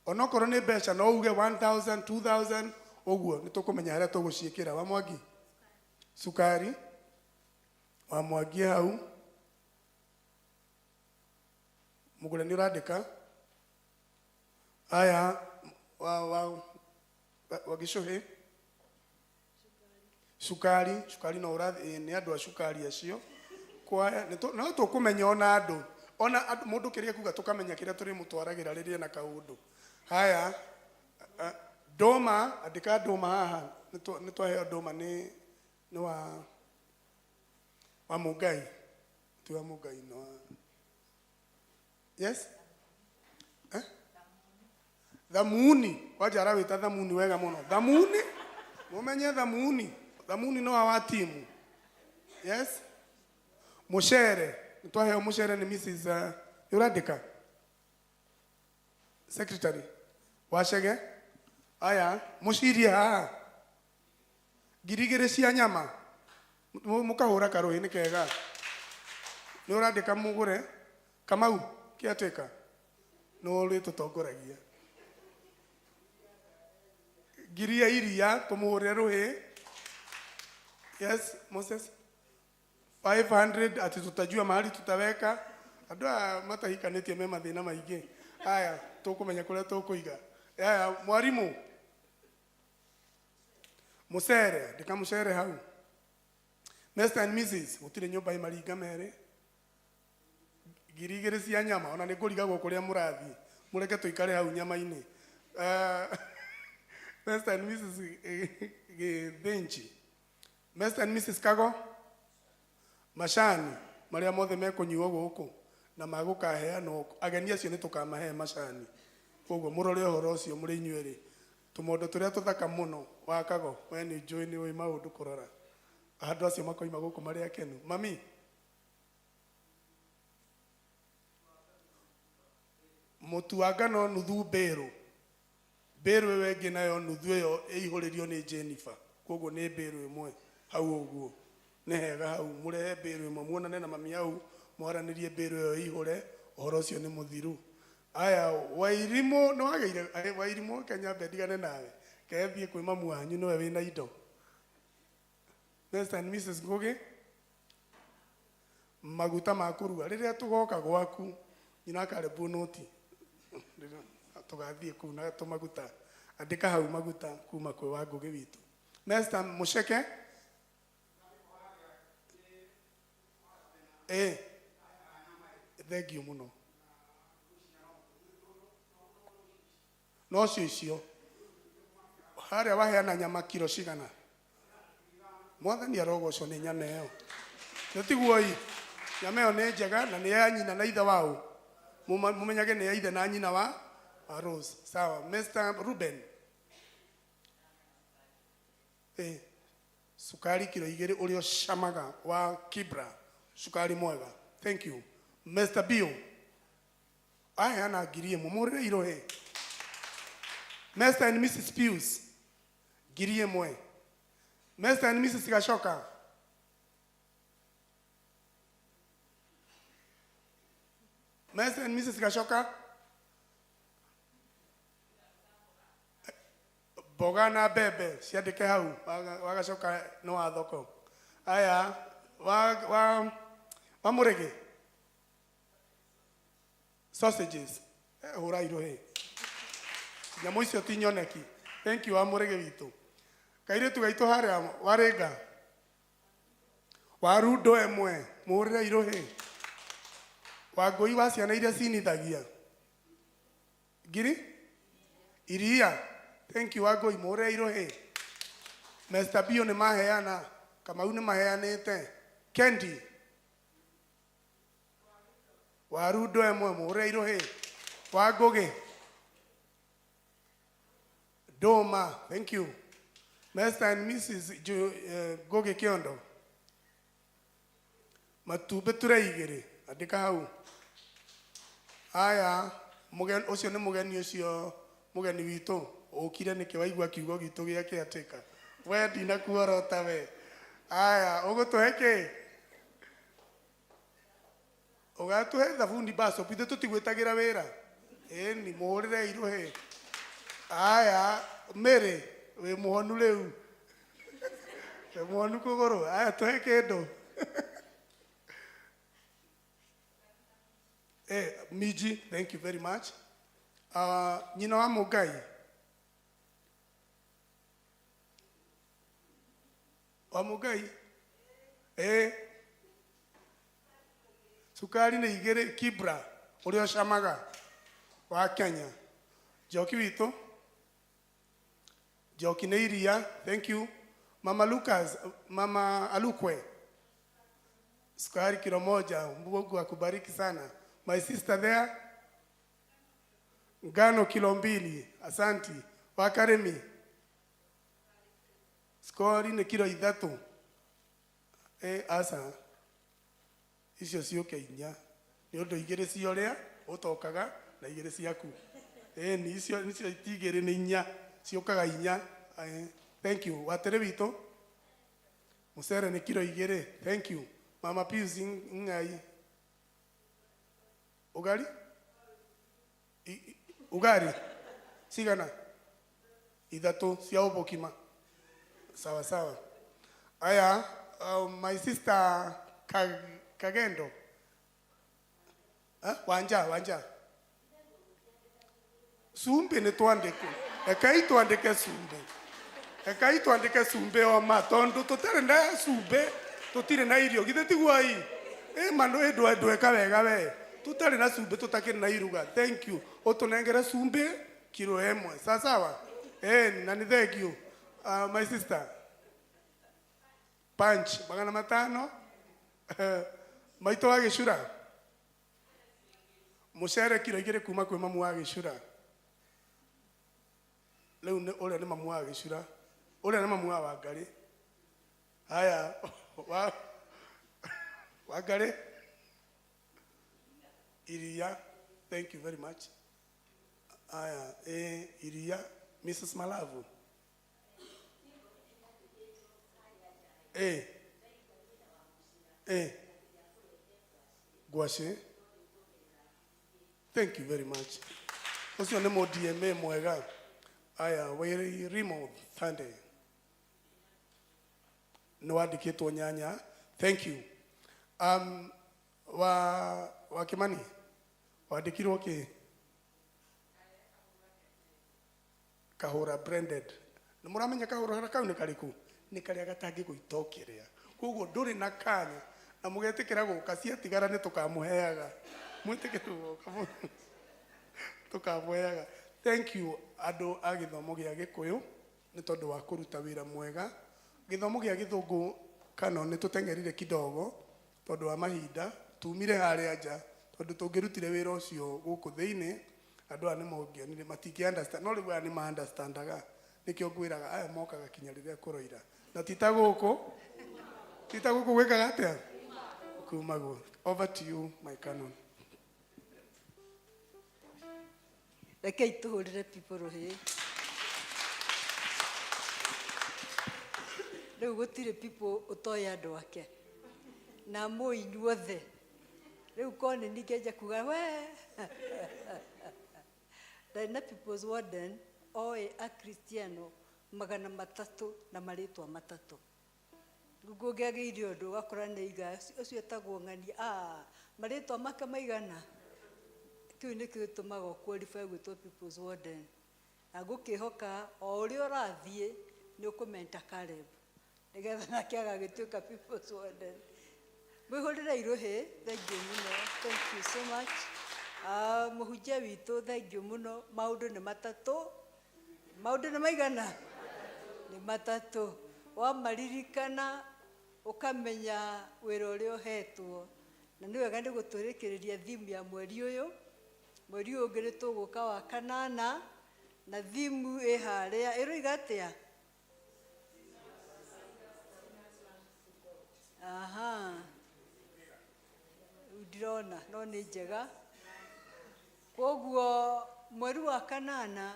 onokorwo nĩ mbeca no uge 1000 2000 ũguo nĩ tũkũmenya harĩa tũgũciĩkĩra. Wa Mwangi sukari wa Mwangi hau. Mũgũre nĩ ũrandĩka aya wa gĩcũhĩ cukari no ũrathi nĩ andũ a cukari acio kwaya no tũkũmenya ona andũ mũndũ kĩrĩa kuga tũkamenya kĩrĩa tũrĩ mũtwaragĩra rĩrĩa na kaũndũ. Haya Doma, andika Doma haha. Nitwaheo Doma ni wa Mugai. Tu wa Mugai no. Yes? Eh? Thamuni. Wacha arawita Thamuni wega muno. Thamuni? Mumenye Thamuni. Thamuni no wa timu. Yes? Mushere. Nitwaheo Mushere ni Mrs. Yuradika. Secretary. Washege? Aya, mushiria. Girigire cia nyama. Mukahura karohi ni kega. Ni Yuradika mugure. Kamau, kiateka. No ri tutongoragia. Giria iria tumuhure ruhi. Yes, Moses. 500 ati tutajua mahali tutaweka. Andu matahikanĩtie me mathĩna maingĩ. Aya, tukumenya kuria tukuiga. Aya, mwarimu. Musere, ndika Musere hau. Mr. and Mrs. Gutire nyumba imaringa mere. Girigire cia nyama, ona nĩ ngũrigagwo kũrĩa mũrathi. Mũreke tuikare hau nyama-inĩ. Mr. and Mrs. Githinji. Mr. and Mrs. Kago. Macani, maria mothe mekũnyuo gũkũ na magũkaheanwo ageni acio nĩ tũkamahe macani. Koguo mũrore ũhoro ũcio mũrĩ inyuerĩ. Tũmondo tũrĩa tũthaka mũno wa Kago, we nĩ njũĩ nĩ ũĩ maũndũ kũrora. Andũ acio makoima gũkũ marĩ akenu. Mami. Mũtu wa ngano nuthu mbĩrũ. Mbĩrũ ĩyo ĩngĩ nayo nuthu ĩyo ĩihũrĩrio nĩ Jennifer. Koguo nĩ mbĩrũ ĩmwe hau ũguo. Nĩ hega hau mũrehe mbĩrũ ĩmwe muonane na mami hau mwaranĩrie mbĩrũ ĩyo ĩihũre ũhoro ũcio nĩ mũthiru. Aya, Wairimu no ageire Wairimu Kenya bendigane nawe. Kethiĩ kwĩ mamu wanyu nĩwe wĩna indo. Mr. and Mrs. Ngugi. Maguta ma kũruga rĩrĩa tũgoka gwaku nyina akarebu noti. Tugathiĩ kũu na tũmaguta. Andĩka hau maguta kuma kwĩ wa Ngugi witũ. Mr. Musheke. Thank you muno. No cio haria waheana nyama kilo cigana. Mwathani arogocwo nĩ nyama ĩyo. Nĩtiguo nyama ĩyo nĩ njega na nĩ ya nyina na ithe wao. Mumenyage nĩ ya ithe na nyina wa Rose. Sawa. Mr. Ruben. Sukari kilo 2 ũrĩa camaga wa Kibra. Sukari mwega. Thank you. Mr. Bio. Aheana ngiri ĩmwe mũrĩre irohe. Mr. and Mrs. Pius. Ngiri ĩmwe. Mr. and Mrs. Gashoka. Mr. and Mrs. Gashoka. Boga na bebe ciandĩke hau wa Gashoka no wa thoko. Aya wa Murege. Sausages. Hura irohe. Nyamũ icio ti nyoneki. Thank you wa Murege witũ. Kairĩtu gaitũ harĩa Warĩnga. Waru ndo ĩmwe mũrĩre irohe. Wangũi wa ciana iria cinithagia. Ngiri? Iria. Thank you Wangũi mũrĩre irohe. Mr. Bio nĩ maheana. Kamau nĩ maheanĩte. Kendi. Waru ndo ĩmwe mũrĩre irohe. Wangũgĩ. Doma. Thank you. Mr. and Mrs. Goge Kiondo. Matumbĩ tũrĩ 2. Andĩka hau. Aya, mũgeni ũcio nĩ mũgeni ũcio mũgeni witũ. Ũkire nĩkĩ waigua kiugo gitũ gĩake atĩka. We ndinakuorota we. Aya, ũgũtũhe kĩ? Ũgatũhe thabuni baso pithe tũtigwĩtagĩra wĩra. Ĩni mũhũrĩre irohe. Aya, Mary, we muhonu rĩu. We muhonu kũgũrũ. Aya, tũhe kĩndũ. Miji, thank you very much. Nyina wa Mũngai. Wa Mũngai? Sukari nĩ 2 Kibra ũrĩa ũcamaga wa Kenya. Njoki witũ. Jokineiria, thank you. Mama Lucas, Mama Alukwe. Sukari kilo moja, Mungu akubariki sana. My sister there. Ngano kilo 2, asanti. Wakaremi. Sukari ni kilo 3. Asa. Icio cioke inya. Ni undu igire cioria utokaga na igire ciaku. Ni icio itigire ni inya. Ciokaga inya. Thank you. Watere wito. Musere ni kilo 2. Thank you. Mama Pius ngai. Ugali? Ugali. Sigana. 3 cia ubokima. Sawa sawa. Aya, my sister Kagendo. Wanja. Sumbe ni tuandike. Ekai tuandike sumbe. Ekai tuandike sumbe o matondo tutare na sumbe. Tutire na irio githe tiguai. Mano edwe ka wega we. Tutare na sumbe tutakire na iruga. Thank you. Otunengera sumbe kilo 1. Sawa. Nani thank you. My sister. Punch. Magana 5. Maito wa Gicura. Mucere kilo 2 kuma kwi mamu wa Gicura. Leo ne ole ne mamu wa Gicura. Ole ne mamu wa Wangari. Haya. Wangari. Iria. Thank you very much. Haya. Iria. Mrs. Malavu. Gwashe. Thank you very much. Osio ne mo DMA mwega. Aya, we Rimo Sunday. No adiketwo nyanya. Thank you. Wa Kimani. Wadikirwo ki Kahura branded. Numuramenya Kahura kau ni kariku. Ni karia gatangi guitokerea. Koguo nduri na kanya na mugetikira guka cia tigara ni tukamuheaga. Mwitikirwo kamu. Tukamuheaga. Thank you ado agithomo gia Gikuyu ni tondu wa kuruta wira mwega. Githomo gia Githungu kano ni tutengerire kidogo tondu wa mahinda tumire haria nja tondu tungirutire wira ucio guku thiini andu ani mongianire matingi understand no riu ani ma understandaga nikio ngwiraga aya mokaga kinya riria kuroira na titaguku gwikaga atia kumago. Over to you my canon. Rekei tuhurire people rohi. Riu gutire people utoya andu ake na mu inyuothe riu kone nikeja kuga we na people's warden oe a Cristiano 300 na maritwa 3 gugu gegeire undu gakora ne iga ucio etagwo ngani maritwa make maigana kiu ni kiutumaga qualify gwitwo people's warden na gukihoka o uri urathie ni ukomenta Caleb nigetha nake agagituika people's warden. Mwihurire iruhi. Thank you muno. Thank you so much. Muhunjia witu thank you muno. Maundu ni 3. Maundu ni maigana ni 3. Wamaririkana ukamenya wira uria uhetwo na ni wega ndiguturikiria thimu ya mweri uyu ngiri tuguka wa 8 na thimu iharia iruiga atia. Udirona no ni njega koguo mweri wa 8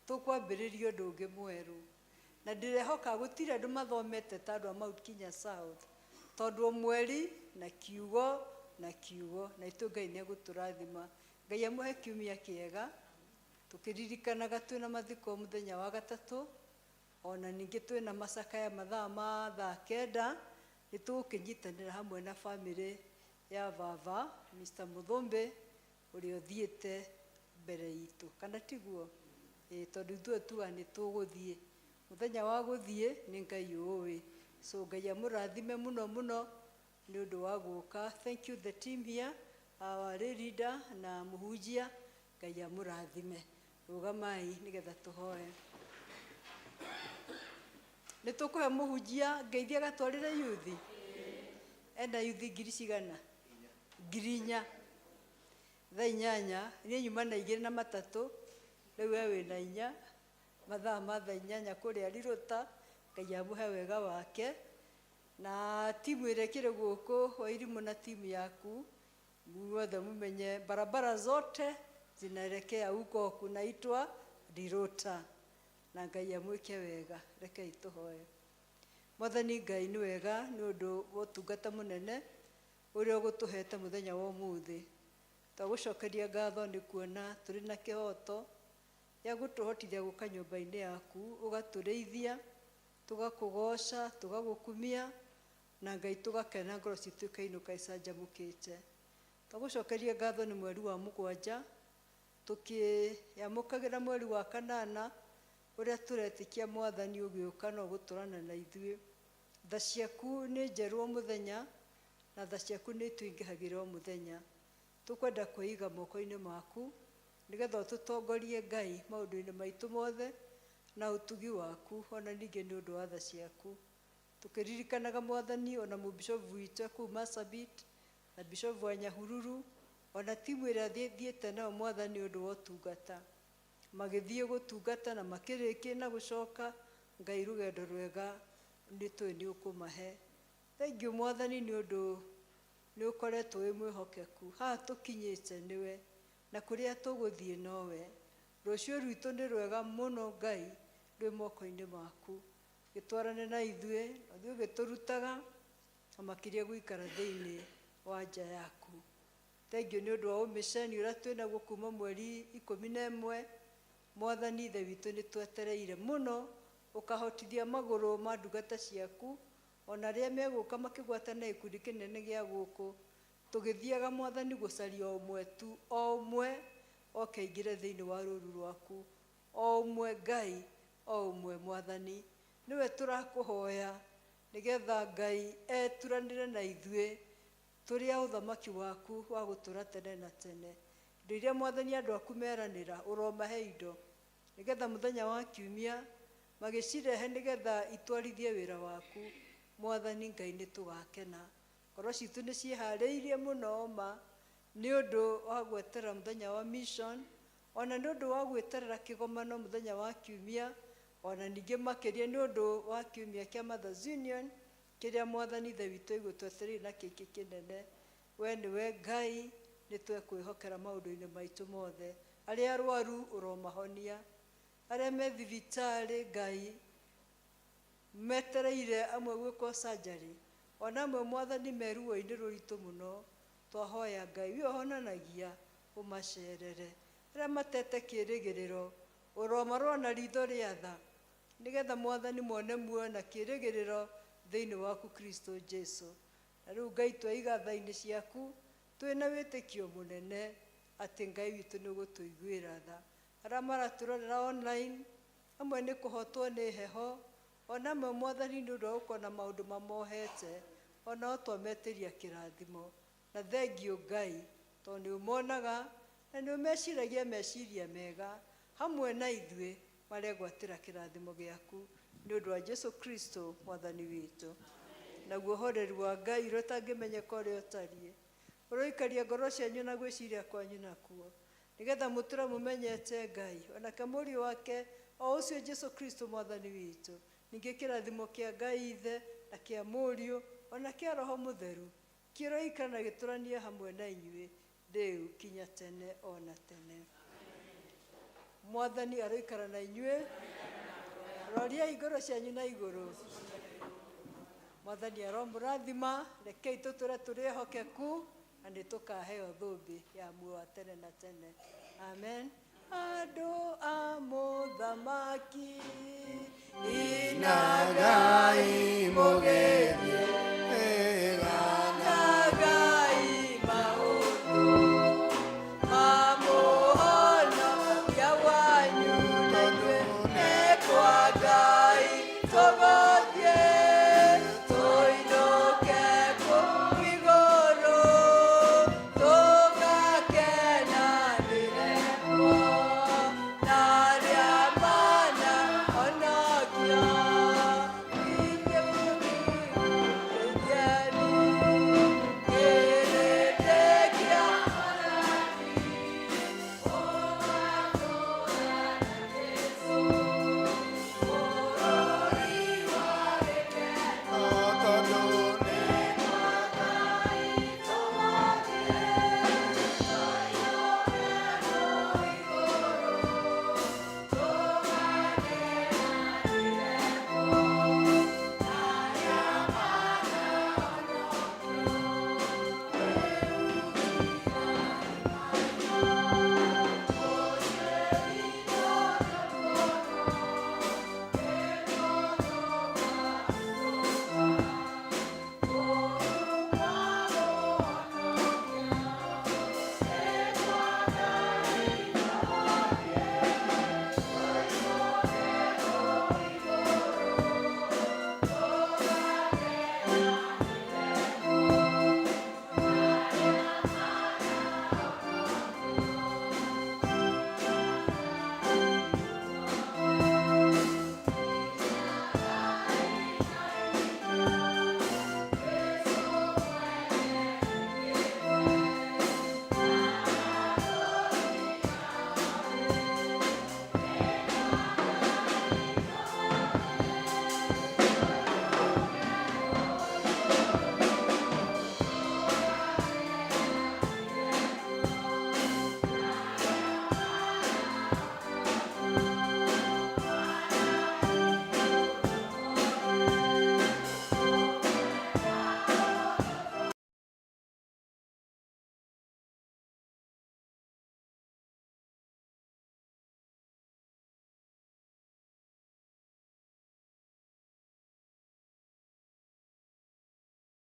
tukwambiriria undu ungi mweru na ndirehoka gutire andu mathomete tandu a Mount Kenya South tondu mweri na kiugo na itungai ni guturathima. Ngai amuhe kiumia kiega tukiririkanaga twina mathiko muthenya wa 3 ona ningi twina macakaya mathaa ma thaa 9 nitugukinyitanira hamwe na family ya baba Mr. Muthombe uri othiete mbere itu kana tiguo tondu ithuĩ tuga nĩ tũgũthiĩ mũthenya wa gũthiĩ nĩ Ngai ũĩ so Ngai amũrathime mũno mũno nĩ ũndũ wa gũka. Thank you the team here, our leader na mũhunjia. Ngai amũrathime. Rũgamai nĩgetha tũhoe. nĩ tũkũhe mũhunjia ngeithia gatwarĩre yuthi enda yuthi ngiri cigana 4,000 thaa 8 niĩ nyuma na 2 na 3 rĩu we wĩna 4 mathaa ma thaa 8 kũrĩa Rirũta. Ngai amũhe wega wake na timu ĩrĩa ĩkĩrĩ gũkũ Wairimu na timu yaku muothe mumenye barabara zote zinaelekea huko kunaitwa Rirũta na Ngai amwĩke wega. Rekei tũhoe. Mwathani Ngai nĩ wega nĩ ũndũ wa ũtungata mũnene ũrĩa ũgũtũhete mũthenya wa ũmũthĩ. Twagũcokeria ngatho nĩ kuona tũrĩ na kĩhoto ya gũtũhotithia gũka nyũmba-inĩ yaku ũgatũrĩithia tũgakũgoca tũgagũkumia na Ngai tũgakena ngoro citũ ikainũka icanjamũkĩte. Twagũcokeria ngatho nĩ mweri wa 7 tũkĩamũkagĩra mweri wa 8 ũrĩa tũretĩkia Mwathani ũgĩũka na ũgũtũrana na ithuĩ. Tha ciaku nĩ njerũ o mũthenya na tha ciaku nĩ itũingĩhagĩra o mũthenya. Tũkwenda kwĩiga moko-inĩ maku nĩgetha ũtũtongorie Ngai maũndũ-inĩ maitũ mothe na ũtugi waku ona ningĩ nĩ ũndũ wa tha ciaku. Tũkĩririkanaga Mwathani ona mũbishofu witũ kũu Marsabit na bishofu wa Nyahururu ona timu ĩrĩa thiĩte nao Mwathani ũndũ wa ũtungata magĩthiĩ gũtungata na makĩrĩkia na gũcoka. Ngai rũgendo rwega nĩ tũĩ nĩ ũkũmahe. Thengiũ Mwathani nĩ ũndũ nĩ ũkoretwo wĩ mwĩhokeku. Haha tũkinyĩte nĩwe na kũrĩa tũgũthiĩ nowe. Rũciũ rwitũ nĩ rwega mũno Ngai rwĩ moko-inĩ maku. Gĩtwarane na ithuĩ na ũthiĩ ũgĩtũrutaga na makĩria gũikara thĩinĩ wa nja yaku. Thengiũ nĩ ũndũ wa ũmĩceni ũrĩa twĩnaguo kuma mweri 11. Mwathani Ithe witũ nĩ twetereire mũno ũkahotithia magũrũ ma ndungata ciaku ona rĩrĩa megũka makĩgwatana gĩkundi kĩnene gĩa gũkũ tũgĩthiaga Mwathani gũcaria o ũmwe tu o ũmwe oke aingĩre thĩinĩ wa rũũru rwaku o ũmwe Ngai o ũmwe Mwathani. Nĩwe tũrakũhoya nĩgetha Ngai eturanĩre na ithuĩ tũrĩ a ũthamaki waku wa gũtũra tene na tene. Indo iria Mwathani andũ aku meranĩra ũromahe indo nĩgetha mũthenya wa kiumia magĩcirehe nĩgetha itwarithie wĩra waku. Mwathani Ngai nĩ tũgakena. Ngoro citũ nĩ ciĩharĩirie mũno ma nĩ ũndũ wa gweterera mũthenya wa mission ona nĩ ũndũ wa gwĩterera kĩgomano mũthenya wa kiumia ona ningĩ makĩria nĩ ũndũ wa kiumia kĩa Mothers Union kĩrĩa Mwathani Ithe witũ igũtwetereire na kĩngĩ kĩnene. We nĩwe Ngai nĩ twekwĩhokera maũndũ-inĩ maitũ mothe. Arĩa arwaru ũromahonia, arĩa me thibitarĩ Ngai metereire amwe gwĩkwo surgery ona amwe Mwathani me ruo-inĩ rũritũ mũno. Twahoya Ngai we ũhonanagia ũmacerere. Arĩa matete kĩĩrĩgĩrĩro ũromarora ritho rĩa tha nĩgetha Mwathani mone muoyo na kĩĩrĩgĩrĩro thĩinĩ waku Kristo Jesu. Na rĩu Ngai twaiga tha-inĩ ciaku twĩna wĩtĩkio mũnene atĩ Ngai witũ nĩ ũgũtũiguĩra tha. Arĩa maratũrorera online amwe nĩ kũhotwo nĩ heho ona amwe Mwathani nĩ ũndũ wa gũkorwo na maũndũ mamohete ona o twametĩria kĩrathimo. Na thengiũ Ngai tondũ nĩ ũmonaga na nĩ ũmeciragia meciria mega hamwe na ithuĩ maregwatĩra kĩrathimo gĩaku nĩ ũndũ wa Jesu Kristo Mwathani witũ. Naguo ũhoreri wa Ngai ũrĩa ũtangĩmenyeka ũrĩa ũtariĩ ũroikaria ngoro cianyu na gwĩciria kwanyu nakuo nĩgetha mũtũre mũmenyete Ngai ona kamũriũ wake o ũcio Jesu Kristo Mwathani witũ. Ningĩ kĩrathimo kĩa Ngai Ithe na kĩa Mũriũ ona kĩa Roho Mũtheru kĩroikara na gĩtũranie hamwe na inyuĩ rĩu kinya tene ona tene. Mwathani aroikara na inyuĩ. Roriai ngoro cianyu na igũrũ. Mwathani aromũrathima. Rekei tũtũre tũrĩ ehokeku na nĩ tũkaheo thũmbĩ ya muoyo wa tene na tene. Amen. Andũ a mũthamaki